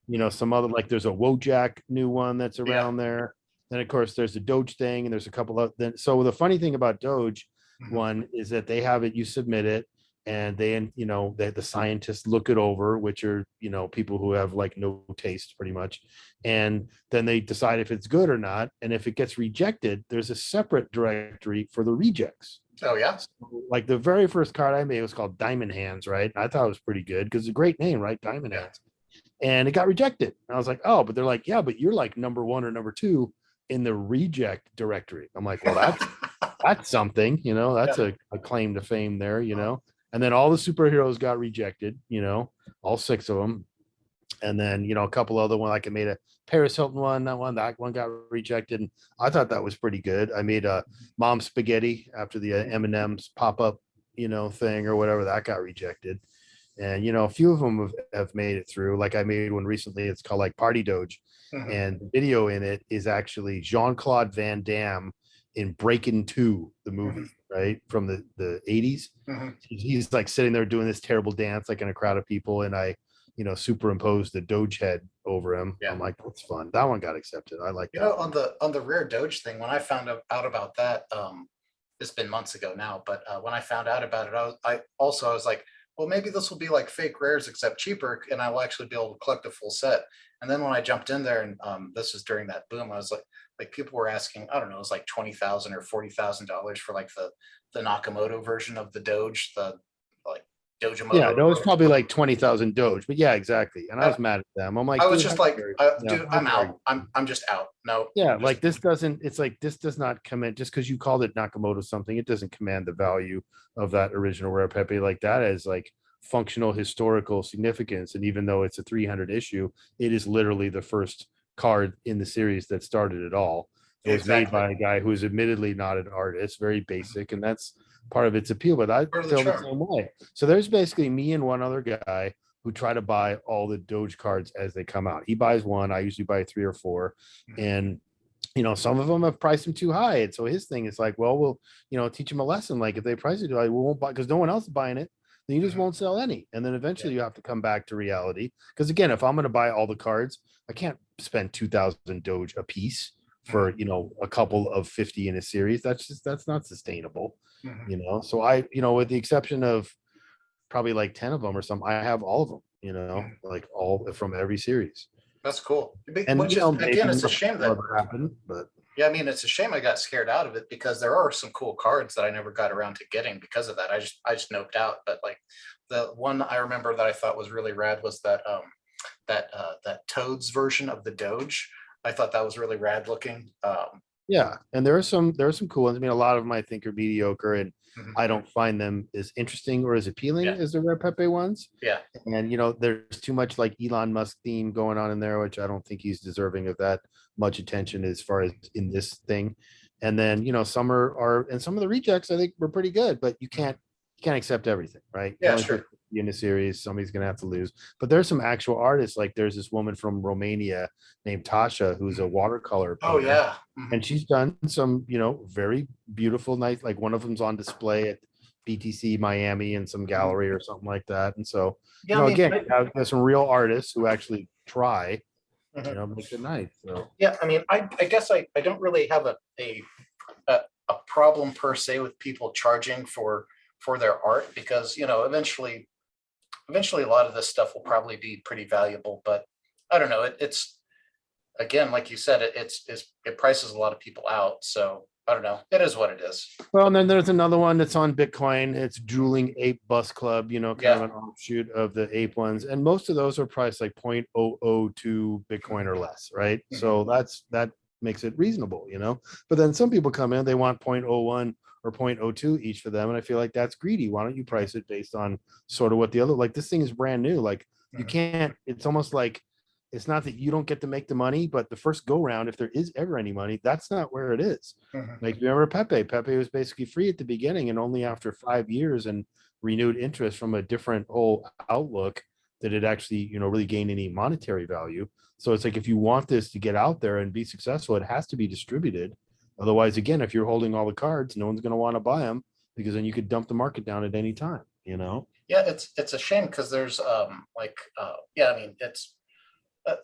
there's some other, like there's a Wojak new one that's Yeah. around there. Then of course there's the Doge thing, and there's a couple of then. So the funny thing about Doge one is that they have it, you submit it, and the scientists look it over, which are people who have like no taste pretty much, and then they decide if it's good or not. And if it gets rejected, there's a separate directory for the rejects. Oh yeah. So, like the very first card I made was called Diamond Hands, right? I thought it was pretty good because it's a great name, right? Diamond Yeah. Hands. And it got rejected. And I was like, oh, but they're like, yeah, but you're like number one or number two in the reject directory. I'm like, well, that's something, that's Yeah. a claim to fame there, and then all the superheroes got rejected, all six of them. And then, a couple other one, like I made a Paris Hilton one, that one got rejected. And I thought that was pretty good. I made a Mom Spaghetti after the M&M's pop-up, thing or whatever, that got rejected. And, a few of them have made it through. Like I made one recently, it's called like Party Doge. And the video in it is actually Jean-Claude Van Damme in Breakin' 2, the movie, right? From the 80s. He's like sitting there doing this terrible dance, like in a crowd of people. And I, superimposed the Doge head over him. Yeah. I'm like, that's fun. That one got accepted. I like that. On the rare Doge thing, when I found out about that, it's been months ago now, but when I found out about it, I was like, well, maybe this will be like fake rares except cheaper, and I will actually be able to collect a full set. And then when I jumped in there, and this was during that boom, I was like people were asking, I don't know, it was like $20,000 or $40,000 for like the Nakamoto version of the Doge, the like Dogemoto. Yeah, no, it's probably like 20,000 Doge, but yeah, exactly. And I was mad at them. I'm like, I was just like, dude, I'm dare out. I'm just out. No. Yeah, like this does not command, just because you called it Nakamoto something, it doesn't command the value of that original Rare Pepe. Like that is like functional historical significance. And even though it's a 300 issue, it is literally the first card in the series that started it all. It was made by a guy who is admittedly not an artist, very basic, and that's part of its appeal. But I feel the same way. So there's basically me and one other guy who try to buy all the Doge cards as they come out. He buys one. I usually buy 3 or 4. And, some of them have priced him too high. And so his thing is like, well, we'll, teach him a lesson. Like if they price it too high, we won't buy, because no one else is buying it. Then you just won't sell any. And then eventually you have to come back to reality. Because again, if I'm going to buy all the cards, I can't spend 2,000 Doge a piece for, a couple of 50 in a series. That's not sustainable, So I, with the exception of probably like 10 of them or something, I have all of them, like all from every series. That's cool. And Which is, again, it's a shame that happened, but yeah, I mean, it's a shame I got scared out of it, because there are some cool cards that I never got around to getting because of that. I just noped out. But like the one I remember that I thought was really rad was that that Toads version of the Doge. I thought that was really rad looking. Yeah, and there are some cool ones. I mean, a lot of them I think are mediocre, and Mhm. I don't find them as interesting or as appealing Yeah, as the Rare Pepe ones. yeah. And there's too much like Elon Musk theme going on in there, which I don't think he's deserving of that much attention as far as in this thing. And then some are and some of the rejects I think were pretty good, but Mhm. you can't accept everything, right? You Yeah, only put sure. 50 in a series, somebody's gonna have to lose. But there's some actual artists, like there's this woman from Romania named Tasha who's a Mhm. watercolor Oh painter, yeah. Mhm. and she's done some very beautiful nice, like one of them's on display at BTC Miami in some Mhm. gallery or something like that. And so Yeah, I mean, again, there's some real artists who actually try, mhm. make it nice. So Yeah, I mean, I guess I don't really have a a problem per se with people charging for their art because eventually a lot of this stuff will probably be pretty valuable. But I don't know. It's again, like you said, it prices a lot of people out. So I don't know. It is what it is. well, and then there's another one that's on Bitcoin. It's Drooling Ape Bus Club, kind of Yeah. an offshoot of the ape ones. And most of those are priced like 0.002 Bitcoin Mhm. or less, right? Mhm. So that makes it reasonable. But then some people come in, they want 0.01 or 0.02 each for them. And I feel like that's greedy. Why don't you price it based on sort of what the other, like this thing is brand new. Like you Mhm. can't, it's almost like it's not that you don't get to make the money, but the first go round, if there is ever any money, that's not where it is. Mhm. Like, remember Pepe? Pepe was basically free at the beginning, and only after 5 years and renewed interest from a different whole outlook did it actually, really gain any monetary value. So it's like if you want this to get out there and be successful, it has to be distributed. Otherwise, again, if you're holding all the cards, no one's going to want to buy them because then you could dump the market down at any time. Yeah, it's a shame because there's like yeah, I mean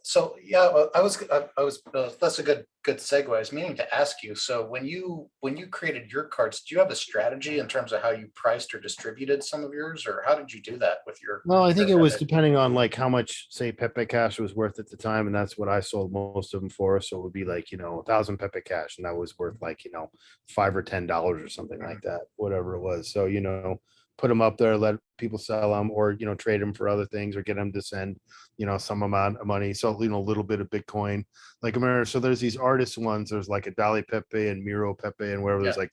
so yeah, well, that's a good segue. I was meaning to ask you. So when you created your cards, do you have a strategy in terms of how you priced or distributed some of yours, or how did you do that with Well, I think your it was Pepe? depending on like how much, say, Pepe Cash was worth at the time, and that's what I sold most of them for. So it would be like 1,000 Pepe Cash, and that was worth like $5 or $10 or something like Mhm. that, whatever it was. So put them up there, let people sell them, or trade them for other things, or get them to send some amount of money. So a little bit of Bitcoin, like America. So there's these artist ones. There's like a Dali Pepe and Miro Pepe and wherever. Yeah. There's like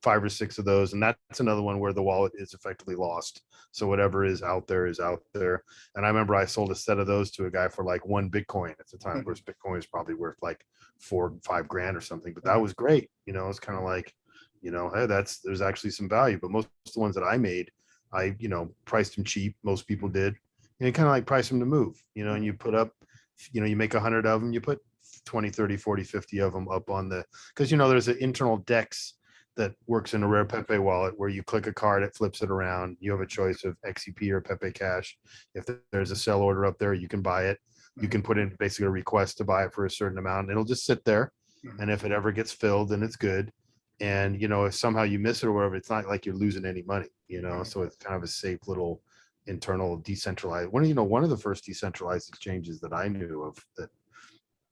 five or six of those, and that's another one where the wallet is effectively lost. So whatever is out there is out there. And I remember I sold a set of those to a guy for like 1 Bitcoin at the time. Of Mhm. course, Bitcoin is probably worth like 4 or 5 grand or something, but that Mhm. was great. It's kind of like, hey, there's actually some value. But most of the ones that I made, I, priced them cheap. Most people did. And kind of like price them to move, and you Mhm. put up, you make 100 of them, you put 20, 30, 40, 50 of them up on because, there's an internal DEX that works in a Rare Pepe wallet where you click a card, it flips it around. You have a choice of XCP or Pepe Cash. If there's a sell order up there, you can buy it. You Mhm. can put in basically a request to buy it for a certain amount. It'll just sit there. Mhm. And if it ever gets filled, then it's good. And, if somehow you miss it or whatever, it's not like you're losing any money. Mhm. So it's kind of a safe little internal decentralized one of the first decentralized exchanges that I knew of that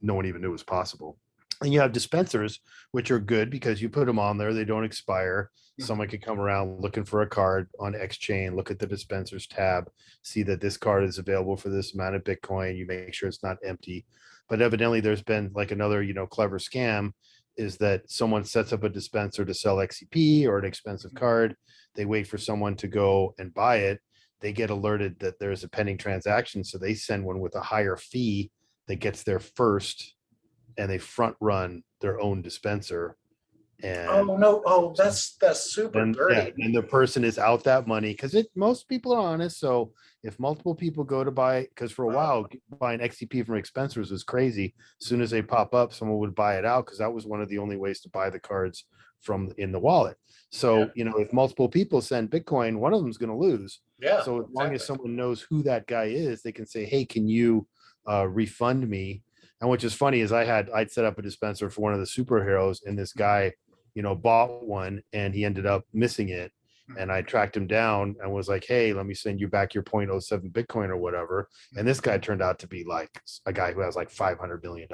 no one even knew was possible. And you have dispensers, which are good because you put them on there, they don't expire. Mhm. Someone could come around looking for a card on X chain, look at the dispensers tab, see that this card is available for this amount of Bitcoin. You make sure it's not empty. But evidently, there's been like another, clever scam is that someone sets up a dispenser to sell XCP or an expensive card. They wait for someone to go and buy it. They get alerted that there's a pending transaction. So they send one with a higher fee that gets there first, and they front run their own dispenser. And Oh no! Oh, that's super then yeah, dirty. and the person is out that money because most people are honest. So if multiple people go to buy, because for a Oh, while buying XCP from expensors was crazy. As soon as they pop up, someone would buy it out because that was one of the only ways to buy the cards from in the wallet. yeah, So if multiple people send Bitcoin, one of them is going to lose. yeah, So as long as exactly. someone knows who that guy is, they can say, "Hey, can you refund me?" And which is funny is I'd set up a dispenser for one of the superheroes, and this guy bought one and he ended up missing it. Mhm. And I tracked him down and was like, hey, let me send you back your 0.07 Bitcoin or whatever. And Mhm. this guy turned out to be like a guy who has like $500 million.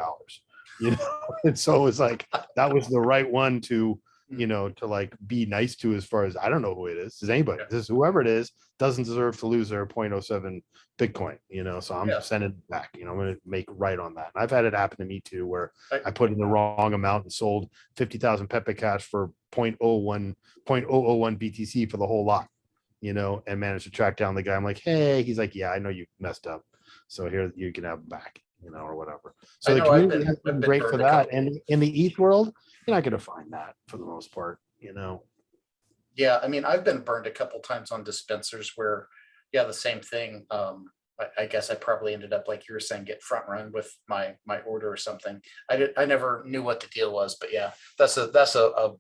And so it was like, that was the right one to you know, to like be nice to, as far as I don't know who it is. Is anybody? Yeah. This is whoever it is doesn't deserve to lose their 0.07 Bitcoin, you know. So I'm Yeah. sending it back. You know, I'm gonna make right on that. And I've had it happen to me too, where I, I put in the wrong amount and sold 50,000 Pepe cash for 0.001 BTC for the whole lot, you know, and managed to track down the guy. I'm like, hey, he's like, yeah, I know you messed up. So here you can have them back, you know, or whatever. So I the know I've community has I've been been great for burned a that. couple. And in the ETH world, you're not going to find that for the most part, you know. Yeah, I mean, I've been burned a couple times on dispensers where, yeah, the same thing. I guess I probably ended up, like you were saying, get front run with my order or something. I never knew what the deal was, but yeah, that's a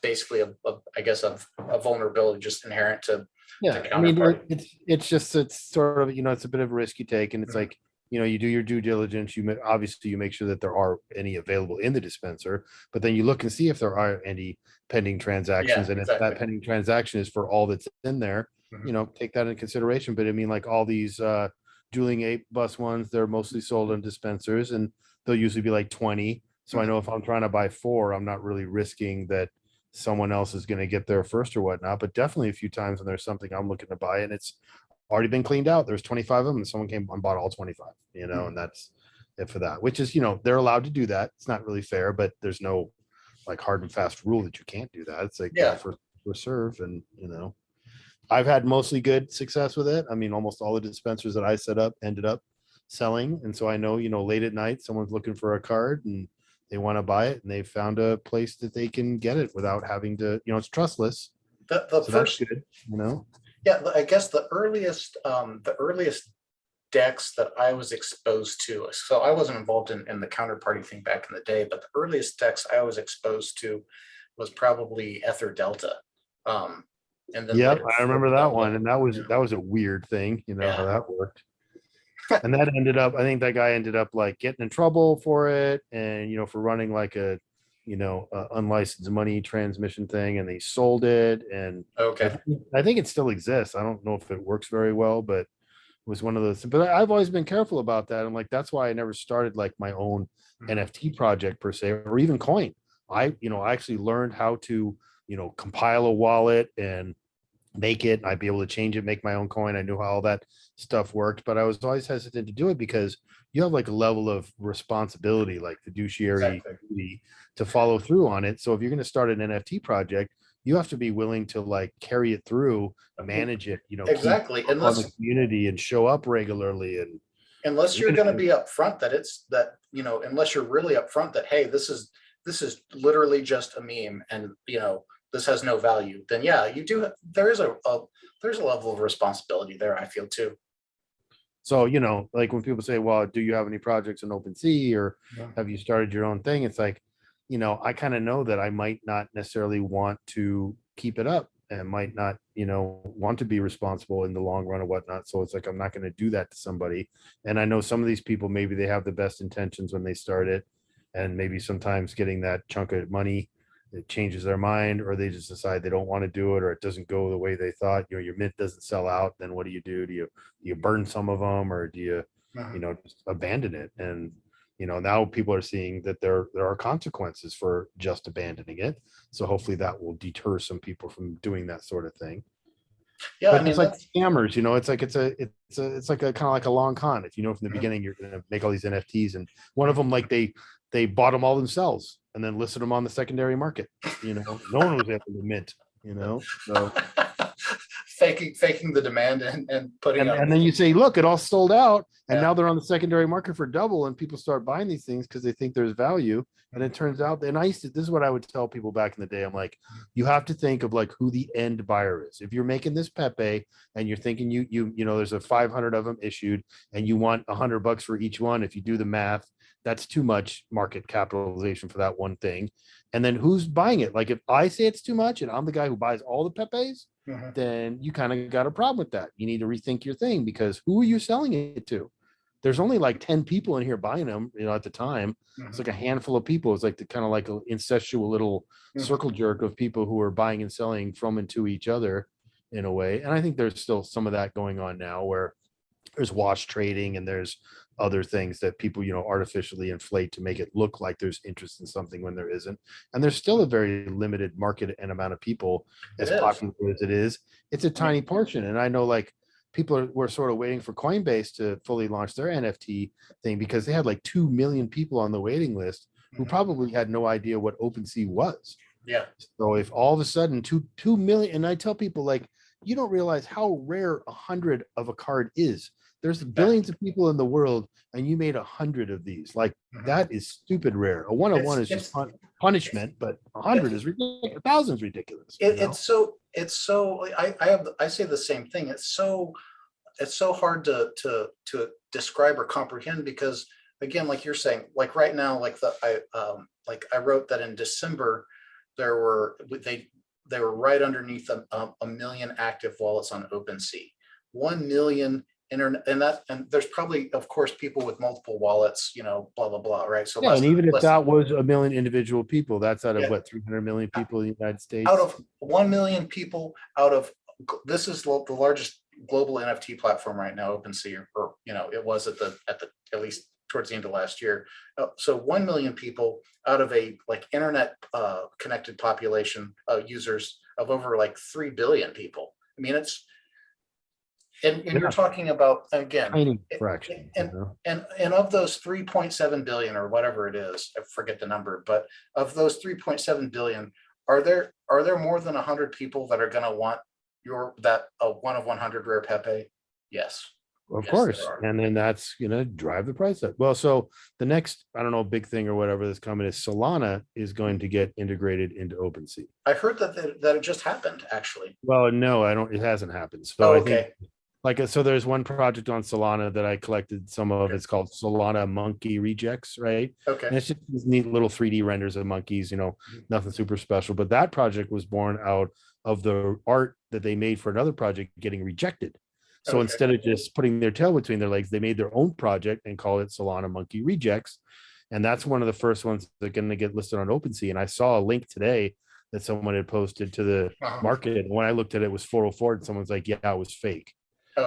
basically I guess a vulnerability just inherent to Yeah, I mean, counterparty. it's sort of, you know, it's a bit of a risk you take, and it's Mhm. like, you know, you do your due diligence. Obviously you make sure that there are any available in the dispenser, but then you look and see if there are any pending transactions, Yeah, and if exactly. that pending transaction is for all that's in there, Mhm. you know, take that into consideration. But I mean, like all these dueling ape bus ones, they're mostly sold in dispensers, and they'll usually be like 20. So I Mhm. know if I'm trying to buy 4, I'm not really risking that someone else is going to get there first or whatnot. But definitely a few times when there's something I'm looking to buy and it's already been cleaned out, there's 25 of them, and someone came and bought all 25, you know, Mhm. and that's it for that, which is, you know, they're allowed to do that. It's not really fair, but there's no like hard and fast rule that you can't do that. It's like Yeah. for serve. And, you know, I've had mostly good success with it. I mean, almost all the dispensers that I set up ended up selling. And so I know, you know, late at night, someone's looking for a card and they want to buy it, and they found a place that they can get it without having to, you know, it's trustless. The So that's first, good, you know? yeah, I guess the earliest decks that I was exposed to. So I wasn't involved in the counterparty thing back in the day, but the earliest decks I was exposed to was probably Ether Delta. Um, and then Yep, later I Flip remember that Delta. one. And that was a weird thing, you know, how Yeah. that worked. And that ended up, I think that guy ended up like getting in trouble for it, and, you know, for running like a, you know, unlicensed money transmission thing, and they sold it. And Okay. I think it still exists. I don't know if it works very well, but it was one of those. But I've always been careful about that. I'm like, that's why I never started like my own Mhm. NFT project per se, or even coin. You know, I actually learned how to, you know, compile a wallet and make it. I'd be able to change it, make my own coin. I knew how all that stuff worked, but I was always hesitant to do it because you have like a level of responsibility, like fiduciary Exactly. duty, to follow through on it. So if you're going to start an NFT project, you have to be willing to like carry it through, manage it, you know, keep Exactly. up on the community and show up regularly. And Unless you're even going to if, be upfront that it's that, unless you're really upfront that, hey, this is literally just a meme, and this has no value, then yeah, you do. There's a level of responsibility there, I feel too. so, you know, like when people say, well, do you have any projects in OpenSea, or Yeah. have you started your own thing? It's like, you know, I kind of know that I might not necessarily want to keep it up, and might not, you know, want to be responsible in the long run or whatnot. So it's like, I'm not going to do that to somebody. And I know some of these people, maybe they have the best intentions when they start it. And maybe sometimes getting that chunk of money, it changes their mind, or they just decide they don't want to do it, or it doesn't go the way they thought. You know, your mint doesn't sell out. Then what do you do? Do you burn some of them, or do you, you Mhm. know, just abandon it? And, you know, now people are seeing that there are consequences for just abandoning it. So hopefully that will deter some people from doing that sort of thing. Yeah, I But mean it's like that's. scammers, you know, it's like a kind of like a long con. If you know from the Mhm. beginning you're going to make all these NFTs, and one of them, like they bought them all themselves and then listed them on the secondary market. You know, no one was able to mint. You know, so faking the demand and putting up. and then you say, look, it all sold out, and Yeah. now they're on the secondary market for double, and people start buying these things because they think there's value. And it turns out, and this is what I would tell people back in the day. I'm like, you have to think of like who the end buyer is. If you're making this Pepe and you're thinking you know, there's a 500 of them issued, and you want $100 for each one. If you do the math, that's too much market capitalization for that one thing. And then who's buying it? Like if I say it's too much and I'm the guy who buys all the Pepes, Mhm. then you kind of got a problem with that. You need to rethink your thing, because who are you selling it to? There's only like 10 people in here buying them, you know, at the time. It's Mhm. like a handful of people. It's like the kind of like an incestual little Mhm. circle jerk of people who are buying and selling from and to each other in a way. And I think there's still some of that going on now, where there's wash trading and there's other things that people, artificially inflate to make it look like there's interest in something when there isn't. And there's still a very limited market and amount of people, as popular as it is. It's a tiny portion. And I know like were sort of waiting for Coinbase to fully launch their NFT thing because they had like 2 million people on the waiting list who probably had no idea what OpenSea was. Yeah. So if all of a sudden 2 million, and I tell people like, you don't realize how rare 100 of a card is. There's billions of people in the world, and you made 100 of these. Like that is stupid rare. A 1-of-1 is just punishment, but 100 is ridiculous. 1,000 is ridiculous. It's so. I say the same thing. It's so hard to describe or comprehend because again, like you're saying, like right now, like I wrote that in December they were right underneath a million active wallets on OpenSea. 1 million internet, and there's probably, of course, people with multiple wallets, blah blah blah, right? So yeah, and even if that was a million individual people, that's out of what 300 million people in the United States. Out of 1 million people, this is the largest global NFT platform right now, OpenSea, or it was at least towards the end of last year. So 1 million people out of a like internet connected population users of over like 3 billion people. I mean, and you're talking about again tiny fraction, and of those 3.7 billion or whatever it is, I forget the number, but of those 3.7 billion, are there more than 100 people that are going to want a 1 of 100 rare Pepe? Yes. Of course. And then that's gonna drive the price up. Well, so the next, I don't know, big thing or whatever that's coming is Solana is going to get integrated into OpenSea. I heard that it just happened, actually. Well, no, it hasn't happened. So I think so there's one project on Solana that I collected some of. It's called Solana Monkey Rejects, right? Okay. And it's just these neat little 3D renders of monkeys, nothing super special. But that project was born out of the art that they made for another project getting rejected. So instead of just putting their tail between their legs, they made their own project and call it Solana Monkey Rejects. And that's one of the first ones that are going to get listed on OpenSea. And I saw a link today that someone had posted to the market. And when I looked at it, it was 404. And someone's like, yeah, it was fake.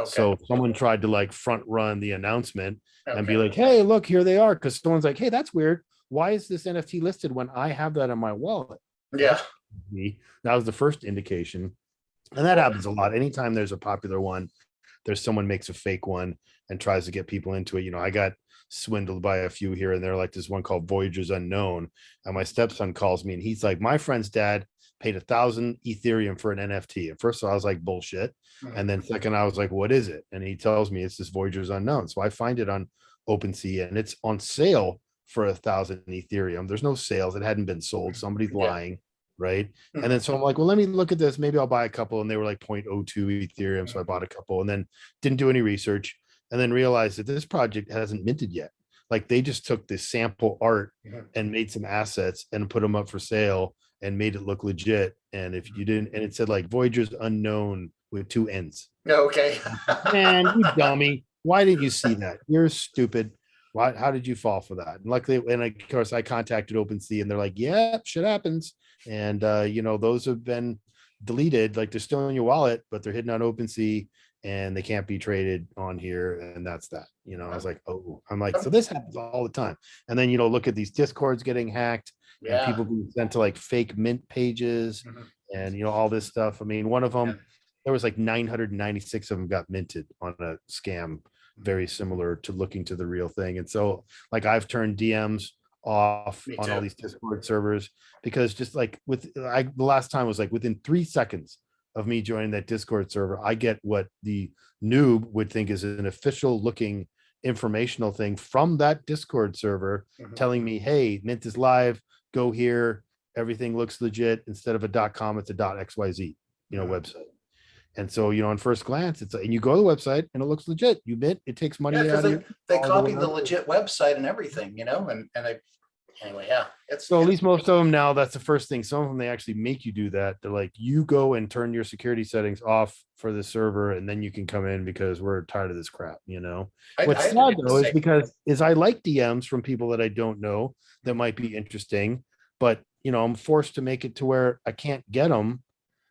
So someone tried to like front run the announcement and be like, hey, look, here they are. Because someone's like, hey, that's weird. Why is this NFT listed when I have that in my wallet? Yeah. That was the first indication. And that happens a lot. Anytime there's a popular one, there's someone makes a fake one and tries to get people into it. I got swindled by a few here and there, like this one called Voyagers Unknown. And my stepson calls me and he's like, my friend's dad paid 1,000 Ethereum for an NFT. At first I was like, bullshit. And then second, I was like, what is it? And he tells me it's this Voyagers Unknown. So I find it on OpenSea and it's on sale for 1,000 Ethereum. There's no sales. It hadn't been sold. Somebody's lying. Right. And then so I'm like, well, let me look at this. Maybe I'll buy a couple. And they were like 0.02 Ethereum. So I bought a couple and then didn't do any research and then realized that this project hasn't minted yet. Like they just took this sample art and made some assets and put them up for sale and made it look legit. And if you didn't, and it said like Voyagers Unknown with 2 N's. Okay. Man, you dummy. Why didn't you see that? You're stupid. Why? How did you fall for that? And luckily, and of course, I contacted OpenSea, and they're like, "Yeah, shit happens." And those have been deleted. Like they're still in your wallet, but they're hidden on OpenSea, and they can't be traded on here. And that's that. I was like, "Oh," I'm like, so this happens all the time. And then look at these Discords getting hacked, and people being sent to like fake mint pages, and all this stuff. I mean, one of them, there was like 996 of them got minted on a scam. Very similar to looking to the real thing. And so like I've turned DMs off on all these Discord servers because just like the last time was like within 3 seconds of me joining that Discord server, I get what the noob would think is an official looking informational thing from that Discord server telling me, hey, mint is live, go here, everything looks legit. Instead of a .com, it's a .xyz, website. And so, on first glance, and you go to the website and it looks legit. You mint, it takes money out of they copy the legit website and everything, and anyway, yeah. So at least most of them now, that's the first thing. Some of them, they actually make you do that. They're like, you go and turn your security settings off for the server and then you can come in because we're tired of this crap, What's sad though is because I like DMs from people that I don't know that might be interesting, but I'm forced to make it to where I can't get them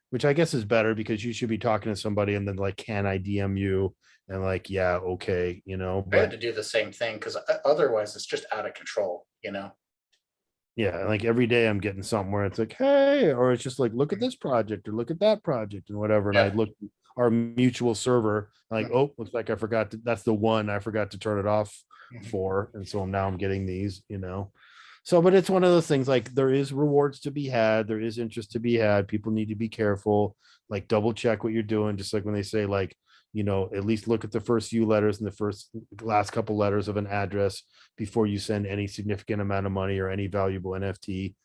which I guess is better because you should be talking to somebody and then like, can I DM you? And like, yeah, okay, you know, I had but to do the same thing because otherwise it's just out of control, you know? yeah, like every day I'm getting something where it's like, hey, or it's just like, look at this project or look at that project and whatever. And I Yeah. look our mutual server, like, Mhm. oh, looks like I forgot to, that's the one I forgot to turn it off Mhm. for. And so now I'm getting these, you know. So, but it's one of those things like there is rewards to be had, there is interest to be had. People need to be careful, like double check what you're doing, just like when they say, like, you know, at least look at the first few letters and the first last couple letters of an address before you send any significant amount of money or any valuable NFT.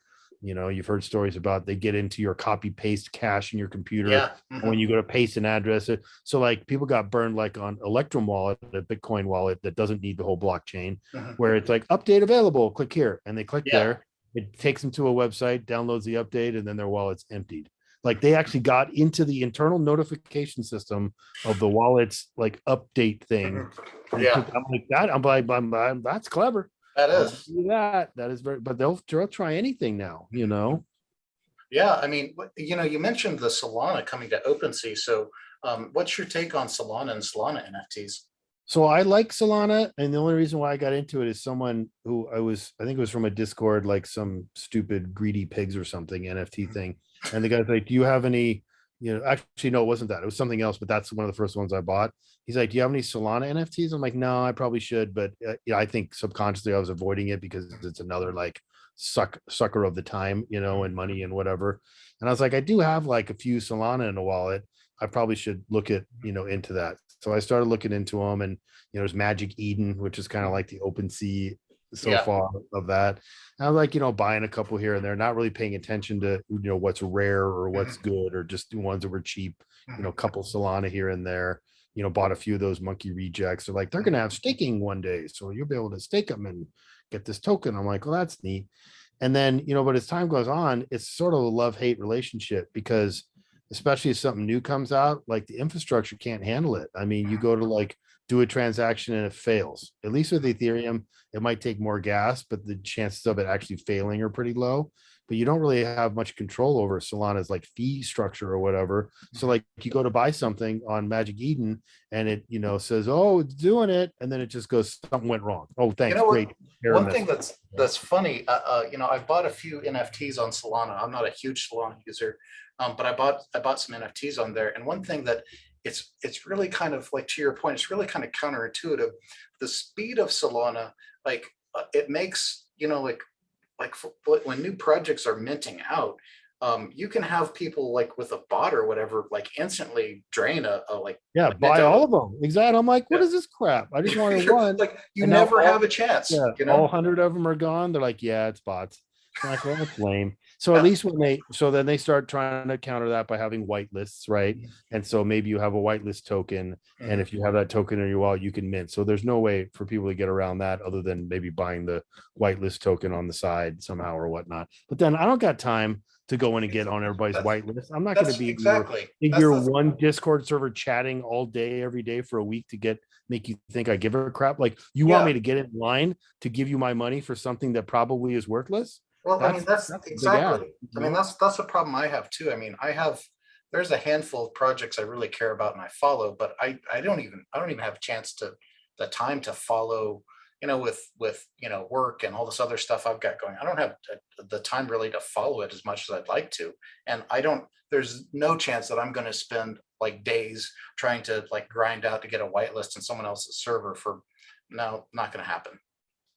You know, you've heard stories about they get into your copy paste cache in your computer. Yeah. And when Mhm. you go to paste an address, so like people got burned like on Electrum wallet, a Bitcoin wallet that doesn't need the whole blockchain, Mhm. where it's like update available, click here, and they click Yeah. there. It takes them to a website, downloads the update, and then their wallet's emptied. Like they actually got into the internal notification system of the wallet's like update thing. Mhm. And it Yeah, took, I'm like that. I'm like, that's clever. that I'll give is. you that. That is very, but they'll try anything now, you know. Yeah, I mean, you know, you mentioned the Solana coming to OpenSea. So, what's your take on Solana and Solana NFTs? So I like Solana, and the only reason why I got into it is someone who I think it was from a Discord, like some stupid greedy pigs or something NFT Mhm. thing. And the guy's like, "Do you have any?" You know, actually, no, it wasn't that. It was something else, but that's one of the first ones I bought. He's like, "Do you have any Solana NFTs?" I'm like, "No, I probably should," but yeah, I think subconsciously I was avoiding it because it's another like sucker of the time, you know, and money and whatever. And I was like, I do have like a few Solana in a wallet. I probably should look at, you know, into that. So I started looking into them, and you know, there's Magic Eden, which is kind of like the OpenSea so Yeah. far of that. And I was like, you know, buying a couple here and there, not really paying attention to, you know, what's rare or what's Mhm. good or just the ones that were cheap, you know, a Mhm. couple Solana here and there, you know, bought a few of those monkey rejects. They're like, they're going to Mhm. have staking one day. So you'll be able to stake them and get this token. I'm like, well, that's neat. And then, you know, but as time goes on, it's sort of a love-hate relationship because especially if something new comes out, like the infrastructure can't handle it. I mean, you Mhm. go to like do a transaction and it fails. At least with Ethereum, it might take more gas, but the chances of it actually failing are pretty low. But you don't really have much control over Solana's like fee structure or whatever. So Mhm. like you go to buy something on Magic Eden and it, you know, says, oh, it's doing it. And then it just goes, something went wrong. Oh, You thanks. know what? Great error One thing message. that's funny, you know, I bought a few NFTs on Solana. I'm not a huge Solana user, but I bought some NFTs on there. And one thing that it's really kind of like, to your point, it's really kind of counterintuitive. The speed of Solana, like it makes, you know, like when new projects are minting out, you can have people like with a bot or whatever, like instantly drain Yeah, like mint buy out. all of them. Exactly. I'm like, what Yeah. is this crap? I just wanted You're one. like, you And now never all have a chance, yeah, you all know? 100 of them are gone. They're like, yeah, it's bots. I'm like, well, that's lame. So at Yeah. least when they, so then they start trying to counter that by having whitelists, right? And so maybe you have a whitelist token. And Mhm. if you have that token in your wallet, you can mint. So there's no way for people to get around that other than maybe buying the whitelist token on the side somehow or whatnot. But then I don't got time to go in and get on everybody's That's whitelist. I'm not going to that's be exactly in that's your the one Discord server chatting all day, every day for a week to get make you think I give a crap. Like you want yeah. me to get in line to give you my money for something that probably is worthless? Well, I mean, that's That's a big ask, exactly. you I mean, know? that's a problem I have too. I mean, there's a handful of projects I really care about and I follow, but I don't even have a chance to the time to follow, you know, with you know work and all this other stuff I've got going. I don't have the time really to follow it as much as I'd like to, and I don't. There's no chance that I'm going to spend like days trying to like grind out to get a whitelist in someone else's server for. No, not going to happen.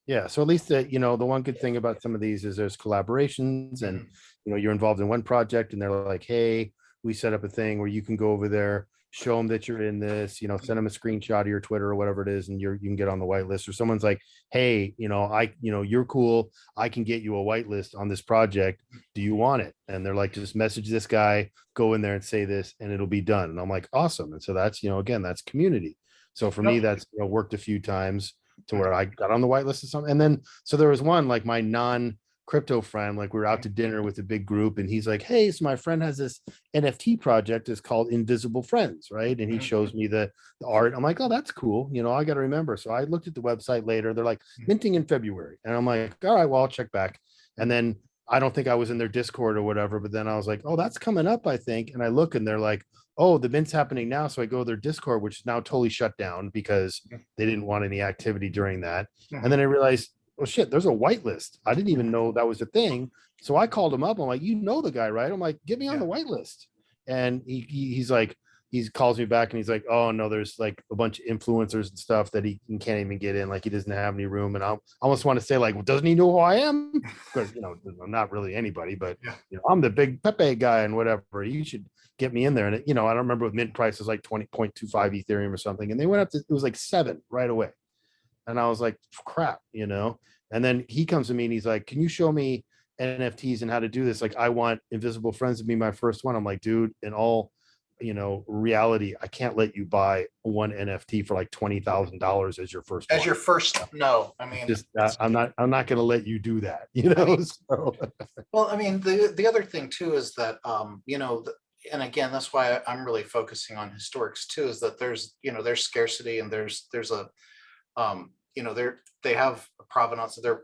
Yeah. So at least that, you know, the one good thing about some of these is there's collaborations and, Mhm. you know, you're involved in one project and they're like, hey, we set up a thing where you can go over there, show them that you're in this, you know, send them a screenshot of your Twitter or whatever it is, and you can get on the whitelist. Or someone's like, hey, you know, you know, you're cool. I can get you a whitelist on this project. Do you want it? And they're like, just message this guy, go in there and say this, and it'll be done. And I'm like, awesome. And so that's, you know, again, that's community. So for me, Yep. that's, you know, worked a few times to where Mhm. I got on the whitelist or something. And then so there was one like my non-crypto friend, like we were out to dinner with a big group, and he's like, hey, so my friend has this NFT project, is called Invisible Friends, right? And he Mhm. shows me the art. I'm like, oh, that's cool. You know, I got to remember. So I looked at the website later. They're like minting in February. And I'm like, all right, well, I'll check back. And then I don't think I was in their Discord or whatever, but then I was like, oh, that's coming up, I think. And I look and they're like, oh, the mint's happening now. So I go to their Discord, which is now totally shut down because they didn't want any activity during that. And then I realized, oh shit, there's a whitelist. I didn't even know that was a thing. So I called him up. I'm like, you know the guy, right? I'm like, get me on the whitelist. And he's like, he calls me back and he's like, oh no, there's like a bunch of influencers and stuff that he can't even get in. Like he doesn't have any room. And I almost want to say like, well, doesn't he know who I am? Because, you know, I'm not really anybody, but you know, I'm the big Pepe guy and whatever. You should get me in there. And, you know, I don't remember what mint price was like 20.25 Ethereum or something. And they went up to, it was like 7 right away. And I was like, crap, you know? And then he comes to me and he's like, can you show me NFTs and how to do this? Like, I want Invisible Friends to be my first one. I'm like, dude, in all, you know, reality, I can't let you buy one NFT for like $20,000 as your first As one. your first, no, I mean, Just I'm not going to let you do that, you know? So. well, I mean, the other thing too is that, you know, and again, that's why I'm really focusing on historics too, is that there's, you know, there's scarcity and there's a, you know, they have a provenance, they're,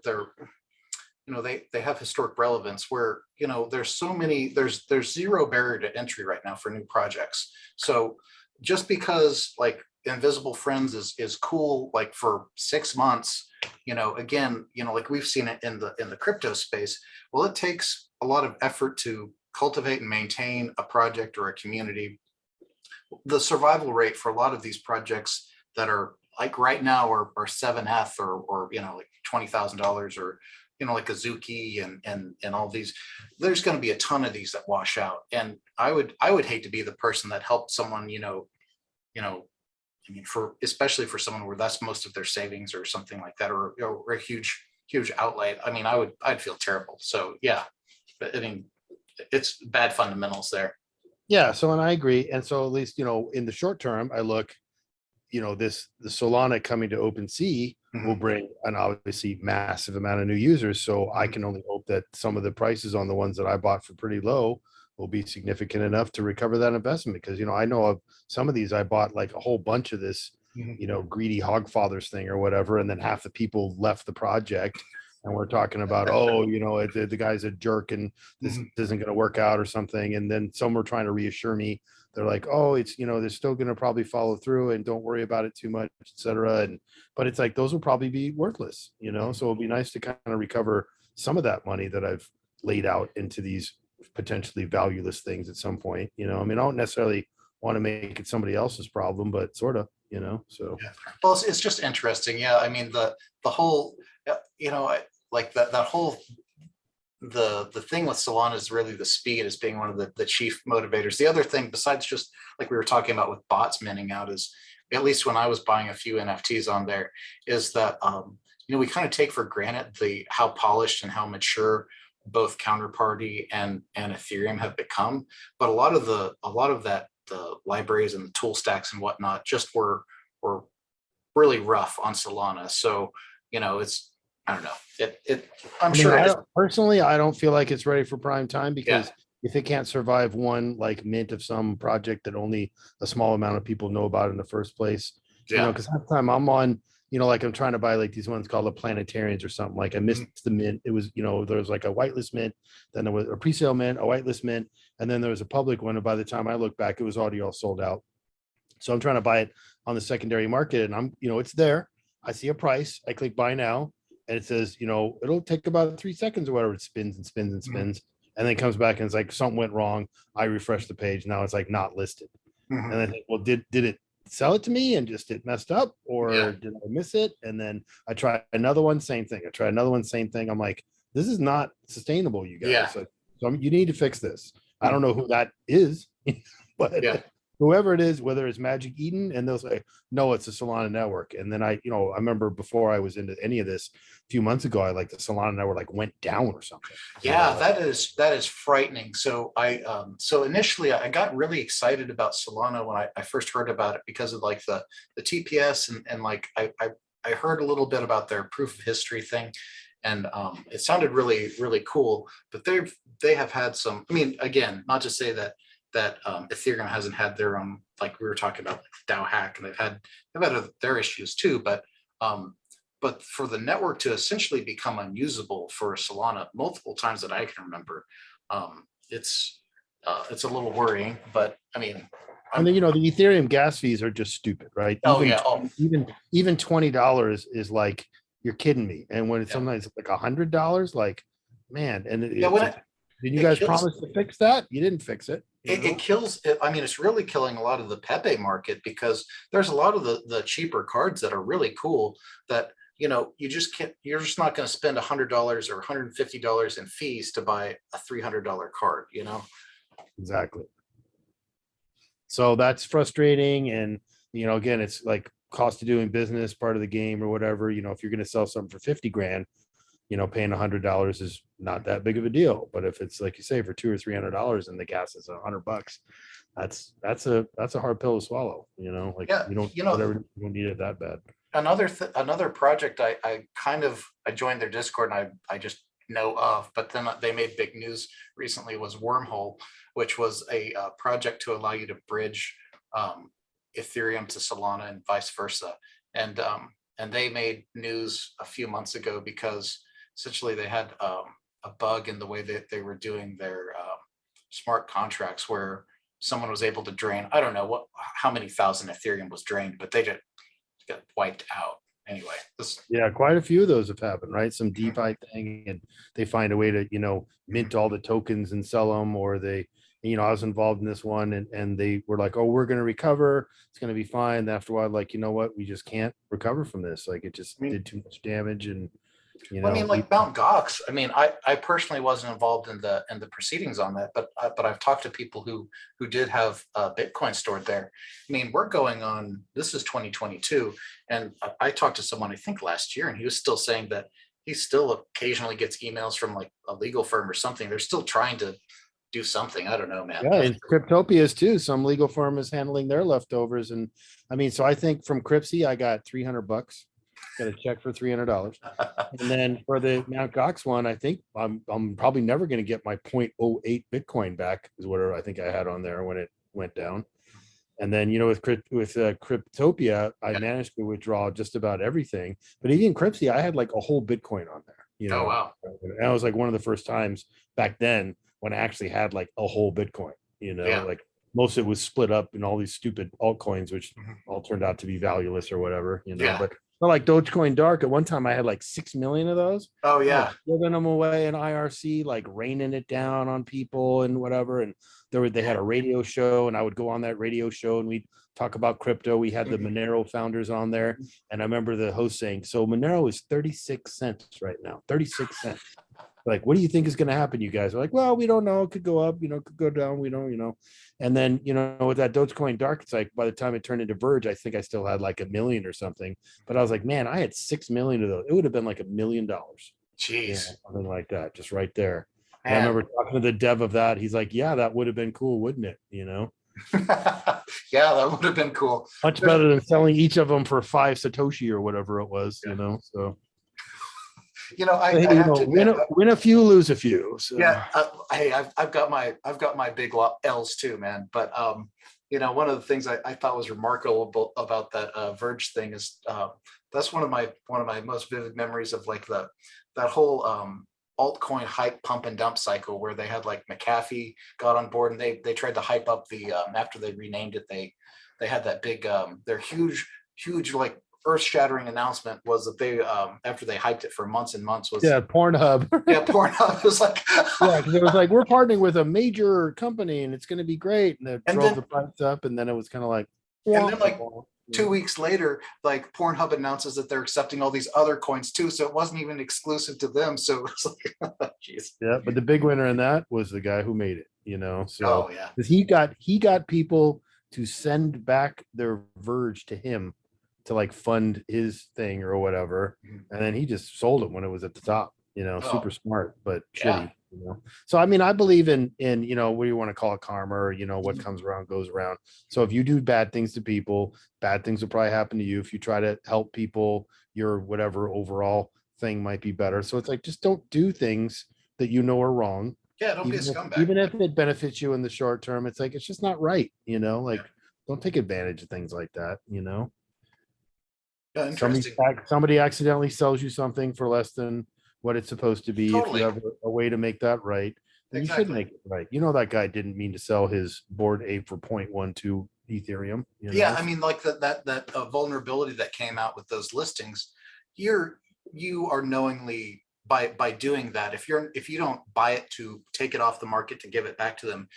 you know, they have historic relevance where, you know, there's so many, there's zero barrier to entry right now for new projects. So just because like Invisible Friends is cool, like for 6 months, you know, again, you know, like we've seen it in the crypto space. Well, it takes a lot of effort to cultivate and maintain a project or a community. The survival rate for a lot of these projects that are like right now are 7th or you know, like $20,000 or, you know, like Azuki and all these, there's going to be a ton of these that wash out. And I would hate to be the person that helped someone, you know, I mean, for, especially for someone where that's most of their savings or something like that, or a huge outlay. I mean, I'd feel terrible. So yeah, but I mean, it's bad fundamentals there. Yeah. So, and I agree. And so at least, you know, in the short term, I look, you know, the Solana coming to OpenSea will bring an obviously massive amount of new users. So I can only hope that some of the prices on the ones that I bought for pretty low will be significant enough to recover that investment. Because, you know, I know of some of these, I bought like a whole bunch of this, you know, greedy hogfathers thing or whatever. And then half the people left the project. And we're talking about, oh, you know, the guy's a jerk and this isn't going to work out or something. And then some were trying to reassure me. They're like, oh, it's, you know, they're still going to probably follow through and don't worry about it too much, et cetera. And, but it's like, those will probably be worthless, you know? So it'll be nice to kind of recover some of that money that I've laid out into these potentially valueless things at some point, you know? I mean, I don't necessarily want to make it somebody else's problem, but sort of, you know, so. Yeah. Well, it's just interesting. Yeah. I mean, the whole, you know, like that whole, the thing with Solana is really the speed as being one of the chief motivators. The other thing, besides just like we were talking about with bots minting out, is at least when I was buying a few NFTs on there, is that you know, we kind of take for granted how polished and how mature both Counterparty and Ethereum have become. But a lot of that, the libraries and the tool stacks and whatnot, just were really rough on Solana. So, you know, it's, I don't know. I'm sure it is. Personally, I don't feel like it's ready for prime time because if it can't survive one like mint of some project that only a small amount of people know about in the first place, you know, because half the time I'm on, you know, like I'm trying to buy like these ones called the Planetarians or something. Like I missed the mint. It was, you know, there was like a whitelist mint, then there was a pre-sale mint, a whitelist mint, and then there was a public one. And by the time I look back, it was already all sold out. So I'm trying to buy it on the secondary market, and I'm, you know, it's there. I see a price. I click buy now. And it says, you know, it'll take about 3 seconds or whatever. It spins and spins and spins, and then comes back and it's like something went wrong. I refresh the page. Now it's like not listed. And then, well, did it sell it to me and just it messed up, or did I miss it? And then I try another one, same thing. I try another one, same thing. I'm like, this is not sustainable, you guys. So you need to fix this. I don't know who that is, but whoever it is, whether it's Magic Eden, and they'll say, no, it's a Solana network. And then I remember before I was into any of this a few months ago, I like the Solana network like went down or something. Yeah, that is frightening. So so initially I got really excited about Solana when I first heard about it because of like the TPS and like I heard a little bit about their proof of history thing. And it sounded really, really cool, but they have had some, I mean, again, not to say that Ethereum hasn't had their own, like we were talking about, like DAO hack, and they've had their issues too. But but for the network to essentially become unusable for Solana multiple times that I can remember, it's a little worrying. But I mean, And then, you know, the Ethereum gas fees are just stupid, right? oh yeah, oh Even $20 is like, you're kidding me. And when it's yeah, sometimes like $100, like, man, and yeah. it's When like, did you it guys kills. promise to fix that? You didn't fix it. It kills it. I mean, it's really killing a lot of the Pepe market, because there's a lot of the cheaper cards that are really cool that, you know, you just can't, you're just not going to spend $100 or $150 in fees to buy a $300 card, you know? Exactly. So that's frustrating. And, you know, again, it's like cost of doing business, part of the game or whatever. You know, if you're going to sell something for 50 grand, you know, paying $100 is not that big of a deal. But if it's like you say, for $200 or $300 and the gas is $100, that's a hard pill to swallow. You know, like, Yeah, you don't, you know, whatever, you don't need it that bad. another project I joined their Discord and I just know of, but then they made big news recently, was Wormhole, which was a project to allow you to bridge Ethereum to Solana and vice versa. And they made news a few months ago because essentially they had a bug in the way that they were doing their smart contracts, where someone was able to drain, I don't know how many thousand Ethereum was drained, but they just got wiped out. Anyway, Yeah, quite a few of those have happened, right? Some DeFi thing, and they find a way to, you know, mint all the tokens and sell them, or they, you know, I was involved in this one, and they were like, oh, we're going to recover, it's going to be fine. And after a while, like, you know what, we just can't recover from this. Like, it just did too much damage. And, you know, I mean, like Mount Gox. I mean, I personally wasn't involved in the proceedings on that, but I've talked to people who did have Bitcoin stored there. I mean, we're going on, this is 2022, and I talked to someone I think last year, and he was still saying that he still occasionally gets emails from like a legal firm or something. They're still trying to do something. I don't know, man. yeah, and Cryptopia's too. Some legal firm is handling their leftovers, and I mean, so I think from Cryptsy, I got $300. Got a check for $300. And then for the Mount Gox one, I think I'm probably never going to get my 0.08 Bitcoin back, is what I think I had on there when it went down. And then, you know, with Cryptopia, I managed to withdraw just about everything. But even Cryptsy, I had like a whole Bitcoin on there. You know, Oh wow. and that was like one of the first times back then when I actually had like a whole Bitcoin. You know, Yeah. like most of it was split up in all these stupid altcoins, which all turned out to be valueless or whatever. You know, Yeah. but like Dogecoin Dark, at one time I had like 6 million of those. Oh yeah. Giving them away in IRC, like raining it down on people and whatever. And they had a radio show, and I would go on that radio show and we'd talk about crypto. We had the Monero founders on there, and I remember the host saying, so Monero is 36 cents right now, 36 cents. Like, what do you think is going to happen? You guys are like, well, we don't know. It could go up, you know, it could go down. We don't, you know. And then, you know, with that Dogecoin Dark, it's like by the time it turned into Verge, I think I still had like 1 million or something. But I was like, man, I had 6 million of those. It would have been like $1 million. Jeez. Yeah, something like that, just right there. And I Man. remember talking to the dev of that. He's like, yeah, that would have been cool, wouldn't it? You know, Yeah, that would have been cool. much better than selling each of them for 5 Satoshi or whatever it was, you know. So, You know, I hey, have to admit, win a few, lose a few. So. yeah. Hey, I've got my big L's too, man. But you know, one of the things I thought was remarkable about that Verge thing is that's one of my most vivid memories of like that whole altcoin hype pump and dump cycle, where they had like McAfee got on board, and they tried to hype up the after they renamed it, they had that big their huge like earth-shattering announcement was that they after they hyped it for months and months was Pornhub. yeah, Pornhub was like yeah, because it was like, we're partnering with a major company and it's going to be great, and it drove the price up, and then it was kind of like, and then like 2 weeks later, like Pornhub announces that they're accepting all these other coins too, so it wasn't even exclusive to them. So it's like, jeez. Yeah, but the big winner in that was the guy who made it, you know. So oh yeah, because he got people to send back their Verge to him to like fund his thing or whatever, and then he just sold it when it was at the top, you know. Super smart, but shitty, you know. So I mean, I believe in you know, what do you want to call it, karma, or you know, what comes around goes around. So if you do bad things to people, bad things will probably happen to you. If you try to help people, your whatever overall thing might be better. So it's like, just don't do things that you know are wrong. yeah, don't be a scumbag. Even if it benefits you in the short term, it's like, it's just not right, you know. Like, don't take advantage of things like that, you know. Yeah, interesting. Somebody accidentally sells you something for less than what it's supposed to be. If you Totally. have a way to make that right, then you should Exactly. make it right. You know, that guy didn't mean to sell his board ape for 0.12 Ethereum, you Yeah, know? I mean, like that vulnerability that came out with those listings, you are knowingly by doing that. If you don't buy it to take it off the market to give it back to them,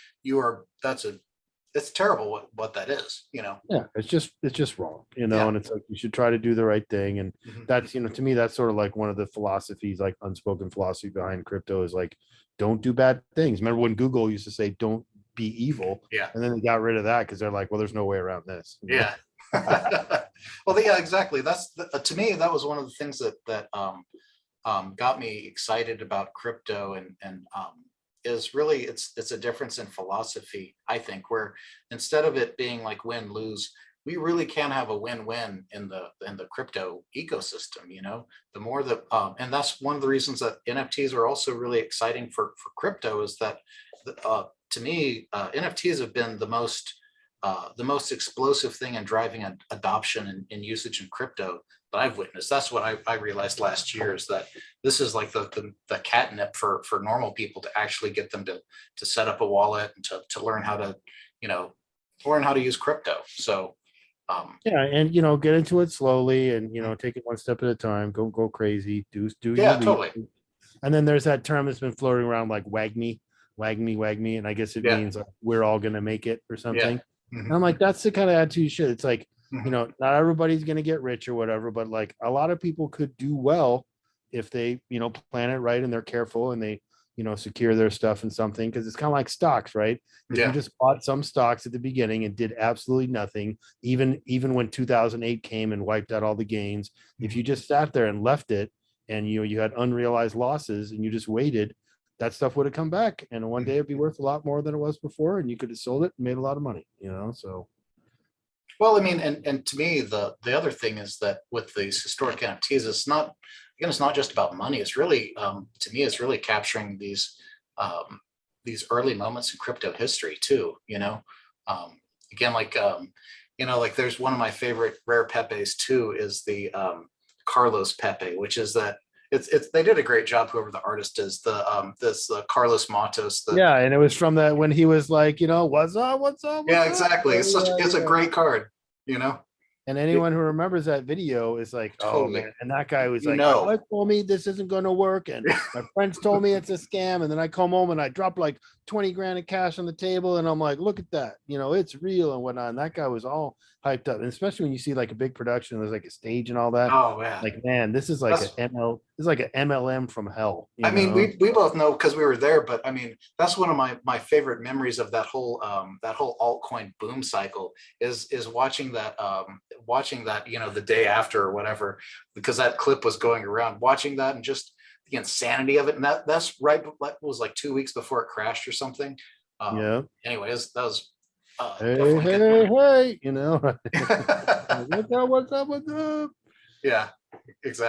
it's terrible what that is. You know. Yeah, it's just wrong, you know, Yeah. and it's like you should try to do the right thing. And Mhm. that's, you know, to me, that's sort of like one of the philosophies, like unspoken philosophy behind crypto is like, don't do bad things. Remember when Google used to say, don't be evil, Yeah. and then they got rid of that because they're like, well, there's no way around this. You know? Yeah. Well, yeah, exactly. To me, that was one of the things that got me excited about crypto and is really it's a difference in philosophy, I think, where instead of it being like win lose, we really can have a win-win in the crypto ecosystem. You know, the more that and that's one of the reasons that NFTs are also really exciting for crypto is that to me NFTs have been the most explosive thing in driving adoption and usage in crypto that I've witnessed. That's what I realized last year is that this is like the catnip for normal people to actually get them to set up a wallet and to learn how to, you know, learn how to use crypto. So Yeah, and you know, get into it slowly, and you know, take it one step at a time. Don't go crazy. Do your yeah, research. totally. And then there's that term that's been floating around like wag me, and I guess it Yeah, means like, we're all gonna make it or yeah. something. Mhm, And I'm like, that's the kind of attitude you should. It's like, you mhm. know, not everybody's gonna get rich or whatever, but like a lot of people could do well if they, you know, plan it right and they're careful and they, you know, secure their stuff in something. Cause it's kind of like stocks, right? If you Yeah. just bought some stocks at the beginning and did absolutely nothing, even when 2008 came and wiped out all the gains, if you just sat there and left it and you had unrealized losses and you just waited, that stuff would have come back and one day Mhm. it'd be worth a lot more than it was before and you could have sold it and made a lot of money, you know. So Well, I mean, and to me, the other thing is that with these historic NFTs, it's not just about money. It's really, to me, it's really capturing these early moments in crypto history too. You know, again, like there's one of my favorite rare Pepes too is the Carlos Pepe, which is that it's they did a great job. Whoever the artist is, this Carlos Matos, the yeah, and it was from that when he was like, you know, yeah, what's up? exactly. It's a Yeah. great card. You know, And it, anyone who remembers that video is like, oh totally. man. And that guy was You like, my know. wife told me this isn't going to work. And my friends told me it's a scam. And then I come home and I drop like 20 grand of cash on the table. And I'm like, look at that. You know, it's real and whatnot. And that guy was all hyped up. And especially when you see like a big production, there's like a stage and all that. Oh yeah, Like, man, this is like that's. this is like an MLM from hell, I you mean, know? we both know because we were there, but I mean, that's one of my favorite memories of that whole altcoin boom cycle is watching that the day after or whatever, because that clip was going around, watching that and just the insanity of it, and that's right. That was like 2 weeks before it crashed or something. Yeah. Anyways, that was Hey, definitely a good hey, memory. hey, you know, what's up, what's up, what's up? Yeah,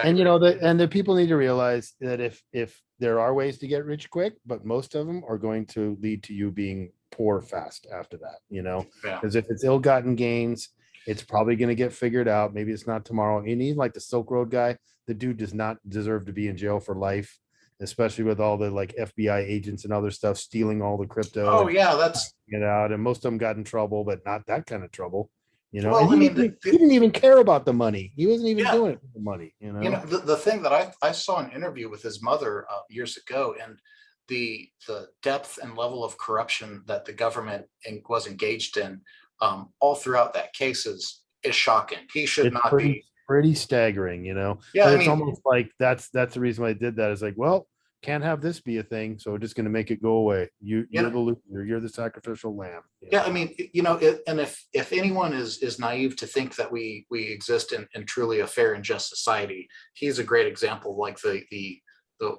And exactly. the people need to realize that if there are ways to get rich quick, but most of them are going to lead to you being poor fast after that, you know, Yeah. because if it's ill-gotten gains, it's probably going to get figured out. Maybe it's not tomorrow. And even like the Silk Road guy, the dude does not deserve to be in jail for life, especially with all the like FBI agents and other stuff stealing all the crypto Oh and yeah, that's get out. And most of them got in trouble, but not that kind of trouble, you know. And well. I mean, he didn't even care about the money. He wasn't even yeah. doing it for the money, you know. The thing that I saw an interview with his mother years ago, and the depth and level of corruption that the government was engaged in all throughout that case is shocking. He should It's not be. pretty staggering, you know. Yeah, But I it's mean, almost like that's the reason why I did that. Is like, well, can't have this be a thing, so we're just going to make it go away. you You're know, the loser. You're the sacrificial lamb. You yeah, I know. mean, and if anyone is naive to think that we exist in truly a fair and just society, he's a great example. Like the the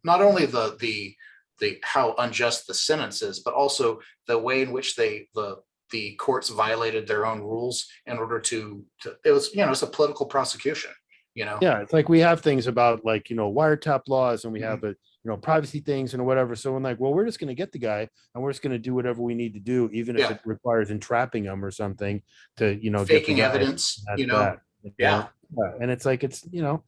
not only the how unjust the sentence is, but also the way in which the courts violated their own rules in order to it was it's a political prosecution. Yeah, it's like we have things about like, you know, wiretap laws and we Mhm. have a privacy things and whatever. So I'm like, well, we're just going to get the guy and we're just going to do whatever we need to do, even if Yeah. it requires entrapping him or something to, get the Faking guy. evidence, That's that. Yeah. Yeah. And it's like, it's not,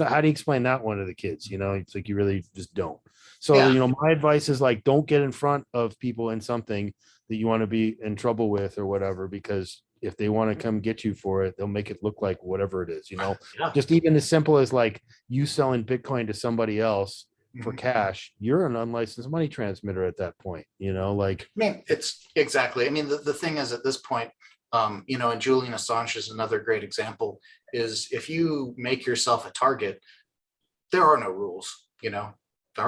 how do you explain that one to the kids? It's like, you really just don't. So, Yeah. my advice is like, don't get in front of people in something that you want to be in trouble with or whatever, because if they want to come get you for it, they'll make it look like whatever it is, Yeah. just even as simple as like you selling Bitcoin to somebody else for Mhm. cash, you're an unlicensed money transmitter at that point, like. I mean, it's exactly. I mean, the thing is at this point, and Julian Assange is another great example, is if you make yourself a target, there are no rules, there are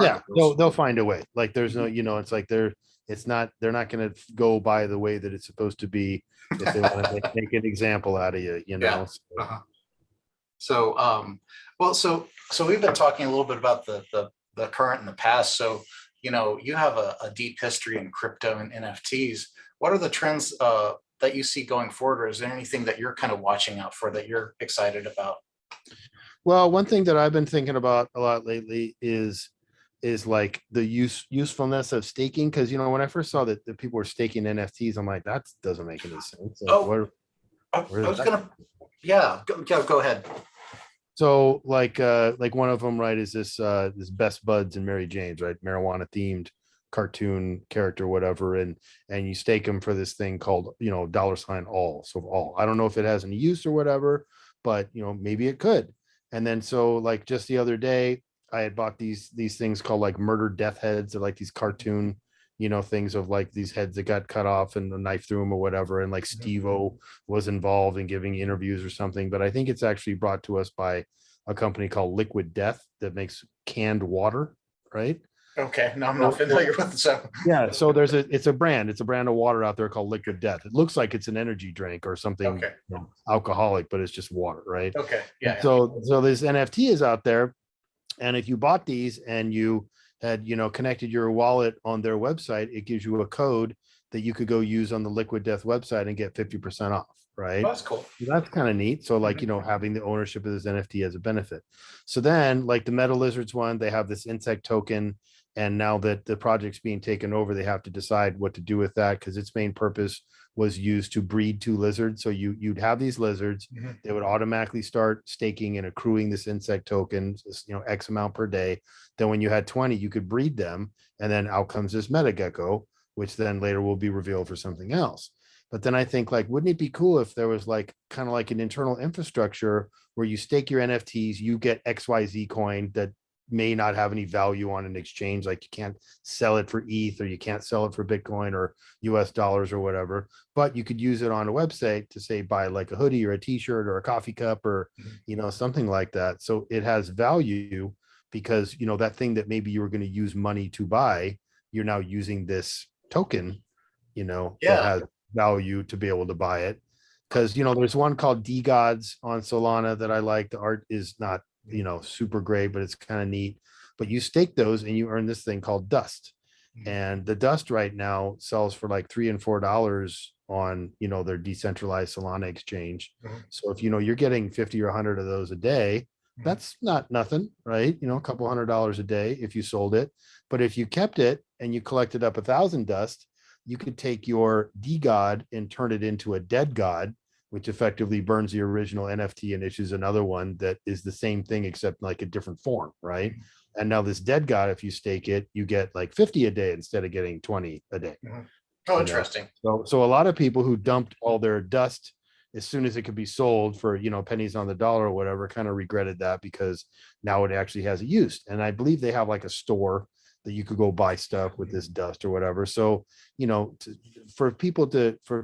Yeah, no rules. they'll find a way. Like there's no, it's like they're not going to go by the way that it's supposed to be if they want to make an example out of you, Yeah. So, So, well, so we've been talking a little bit about the current and the past. So, you have a deep history in crypto and NFTs. What are the trends that you see going forward, or is there anything that you're kind of watching out for that you're excited about? well, one thing that I've been thinking about a lot lately is like the usefulness of staking. Because when I first saw that people were staking NFTs, I'm like, that doesn't make any sense. Like, Oh, I was gonna, yeah, go ahead. So like one of them, right, is this Best Buds and Mary Jane's, right, marijuana themed cartoon character, whatever, and you stake them for this thing called $all. So all, I don't know if it has any use or whatever, but maybe it could. And then so like just the other day, I had bought these things called like murder death heads. They're like these cartoon things of like these heads that got cut off and the knife through them or whatever. And like Steve-O was involved in giving interviews or something, but I think it's actually brought to us by a company called Liquid Death that makes canned water, right? Okay, no, I'm not familiar with it. So yeah, so it's a brand of water out there called Liquid Death. It looks like it's an energy drink or something, okay, alcoholic, but it's just water, right? okay, yeah. So this NFT is out there, and if you bought these and you had connected your wallet on their website, it gives you a code that you could go use on the Liquid Death website and get 50% off, right? Oh, that's cool. So that's kind of neat. So like, having the ownership of this NFT as a benefit. So then like the Meta Lizards one, they have this insect token. And now that the project's being taken over, they have to decide what to do with that, because its main purpose was used to breed 2 lizards. So you'd have these lizards, they would automatically start staking and accruing this insect token, X amount per day. Then when you had 20, you could breed them, and then out comes this meta gecko, which then later will be revealed for something else. But then I think, like, wouldn't it be cool if there was like kind of like an internal infrastructure where you stake your NFTs, you get XYZ coin that may not have any value on an exchange, like you can't sell it for ETH or you can't sell it for Bitcoin or US dollars or whatever, but you could use it on a website to say buy like a hoodie or a t-shirt or a coffee cup or something like that. So it has value because that thing that maybe you were going to use money to buy, you're now using this token that has value to be able to buy it. Because there's one called D Gods on Solana that I like. The art is not super great, but it's kind of neat. But you stake those and you earn this thing called dust. And the dust right now sells for like $3 and $4 on their decentralized Solana exchange. So if you're getting 50 or 100 of those a day, that's not nothing, right? A couple $100 a day if you sold it. But if you kept it and you collected up 1,000 dust, you could take your D God and turn it into a dead God, which effectively burns the original NFT and issues another one that is the same thing except like a different form, right? And now this dead God, if you stake it, you get like 50 a day instead of getting 20 a day. Oh, interesting. So a lot of people who dumped all their dust as soon as it could be sold for pennies on the dollar or whatever kind of regretted that, because now it actually has a use. And I believe they have like a store that you could go buy stuff with this dust or whatever. So, for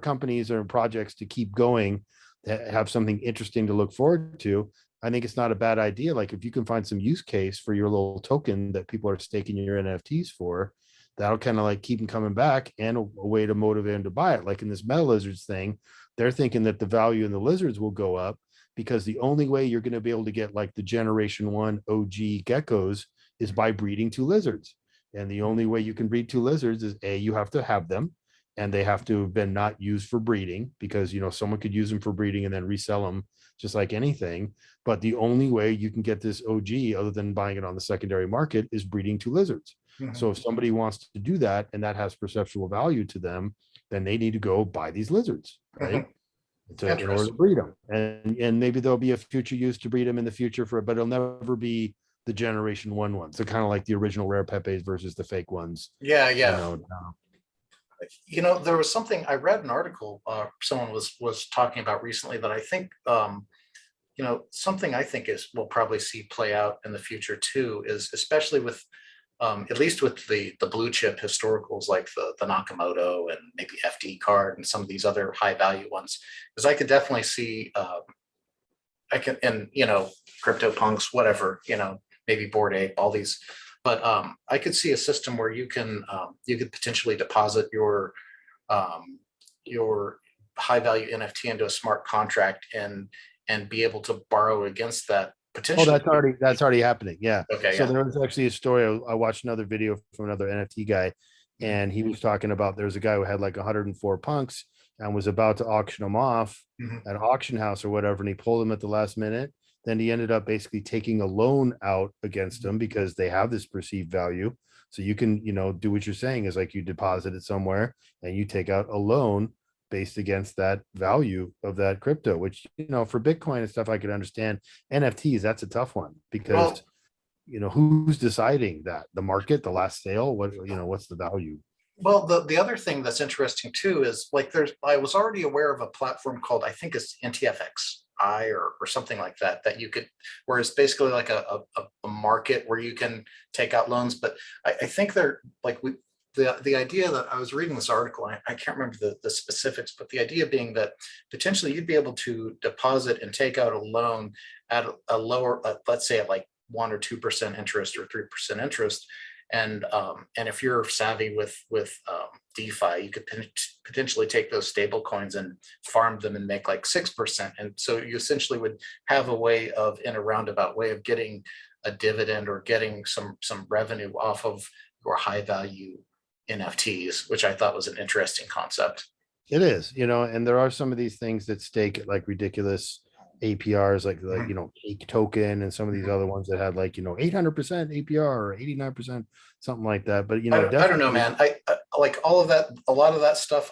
companies or projects to keep going, that have something interesting to look forward to, I think it's not a bad idea. Like if you can find some use case for your little token that people are staking your NFTs for, that'll kind of like keep them coming back and a way to motivate them to buy it. Like in this Meta Lizards thing, they're thinking that the value in the lizards will go up because the only way you're going to be able to get like the generation 1 OG geckos is by breeding 2 lizards. And the only way you can breed 2 lizards is you have to have them. and they have to have been not used for breeding, because someone could use them for breeding and then resell them just like anything. But the only way you can get this OG other than buying it on the secondary market is breeding two lizards. So if somebody wants to do that and that has perceptual value to them, then they need to go buy these lizards, right? In order to breed them. And maybe there'll be a future use to breed them in the future but it'll never be the generation 1 ones. They're kind of like the original rare Pepes versus the fake ones. Yeah. There was something I read an article someone was talking about recently that I think something I think we'll probably see play out in the future too, is especially with at least with the blue chip historicals like the Nakamoto and maybe FD card and some of these other high value ones, because I could definitely see and CryptoPunks, whatever, maybe Bored Ape, all these. But I could see a system where you could potentially deposit your high value NFT into a smart contract and be able to borrow against that potentially. Oh, that's already happening. Yeah. Okay. So there was actually a story. I watched another video from another NFT guy, and he was talking about there's a guy who had like 104 punks and was about to auction them off at an auction house or whatever, and he pulled them at the last minute. Then he ended up basically taking a loan out against them because they have this perceived value. So you can, do what you're saying is like you deposit it somewhere and you take out a loan based against that value of that crypto, which, for Bitcoin and stuff, I could understand. NFTs, that's a tough one because, who's deciding that? The market, the last sale, what's the value? Well, the other thing that's interesting too is like I was already aware of a platform called, I think it's NTFX or something like that you could, where it's basically like a market where you can take out loans. But I think they're like the idea that I was reading this article, I can't remember the specifics, but the idea being that potentially you'd be able to deposit and take out a loan at a lower, let's say at like 1 or 2% interest or 3% interest. And if you're savvy with DeFi, you could potentially take those stable coins and farm them and make like 6%. And so you essentially would have a way of, in a roundabout way of getting a dividend or getting some revenue off of your high value NFTs, which I thought was an interesting concept. It is, and there are some of these things that stake at like ridiculous APRs, like Cake token and some of these other ones that had like 800% APR or 89%, something like that. But I don't know, man. I like all of that. A lot of that stuff.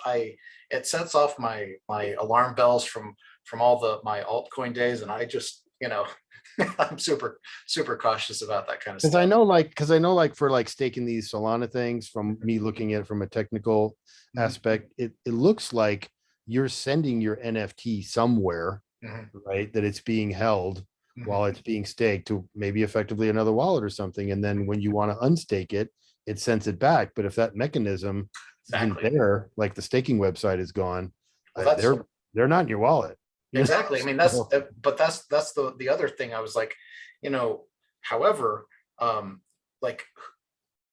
It sets off my alarm bells from all my altcoin days, and I just I'm super cautious about that kind of stuff. Because I know like for like staking these Solana things, from me looking at it from a technical aspect, it looks like you're sending your NFT somewhere. Right, that it's being held while it's being staked to maybe effectively another wallet or something, and then when you want to unstake it, it sends it back. But if that mechanism isn't there, like the staking website is gone, they're not in your wallet. Exactly. I mean, that's the other thing. I was like, however, like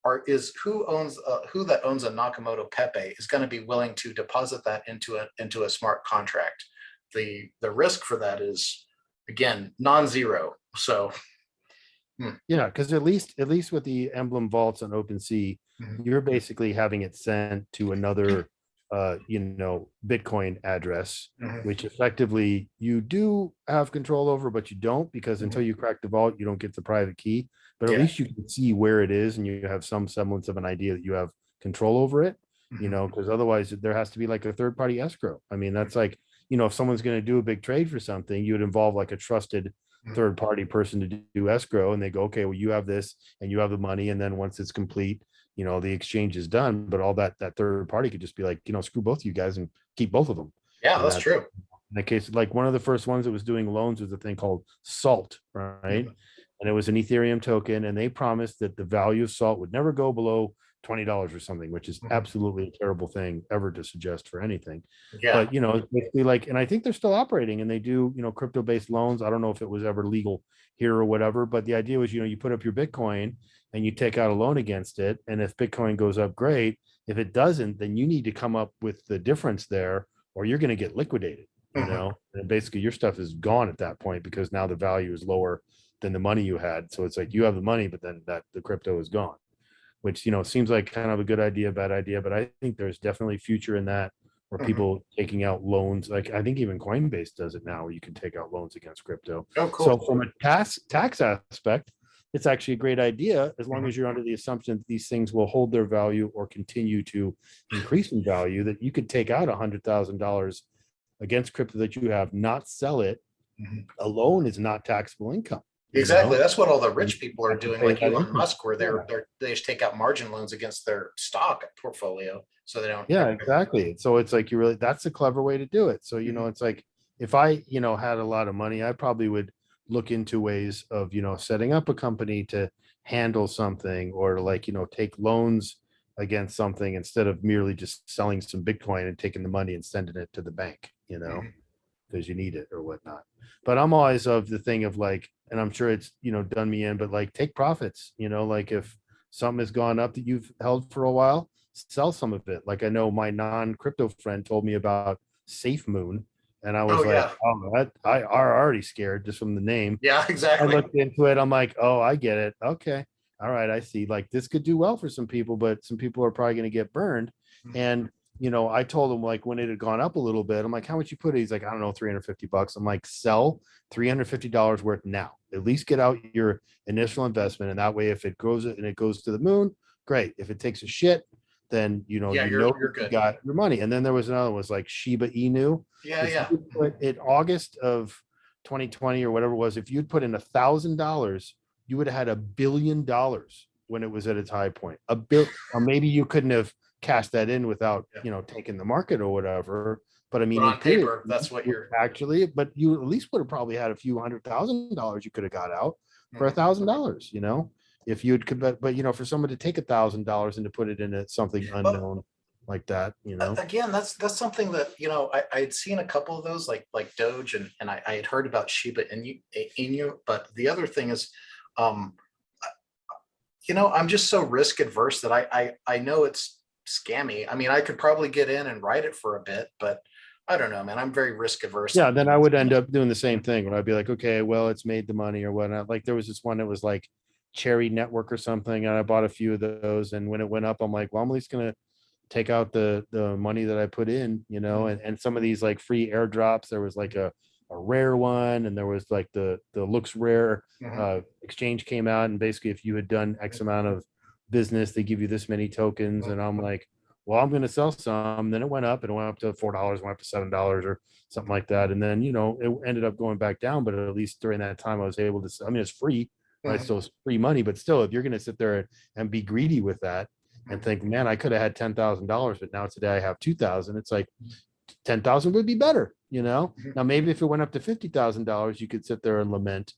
who that owns a Nakamoto Pepe is going to be willing to deposit that into a smart contract. The risk for that is, again, non-zero. So because at least with the emblem vaults on OpenSea, you're basically having it sent to another Bitcoin address, which effectively you do have control over, but you don't, because until you crack the vault, you don't get the private key. But at least you can see where it is and you have some semblance of an idea that you have control over it, because otherwise there has to be like a third-party escrow. I mean, that's like, if someone's going to do a big trade for something, you would involve like a trusted third-party person to do escrow, and they go, okay, well, you have this and you have the money, and then once it's complete, the exchange is done. But all that third party could just be like, screw both of you guys and keep both of them. Yeah, that's true. In the case, like one of the first ones that was doing loans was a thing called Salt, right? And it was an Ethereum token, and they promised that the value of Salt would never go below $20 or something, which is absolutely a terrible thing ever to suggest for anything. But it's basically like, and I think they're still operating, and they do crypto-based loans. I don't know if it was ever legal here or whatever, but the idea was, you put up your Bitcoin and you take out a loan against it, and if Bitcoin goes up, great. If it doesn't, then you need to come up with the difference there, or you're going to get liquidated. And basically your stuff is gone at that point, because now the value is lower than the money you had. So it's like you have the money, but then the crypto is gone. which, seems like kind of a good idea, bad idea, but I think there's definitely future in that, where people taking out loans. Like I think even Coinbase does it now, where you can take out loans against crypto. Oh, cool. So from a tax aspect, it's actually a great idea, as long as you're under the assumption that these things will hold their value or continue to increase in value, that you could take out $100,000 against crypto that you have, not sell it. A loan is not taxable income. Exactly. That's what all the rich people are doing, like Elon income. Musk, where they just take out margin loans against their stock portfolio, so they don't. Yeah, exactly. So it's like, that's a clever way to do it. So, it's like, if I, had a lot of money, I probably would look into ways of, setting up a company to handle something, or like, take loans against something, instead of merely just selling some Bitcoin and taking the money and sending it to the bank, because you need it or whatnot. But I'm always of the thing of like, and I'm sure it's, done me in, but like, take profits, like if something has gone up that you've held for a while, sell some of it. Like I know my non-crypto friend told me about Safe Moon, and I was I already scared just from the name. Yeah, exactly. I looked into it. I'm like, oh, I get it. Okay. All right. I see. Like this could do well for some people, but some people are probably going to get burned. And, I told him, like, when it had gone up a little bit, I'm like, how much you put it? He's like, I don't know, $350. I'm like, sell $350 worth now. At least get out your initial investment. And that way, if it goes and it goes to the moon, great. If it takes a shit, then you're good. You got your money. And then there was another one, was like Shiba Inu. Yeah. In August of 2020 or whatever it was, if you'd put in $1,000, you would have had $1 billion when it was at its high point. Or maybe you couldn't have cashed that in without taking the market or whatever. But I mean, but on paper, that's what you're actually. But you at least would have probably had a few $100,000 you could have got out for $1,000. If you'd, but for someone to take $1,000 and to put it into something unknown like that, again, that's something that I had seen a couple of those, like Doge, and I had heard about Shiba Inu. But the other thing is, I'm just so risk adverse that I know it's scammy. I mean, I could probably get in and ride it for a bit, but I don't know, man. I'm very risk averse. Yeah, then I would end up doing the same thing, where I'd be like, okay, well, it's made the money or whatnot. Like there was this one that was like Cherry Network or something, and I bought a few of those, and when it went up, I'm like, well, I'm at least gonna take out the money that I put in, and some of these like free airdrops. There was like a rare one, and there was like the looks rare exchange came out, and basically if you had done X amount of business, they give you this many tokens. And I'm like, well, I'm going to sell some. Then it went up, and it went up to $4, went up to $7 or something like that. And then, it ended up going back down, but at least during that time I was able to, I mean, it's free, right? So it's free money, but still, if you're going to sit there and be greedy with that and think, man, I could have had $10,000, but now today I have 2,000. It's like 10,000 would be better, Now maybe if it went up to $50,000, you could sit there and lament,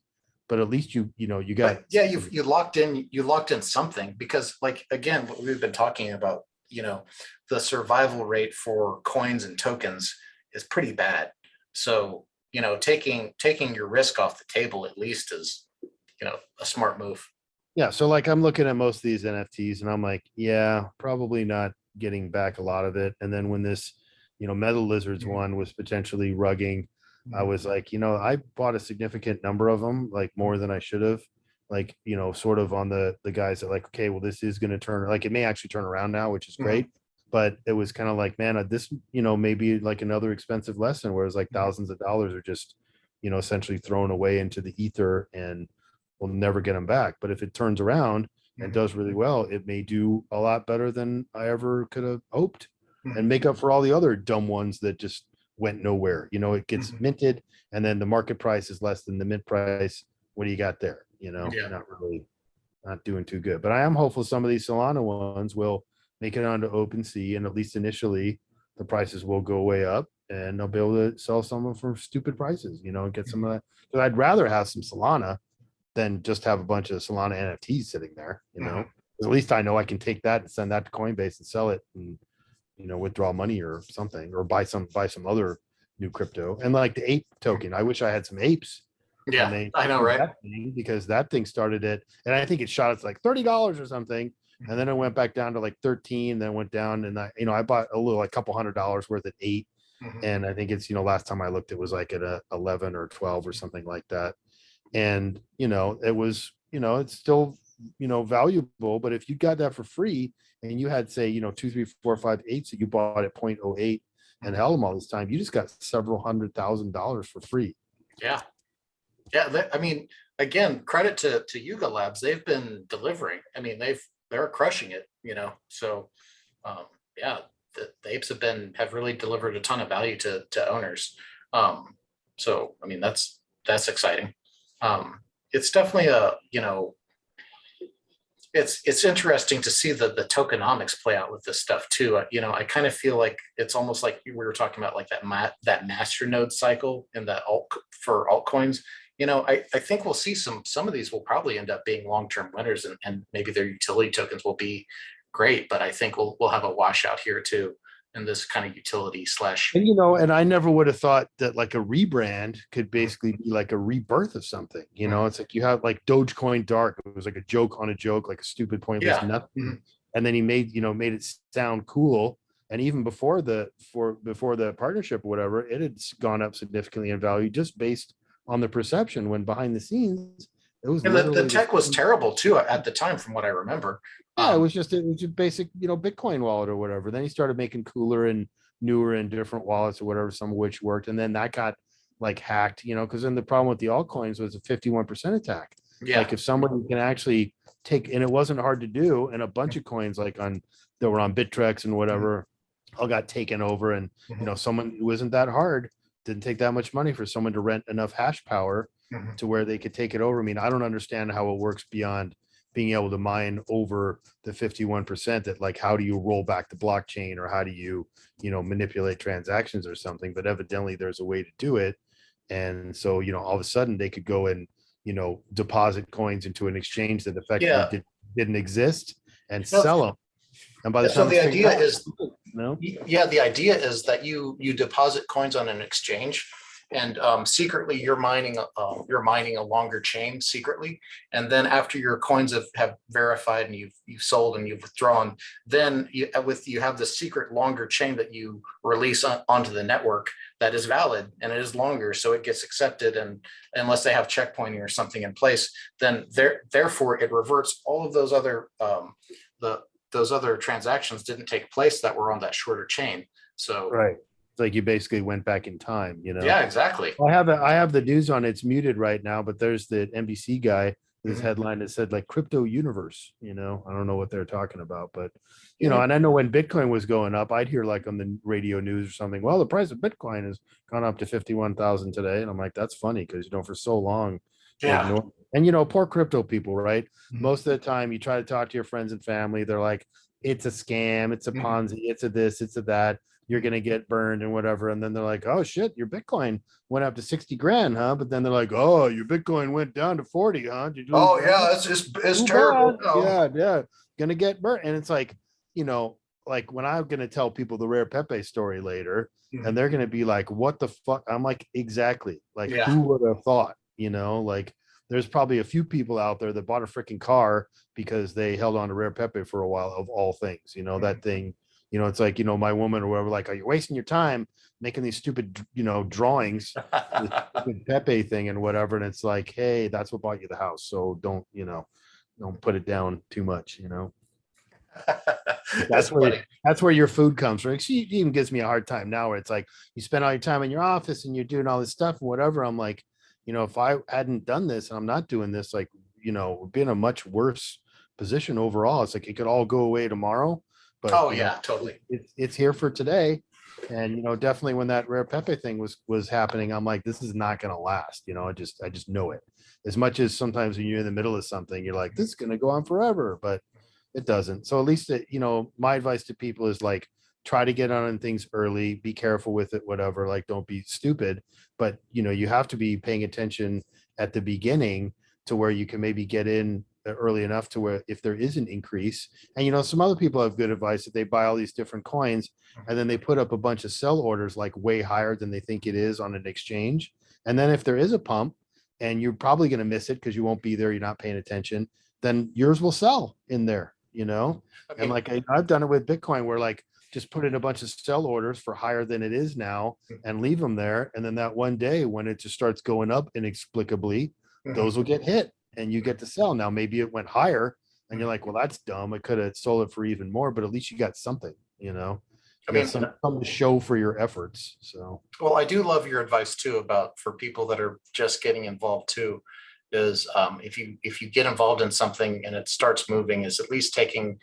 but at least you got. But yeah, you locked in something, because like, again, what we've been talking about, the survival rate for coins and tokens is pretty bad. So, taking your risk off the table at least is, a smart move. Yeah. So like I'm looking at most of these NFTs and I'm like, yeah, probably not getting back a lot of it. And then when this, Metal Lizards one was potentially rugging, I was like, I bought a significant number of them, like more than I should have. Like, sort of on the guys that like, okay, well, this is going to turn, like it may actually turn around now, which is great. But it was kind of like, man, this, maybe like another expensive lesson, where it's like thousands of dollars are just, essentially thrown away into the ether, and we'll never get them back. But if it turns around and does really well, it may do a lot better than I ever could have hoped, and make up for all the other dumb ones that just went nowhere. It gets minted, and then the market price is less than the mint price. What do you got there? Not doing too good. But I am hopeful some of these Solana ones will make it onto OpenSea, and at least initially the prices will go way up, and they'll be able to sell some of them for stupid prices, and get some of that. Because I'd rather have some Solana than just have a bunch of Solana NFTs sitting there, At least I know I can take that and send that to Coinbase and sell it, and withdraw money or something, or buy some other new crypto. And like the ape token, I wish I had some apes. Yeah, I know, right? Because that thing started at, and I think it shot at like $30 or something, and then it went back down to like 13, then went down, and I bought a little, like couple $100 worth at 8, and I think it's last time I looked, it was like at a 11 or 12 or something like that, and it was it's still valuable. But if you got that for free and you had, say, 2, 3, 4, 5, 8 that you bought at 0.08 and held them all this time, you just got several $100,000 for free. Yeah. Yeah. I mean, again, credit to Yuga Labs. They've been delivering. I mean, they're crushing it, so yeah, the apes have really delivered a ton of value to owners. So, I mean, that's exciting. It's definitely it's interesting to see the tokenomics play out with this stuff too. I kind of feel like it's almost like we were talking about, like that Masternode cycle and that for altcoins. I think we'll see some of these will probably end up being long-term winners, and maybe their utility tokens will be great, but I think we'll have a washout here too in this kind of utility slash. And and I never would have thought that like a rebrand could basically be like a rebirth of something. It's like you have like Dogecoin Dark. It was like a joke on a joke, like a stupid, pointless nothing. And then he made it sound cool. And even before the partnership or whatever, it had gone up significantly in value just based on the perception, when behind the scenes it was. And the tech was terrible too at the time, from what I remember. Yeah, it was just basic, Bitcoin wallet or whatever. Then he started making cooler and newer and different wallets or whatever, some of which worked. And then that got like hacked, because then the problem with the altcoins was a 51% attack. Yeah. Like if somebody can actually take, and it wasn't hard to do, and a bunch of coins that were on Bittrex and whatever all got taken over. And, someone who isn't that hard, didn't take that much money for someone to rent enough hash power to where they could take it over. I mean, I don't understand how it works beyond being able to mine over the 51%. That, like, how do you roll back the blockchain, or how do you, manipulate transactions or something? But evidently there's a way to do it. And so, all of a sudden they could go and, deposit coins into an exchange that effectively didn't exist and sell them. And by the time the idea is, the idea is that you deposit coins on an exchange, and secretly you're mining a longer chain secretly. And then after your coins have verified and you've sold and you've withdrawn, then you have the secret longer chain that you release onto the network that is valid, and it is longer, so it gets accepted. And unless they have checkpointing or something in place, then therefore it reverts all of those other those other transactions didn't take place that were on that shorter chain. So right. It's like you basically went back in time, Yeah, exactly. I have the news on. It's muted right now, but there's the NBC guy, this headline that said like crypto universe, I don't know what they're talking about, but and I know when Bitcoin was going up, I'd hear like on the radio news or something, well, the price of Bitcoin has gone up to 51,000 today. And I'm like, that's funny, because for so long. Yeah. And poor crypto people, right? Most of the time you try to talk to your friends and family, they're like, it's a scam, it's a Ponzi, it's a this, it's a that, you're going to get burned and whatever. And then they're like, oh shit, your Bitcoin went up to 60 grand, huh? But then they're like, oh, your Bitcoin went down to 40, huh? Did you it's terrible. Yeah. Gonna get burnt. And it's like, like when I'm going to tell people the Rare Pepe story later, and they're going to be like, what the fuck? I'm like, exactly. Like, who would have thought? Like, there's probably a few people out there that bought a freaking car because they held on to Rare Pepe for a while, of all things. That thing, it's like, my woman or whatever, like, are you wasting your time making these stupid, drawings with Pepe thing and whatever? And it's like, hey, that's what bought you the house. So don't put it down too much, That's where your food comes from. She even gives me a hard time now, where it's like, you spend all your time in your office and you're doing all this stuff and whatever. I'm like, if I hadn't done this and I'm not doing this, like, we'd be in a much worse position overall. It's like, it could all go away tomorrow, but totally. It's here for today. And, definitely when that Rare Pepe thing was happening, I'm like, this is not going to last. I just know it. As much as sometimes when you're in the middle of something, you're like, this is going to go on forever, but it doesn't. So at least, my advice to people is like, try to get on things early, be careful with it, whatever, like, don't be stupid, but you have to be paying attention at the beginning to where you can maybe get in early enough to where if there is an increase. And some other people have good advice that they buy all these different coins and then they put up a bunch of sell orders like way higher than they think it is on an exchange. And then if there is a pump, and you're probably going to miss it because you won't be there, you're not paying attention, then yours will sell in there, Okay. And like I've done it with Bitcoin, where like, just put in a bunch of sell orders for higher than it is now and leave them there. And then that one day when it just starts going up inexplicably, those will get hit. and you get to sell. Now, maybe it went higher and you're like, well, that's dumb. I could have sold it for even more, but at least you got something, you know, I you got mean, something to show for your efforts. So, well, I do love your advice too about for people that are just getting involved too, is if you get involved in something and it starts moving, is at least taking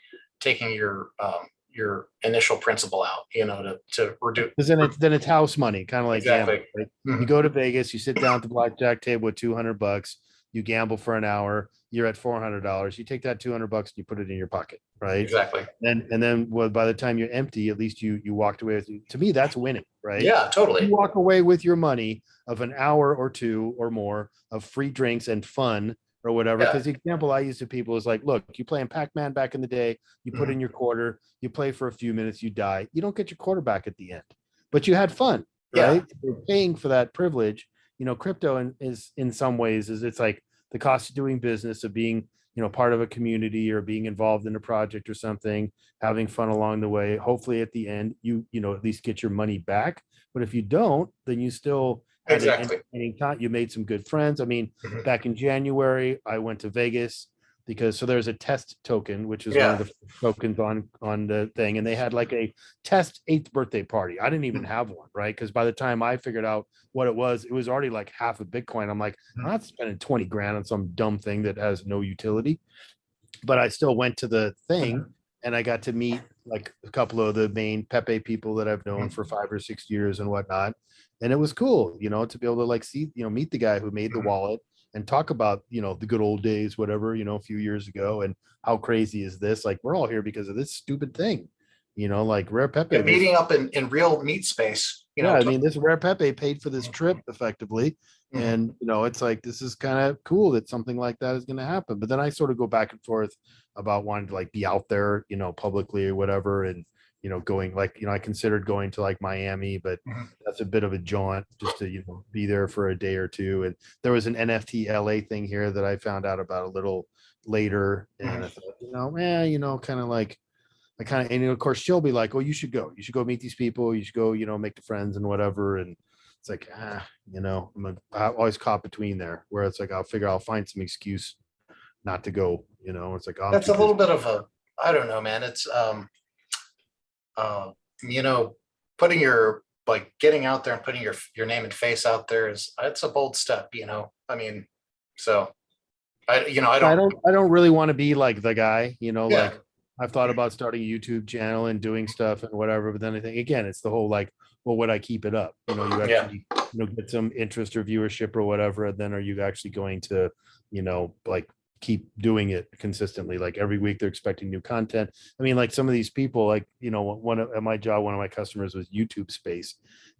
your initial principal out, you know, to reduce. because then it's house money, kind of like Exactly. gambling, right? You Mhm. go to Vegas, you sit down at the blackjack table with $200, you gamble for an hour, you're at $400. You take that $200 and you put it in your pocket, right? Exactly. And then well, by the time you're empty, at least you walked away with. To me, that's winning, right? Yeah, You totally. walk away with your money of an hour or two or more of free drinks and fun or whatever. Yeah. Because the example I use to people is like, look, you play in Pac-Man back in the day, you put Mhm. in your quarter, you play for a few minutes, you die. You don't get your quarter back at the end, but you had fun, Yeah. right? You're paying for that privilege. You know, crypto is in some ways is it's like the cost of doing business, of being, you know, part of a community or being involved in a project or something, having fun along the way. Hopefully at the end, you know, at least get your money back. But if you don't, then you still had an Exactly. entertaining time. You made some good friends. I mean, Mhm. back in January, I went to Vegas because so there's a test token, which is one of Yeah. the tokens on the thing, and they had like a test 8th birthday party. I didn't even have one, right? Because by the time I figured out what it was already like half a Bitcoin. I'm like, I'm not spending 20 grand on some dumb thing that has no utility. But I still went to the thing Mhm. and I got to meet like a couple of the main Pepe people that I've known Mhm. for 5 or 6 years and whatnot. And it was cool, you know, to be able to like see, you know, meet the guy who made the Mhm. wallet and talk about, you know, the good old days, whatever, you know, a few years ago. And how crazy is this? Like, we're all here because of this stupid thing, you know, like Rare Pepe, Yeah, this. meeting up in real meat space, you Yeah, know. I mean, this Rare Pepe paid for this Mhm. trip effectively. Mhm. And, you know, it's like, this is kind of cool that something like that is going to happen. But then I sort of go back and forth about wanting to like be out there, you know, publicly or whatever. And, you know, going like, you know, I considered going to like Miami, but Mhm. that's a bit of a jaunt just to, you know, be there for a day or two. And there was an NFT LA thing here that I found out about a little later. And I Mhm. thought, you know, kind of like, I kind of, and of course she'll be like, "Oh, you should go. You should go meet these people. You should go, you know, make the friends and whatever." And it's like, you know, I always caught between there, where it's like I'll find some excuse not to go. You know, it's like, oh, I'm That's too a little busy. bit of a, I don't know, man. It's you know, putting your like getting out there and putting your name and face out there is it's a bold step, you know. I mean, so I I don't. don't really want to be like the guy, you know, Yeah. like I've thought about starting a YouTube channel and doing stuff and whatever, but then I think again, it's the whole like, well, would I keep it up? You know, you Yeah. actually, you know, get some interest or viewership or whatever, and then are you actually going to, you know, like keep doing it consistently? Like every week they're expecting new content. I mean, like some of these people, like, you know, at my job, one of my customers was YouTube Space,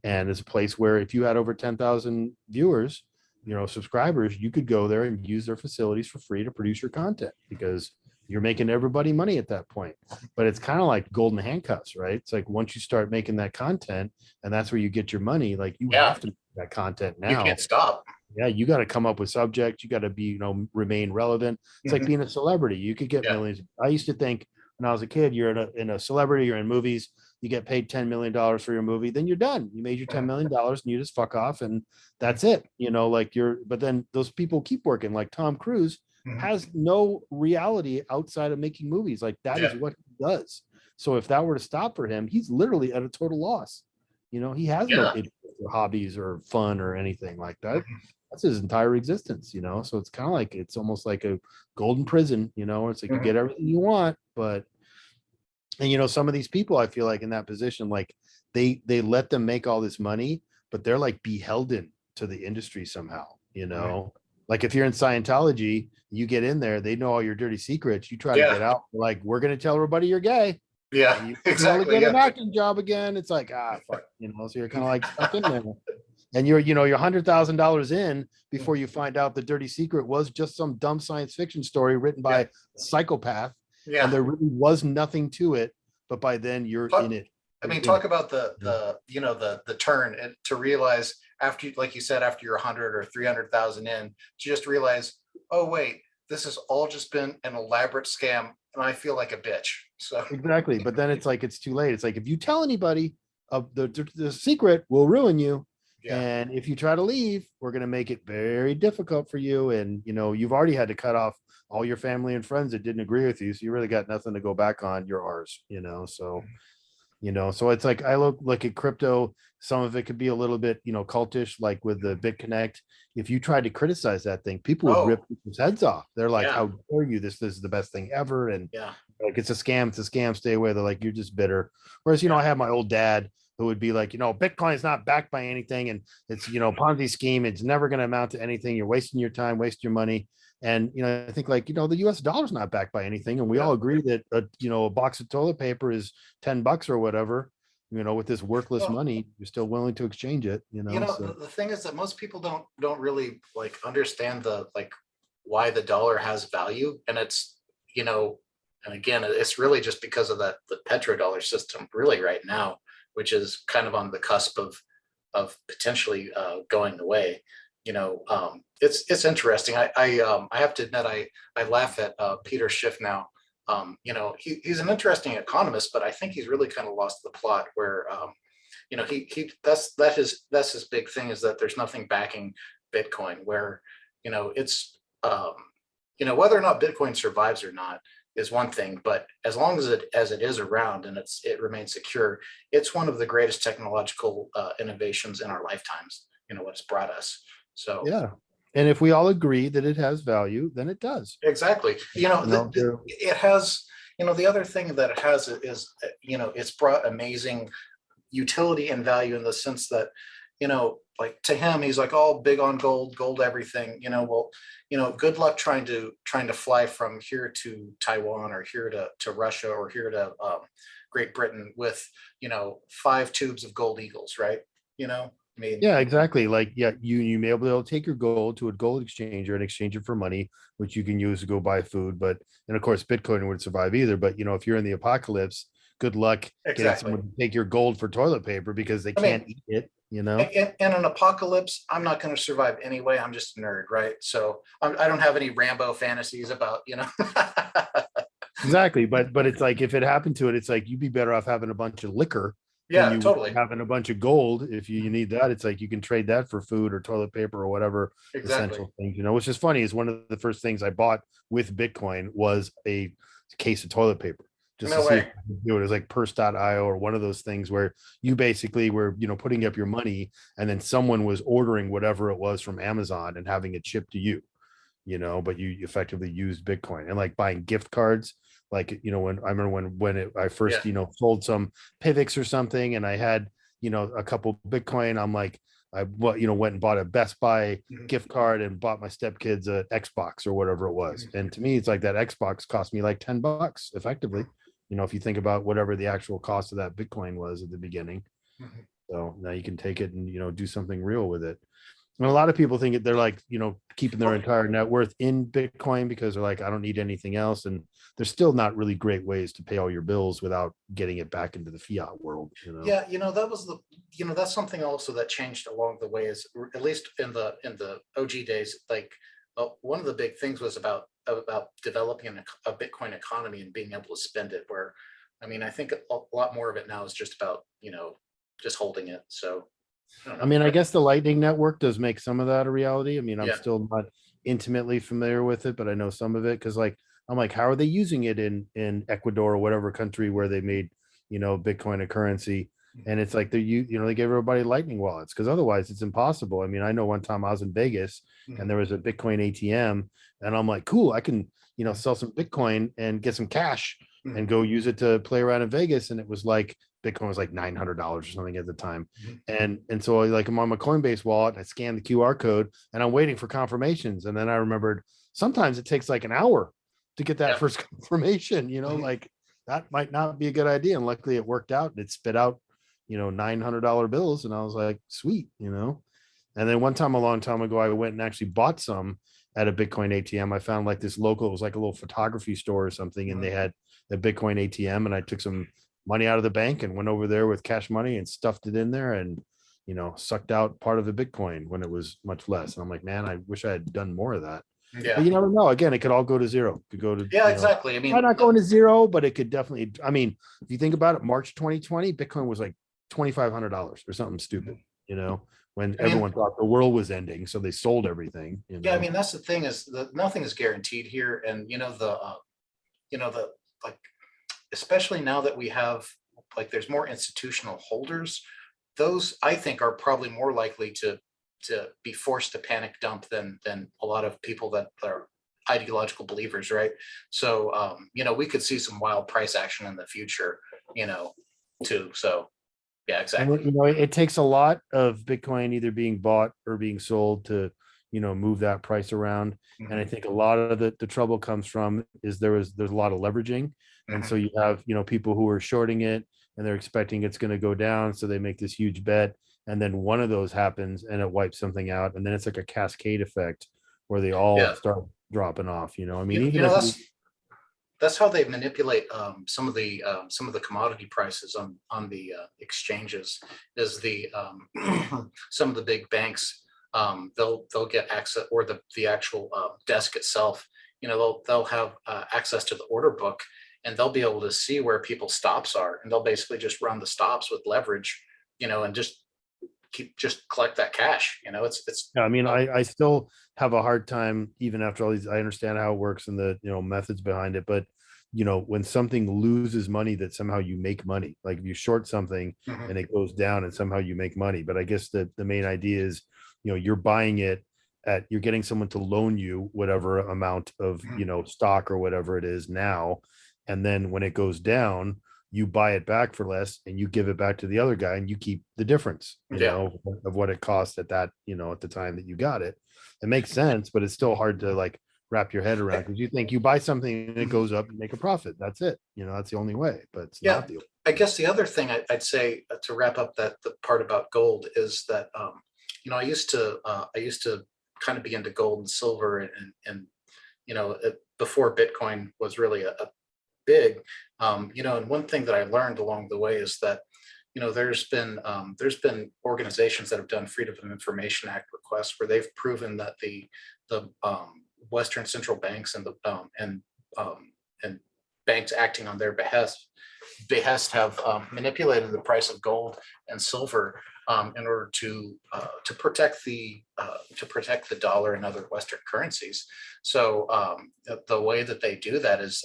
and it's a place where if you had over 10,000 viewers, you know, subscribers, you could go there and use their facilities for free to produce your content because you're making everybody money at that point. But it's kind of like golden handcuffs, right? It's like once you start making that content and that's where you get your money, like you Yeah. have to make that content You now. can't stop. Yeah, you got to come up with subjects. You got to be, you know, remain relevant. It's like Mhm. being a celebrity. You could get Yeah. millions. I used to think when I was a kid, you're in a celebrity, you're in movies, you get paid $10 million for your movie, then you're done. You made your $10 million and you just fuck off and that's it. You know, like but then those people keep working. Like Tom Cruise Mhm. has no reality outside of making movies. Like that is Yeah. what he does. So if that were to stop for him, he's literally at a total loss. You know, he has no Yeah. interest or hobbies or fun or anything like that. Mhm. That's his entire existence, you know. So it's kind of like it's almost like a golden prison, you know. It's like you Mhm. get everything you want, but and you know, some of these people I feel like in that position, like they let them make all this money, but they're like beholden to the industry somehow, you Mhm. know. Like if you're in Scientology, you get in there, they know all your dirty secrets. You try to Yeah. get out, like we're gonna tell everybody you're gay, Yeah. and you can only Exactly. get an Yeah. acting job again. It's like fuck, you know. So you're kind of like stuck in there. And you're, you know, you're $100,000 in before you find out the dirty secret was just some dumb science fiction story written by Yeah. a psychopath, and Yeah. there really was nothing to it. But by then you're in Talk, it. I You're mean, in talk it. about You know? you know the turn and to realize after like you said after you're 100 or 300,000 in, to just realize, oh wait, this has all just been an elaborate scam, and I feel like a bitch. So Exactly. But then it's like it's too late. It's like if you tell anybody of the secret will ruin you. Yeah. And if you try to leave, we're going to make it very difficult for you. And, you've already had to cut off all your family and friends that didn't agree with you. So you really got nothing to go back on. You're ours, so, so it's like, I look at crypto. Some of it could be a little bit, cultish, like with the BitConnect. If you tried to criticize that thing, people would rip people's heads off. They're like, Yeah. how dare you? This is the best thing ever. And Yeah. like, it's a scam, stay away. They're like, you're just bitter. Whereas, I have my old dad who would be like, Bitcoin is not backed by anything. And it's, Ponzi scheme. It's never going to amount to anything. You're wasting your time, wasting your money. And, I think like, the US dollar's not backed by anything. And we all agree that, a box of toilet paper is $10 or whatever, with this worthless money, you're still willing to exchange it, so. The thing is that most people don't really like understand why the dollar has value. And it's, and again, it's really just because of the petrodollar system really right now, which is kind of on the cusp of potentially going away. It's interesting. I have to admit, I laugh at Peter Schiff now. He's an interesting economist, but I think he's really kind of lost the plot where, that's his big thing, is that there's nothing backing Bitcoin, where, it's, whether or not Bitcoin survives or not is one thing, but as long as it is around and it remains secure, it's one of the greatest technological innovations in our lifetimes, what it's brought us. So yeah. And if we all agree that it has value, then it does. Exactly. It has, the other thing that it has is, it's brought amazing utility and value in the sense that, like to him, he's like all big on gold, everything, well, good luck trying to fly from here to Taiwan or here to Russia or here to Great Britain with, 5 tubes of gold eagles, right? I mean, yeah, exactly. Like, yeah, you may be able to take your gold to a gold exchanger and exchange it for money, which you can use to go buy food. But, and of course, Bitcoin would survive either. But, if you're in the apocalypse, good luck getting someone to take your gold for toilet paper because they can't eat it, In an apocalypse, I'm not going to survive anyway. I'm just a nerd, right? So I don't have any Rambo fantasies about, Exactly. But it's like, if it happened to it, it's like, you'd be better off having a bunch of liquor. Yeah, totally. Having a bunch of gold, if you need that, it's like you can trade that for food or toilet paper or whatever essential things. Which is funny, is one of the first things I bought with Bitcoin was a case of toilet paper. Just to see if I could do it. It was like purse.io or one of those things where you basically were, putting up your money and then someone was ordering whatever it was from Amazon and having it shipped to you, but you effectively used Bitcoin. And like buying gift cards. Like, when I remember when I first, sold some Pivx or something, and I had, a couple Bitcoin, I'm like, I went and bought a Best Buy gift card and bought my stepkids a Xbox or whatever it was. And to me, it's like that Xbox cost me like $10 effectively, if you think about whatever the actual cost of that Bitcoin was at the beginning. So now you can take it and, do something real with it. And a lot of people think they're like, keeping their entire net worth in Bitcoin because they're like, I don't need anything else. And there's still not really great ways to pay all your bills without getting it back into the fiat world. Yeah, that was that's something also that changed along the way, is at least in the OG days. Like one of the big things was about developing a Bitcoin economy and being able to spend it. Where, I mean, I think a lot more of it now is just about just holding it. So. I guess the Lightning Network does make some of that a reality. I'm still not intimately familiar with it, but I know some of it because, like, I'm like, how are they using it in Ecuador or whatever country where they made Bitcoin a currency? And it's like they gave everybody Lightning wallets because otherwise it's impossible. I know one time I was in Vegas and there was a Bitcoin ATM, and I'm like, cool, I can sell some Bitcoin and get some cash and go use it to play around in Vegas. And it was like Bitcoin was like $900 or something at the time. And so like I'm on my Coinbase wallet, I scan the QR code and I'm waiting for confirmations. And then I remembered sometimes it takes like an hour to get that first confirmation, like that might not be a good idea. And luckily it worked out and it spit out, $900 bills. And I was like, sweet, And then one time, a long time ago, I went and actually bought some at a Bitcoin ATM. I found like this local, it was like a little photography store or something. And they had a Bitcoin ATM, and I took some money out of the bank and went over there with cash money and stuffed it in there and, sucked out part of the Bitcoin when it was much less. And I'm like, man, I wish I had done more of that. Yeah. But you never know. Again, it could all go to zero. It could go to exactly. Might not going to zero, but it could definitely. If you think about it, March 2020, Bitcoin was like $2,500 or something stupid. when I mean, everyone thought the world was ending, so they sold everything. yeah, I mean, that's the thing is that nothing is guaranteed here. And, the, like, especially now that we have, like, there's more institutional holders, those I think are probably more likely to be forced to panic dump than a lot of people that are ideological believers, right? So, we could see some wild price action in the future, too. So, yeah, And exactly. it takes a lot of Bitcoin either being bought or being sold to, move that price around. And I Mhm, think a lot of the trouble comes from is there's a lot of leveraging. And mhm. so you have, people who are shorting it and they're expecting it's going to go down. So they make this huge bet. And then one of those happens and it wipes something out. And then it's like a cascade effect where they all Yeah, start dropping off. I mean, you, you even know if that's how they manipulate some of the commodity prices on the exchanges. Is the some of the big banks, they'll get access, or the actual desk itself. They'll have access to the order book, and they'll be able to see where people's stops are, and they'll basically just run the stops with leverage, and just collect that cash. It's I mean, uh, I still have a hard time, even after all these. I understand how it works and the methods behind it, but when something loses money, that somehow you make money. Like if you short something mhm, and it goes down, and somehow you make money. But I guess the main idea is, you're buying it you're getting someone to loan you whatever amount of mhm. stock or whatever it is now, and then when it goes down, you buy it back for less and you give it back to the other guy and you keep the difference, Yeah. of what it cost at that, at the time that you got it. It makes sense, but it's still hard to like wrap your head around, because you think you buy something and it Mhm. goes up, you make a profit. That's it. That's the only way, but it's Yeah, not the. I guess the other thing I'd say to wrap up the part about gold is that I used to kind of be into gold and silver, and before Bitcoin was really a big, and one thing that I learned along the way is that there's been organizations that have done Freedom of Information Act requests where they've proven that the Western central banks and banks acting on their behest have manipulated the price of gold and silver in order to protect the dollar and other Western currencies. So the way that they do that is,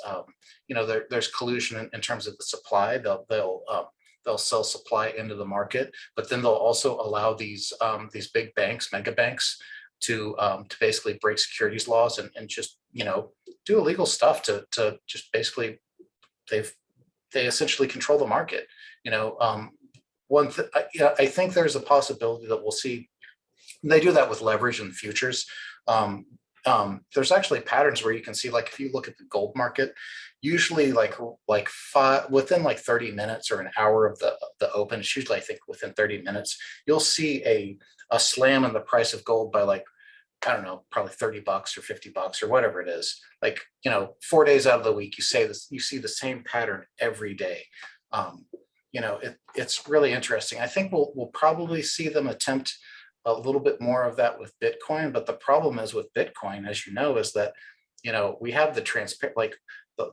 there's collusion in terms of the supply. They'll sell supply into the market, but then they'll also allow these big banks, mega banks, to basically break securities laws and just do illegal stuff to just basically they've they essentially control the market. You know, I think there's a possibility that we'll see. They do that with leverage and futures. Um, there's actually patterns where you can see, like if you look at the gold market, usually like within like 30 minutes or an hour of the open, it's usually I think within 30 minutes, you'll see a slam in the price of gold by like, I don't know, probably $30 or $50 or whatever it is. Like, 4 days out of the week, you see the same pattern every day. Um, it's really interesting. I think we'll probably see them attempt a little bit more of that with Bitcoin. But the problem is with Bitcoin, as you know, is that, we have the transparent, like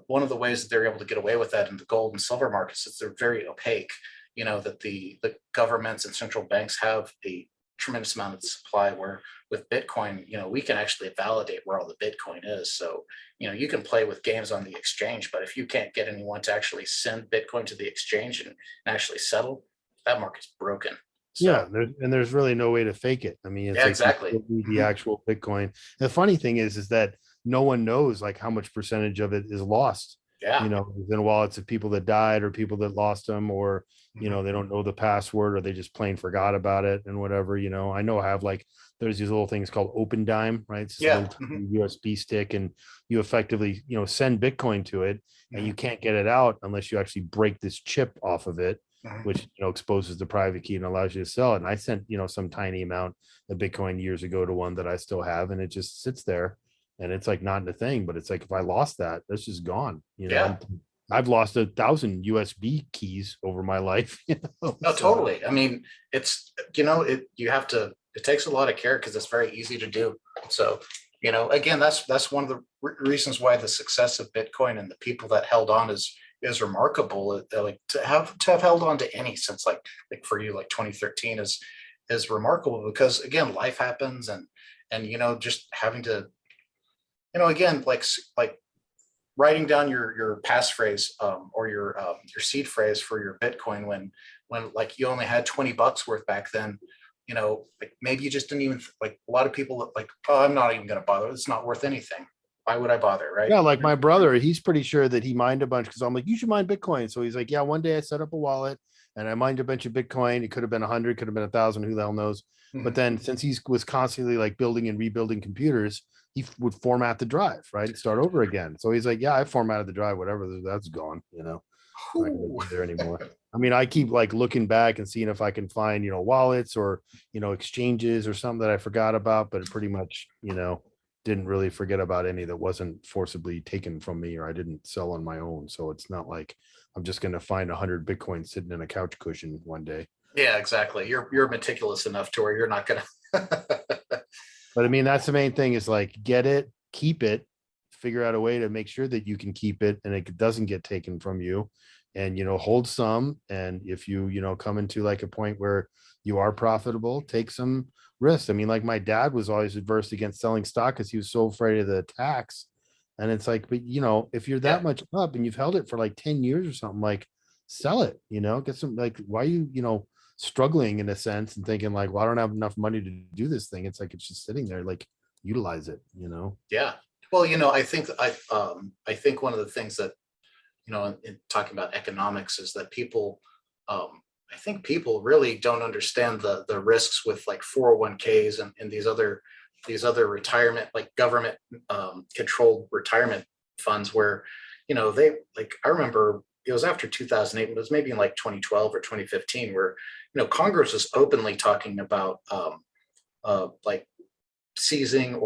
one of the ways that they're able to get away with that in the gold and silver markets is they're very opaque. That the governments and central banks have a tremendous amount of supply, where with Bitcoin, we can actually validate where all the Bitcoin is. So, you can play with games on the exchange, but if you can't get anyone to actually send Bitcoin to the exchange and actually settle, that market's broken. Yeah, So, there's really no way to fake it. I mean, it's yeah, like you exactly. still need the Mhm. actual Bitcoin. The funny thing is that no one knows like how much percentage of it is lost. Yeah. In wallets of people that died or people that lost them, or Mhm. they don't know the password or they just plain forgot about it and whatever. I know I have like there's these little things called Open Dime, right? It's just a Yeah. little Mhm. USB stick, and you effectively send Bitcoin to it, and you Mhm. can't get it out unless you actually break this chip off of it, Mhm. which exposes the private key and allows you to sell it. And I sent some tiny amount of Bitcoin years ago to one that I still have, and it just sits there, and it's like not a thing. But it's like if I lost that, that's just gone. Yeah. I've lost 1,000 USB keys over my life. No, So totally. I mean, it takes a lot of care because it's very easy to do. So, again, that's one of the reasons why the success of Bitcoin and the people that held on is remarkable. Like to have held on to any since like for you, like 2013 is is remarkable because again, life happens, and just having to, again, like writing down your passphrase, or your seed phrase for your Bitcoin when like you only had $20 worth back then. Like maybe you just didn't even, like a lot of people like, oh, I'm not even going to bother. It's not worth anything. Why would I bother? Right. Yeah, like my brother, he's pretty sure that he mined a bunch because I'm like, you should mine Bitcoin. So he's like, yeah, one day I set up a wallet and I mined a bunch of Bitcoin. It could have been 100, could have been 1,000, who the hell knows. But then since he was constantly like building and rebuilding computers, he would format the drive, right? And start over again. So he's like, yeah, I formatted the drive, whatever, that's gone, not gonna be there anymore. I mean, I keep like looking back and seeing if I can find, wallets or, exchanges or something that I forgot about, but it pretty much, didn't really forget about any that wasn't forcibly taken from me or I didn't sell on my own. So it's not like I'm just going to find 100 Bitcoin sitting in a couch cushion one day. Yeah, exactly. You're meticulous enough to where you're not going to. But I mean, that's the main thing is like, get it, keep it, figure out a way to make sure that you can keep it and it doesn't get taken from you, and, hold some. And if you, come into like a point where you are profitable, take some risks. I mean, like my dad was always adverse against selling stock because he was so afraid of the tax. And it's like, but if you're that much up and you've held it for like 10 years or something, like sell it, get some, like, why are you, struggling in a sense and thinking like, well, I don't have enough money to do this thing. It's like, it's just sitting there, like utilize it, Yeah. Well, I think one of the things that, in talking about economics is that people, I think people really don't understand the risks with like 401ks and these other retirement, like government controlled retirement funds where, they, like, I remember it was after 2008, it was maybe in like 2012 or 2015 where, Congress was openly talking about like seizing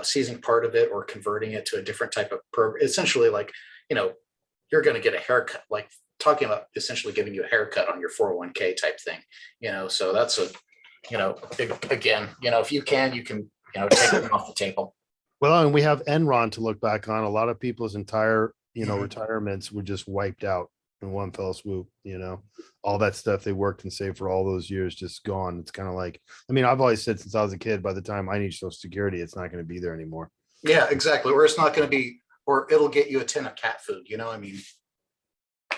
seizing part of it or converting it to a different type of program. Essentially, like, you're going to get a haircut, like talking about essentially giving you a haircut on your 401k type thing. So that's a, again, if you can, take them off the table. Well, and we have Enron to look back on. A lot of people's entire, retirements were just wiped out in one fell swoop. All that stuff they worked and saved for all those years just gone. It's kind of like, I mean, I've always said since I was a kid, by the time I need Social Security, it's not going to be there anymore. Yeah, exactly. Or it's not going to be, or it'll get you a tin of cat food. I mean,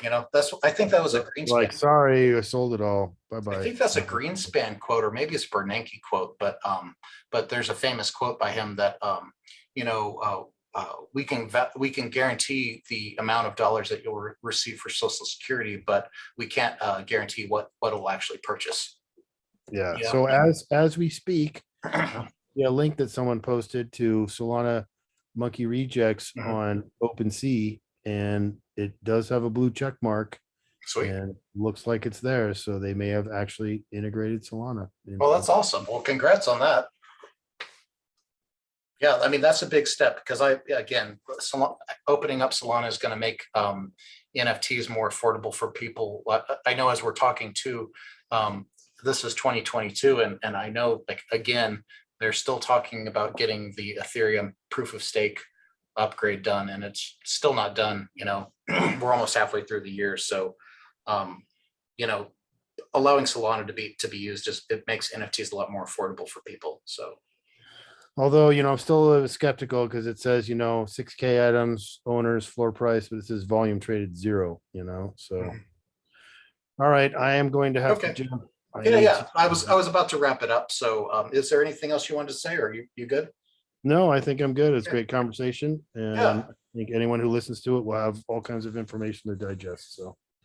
I think that was a Greenspan. Like, sorry, I sold it all. Bye-bye. I think that's a Greenspan quote, or maybe it's a Bernanke quote, but there's a famous quote by him that, we can guarantee the amount of dollars that you'll receive for Social Security, but we can't guarantee what it'll actually purchase. Yeah. So as we speak, a link that someone posted to Solana monkey rejects on OpenSea, and it does have a blue check mark. Sweet. And looks like it's there. So they may have actually integrated Solana. Well, that's awesome. Well, congrats on that. Yeah, I mean, that's a big step because opening up Solana is going to make NFTs more affordable for people. I know as we're talking too, this is 2022, and I know, like, again, they're still talking about getting the Ethereum proof of stake upgrade done, and it's still not done. We're almost halfway through the year, so allowing Solana to be used it makes NFTs a lot more affordable for people. So, although I'm still a little skeptical because it says 6K items, owners, floor price, but it says volume traded 0. So all right, I am going to have to jump. I was about to wrap it up. So is there anything else you wanted to say, or you good? No, I think I'm good. It's a great conversation, and I think anyone who listens to it will have all kinds of information to digest. So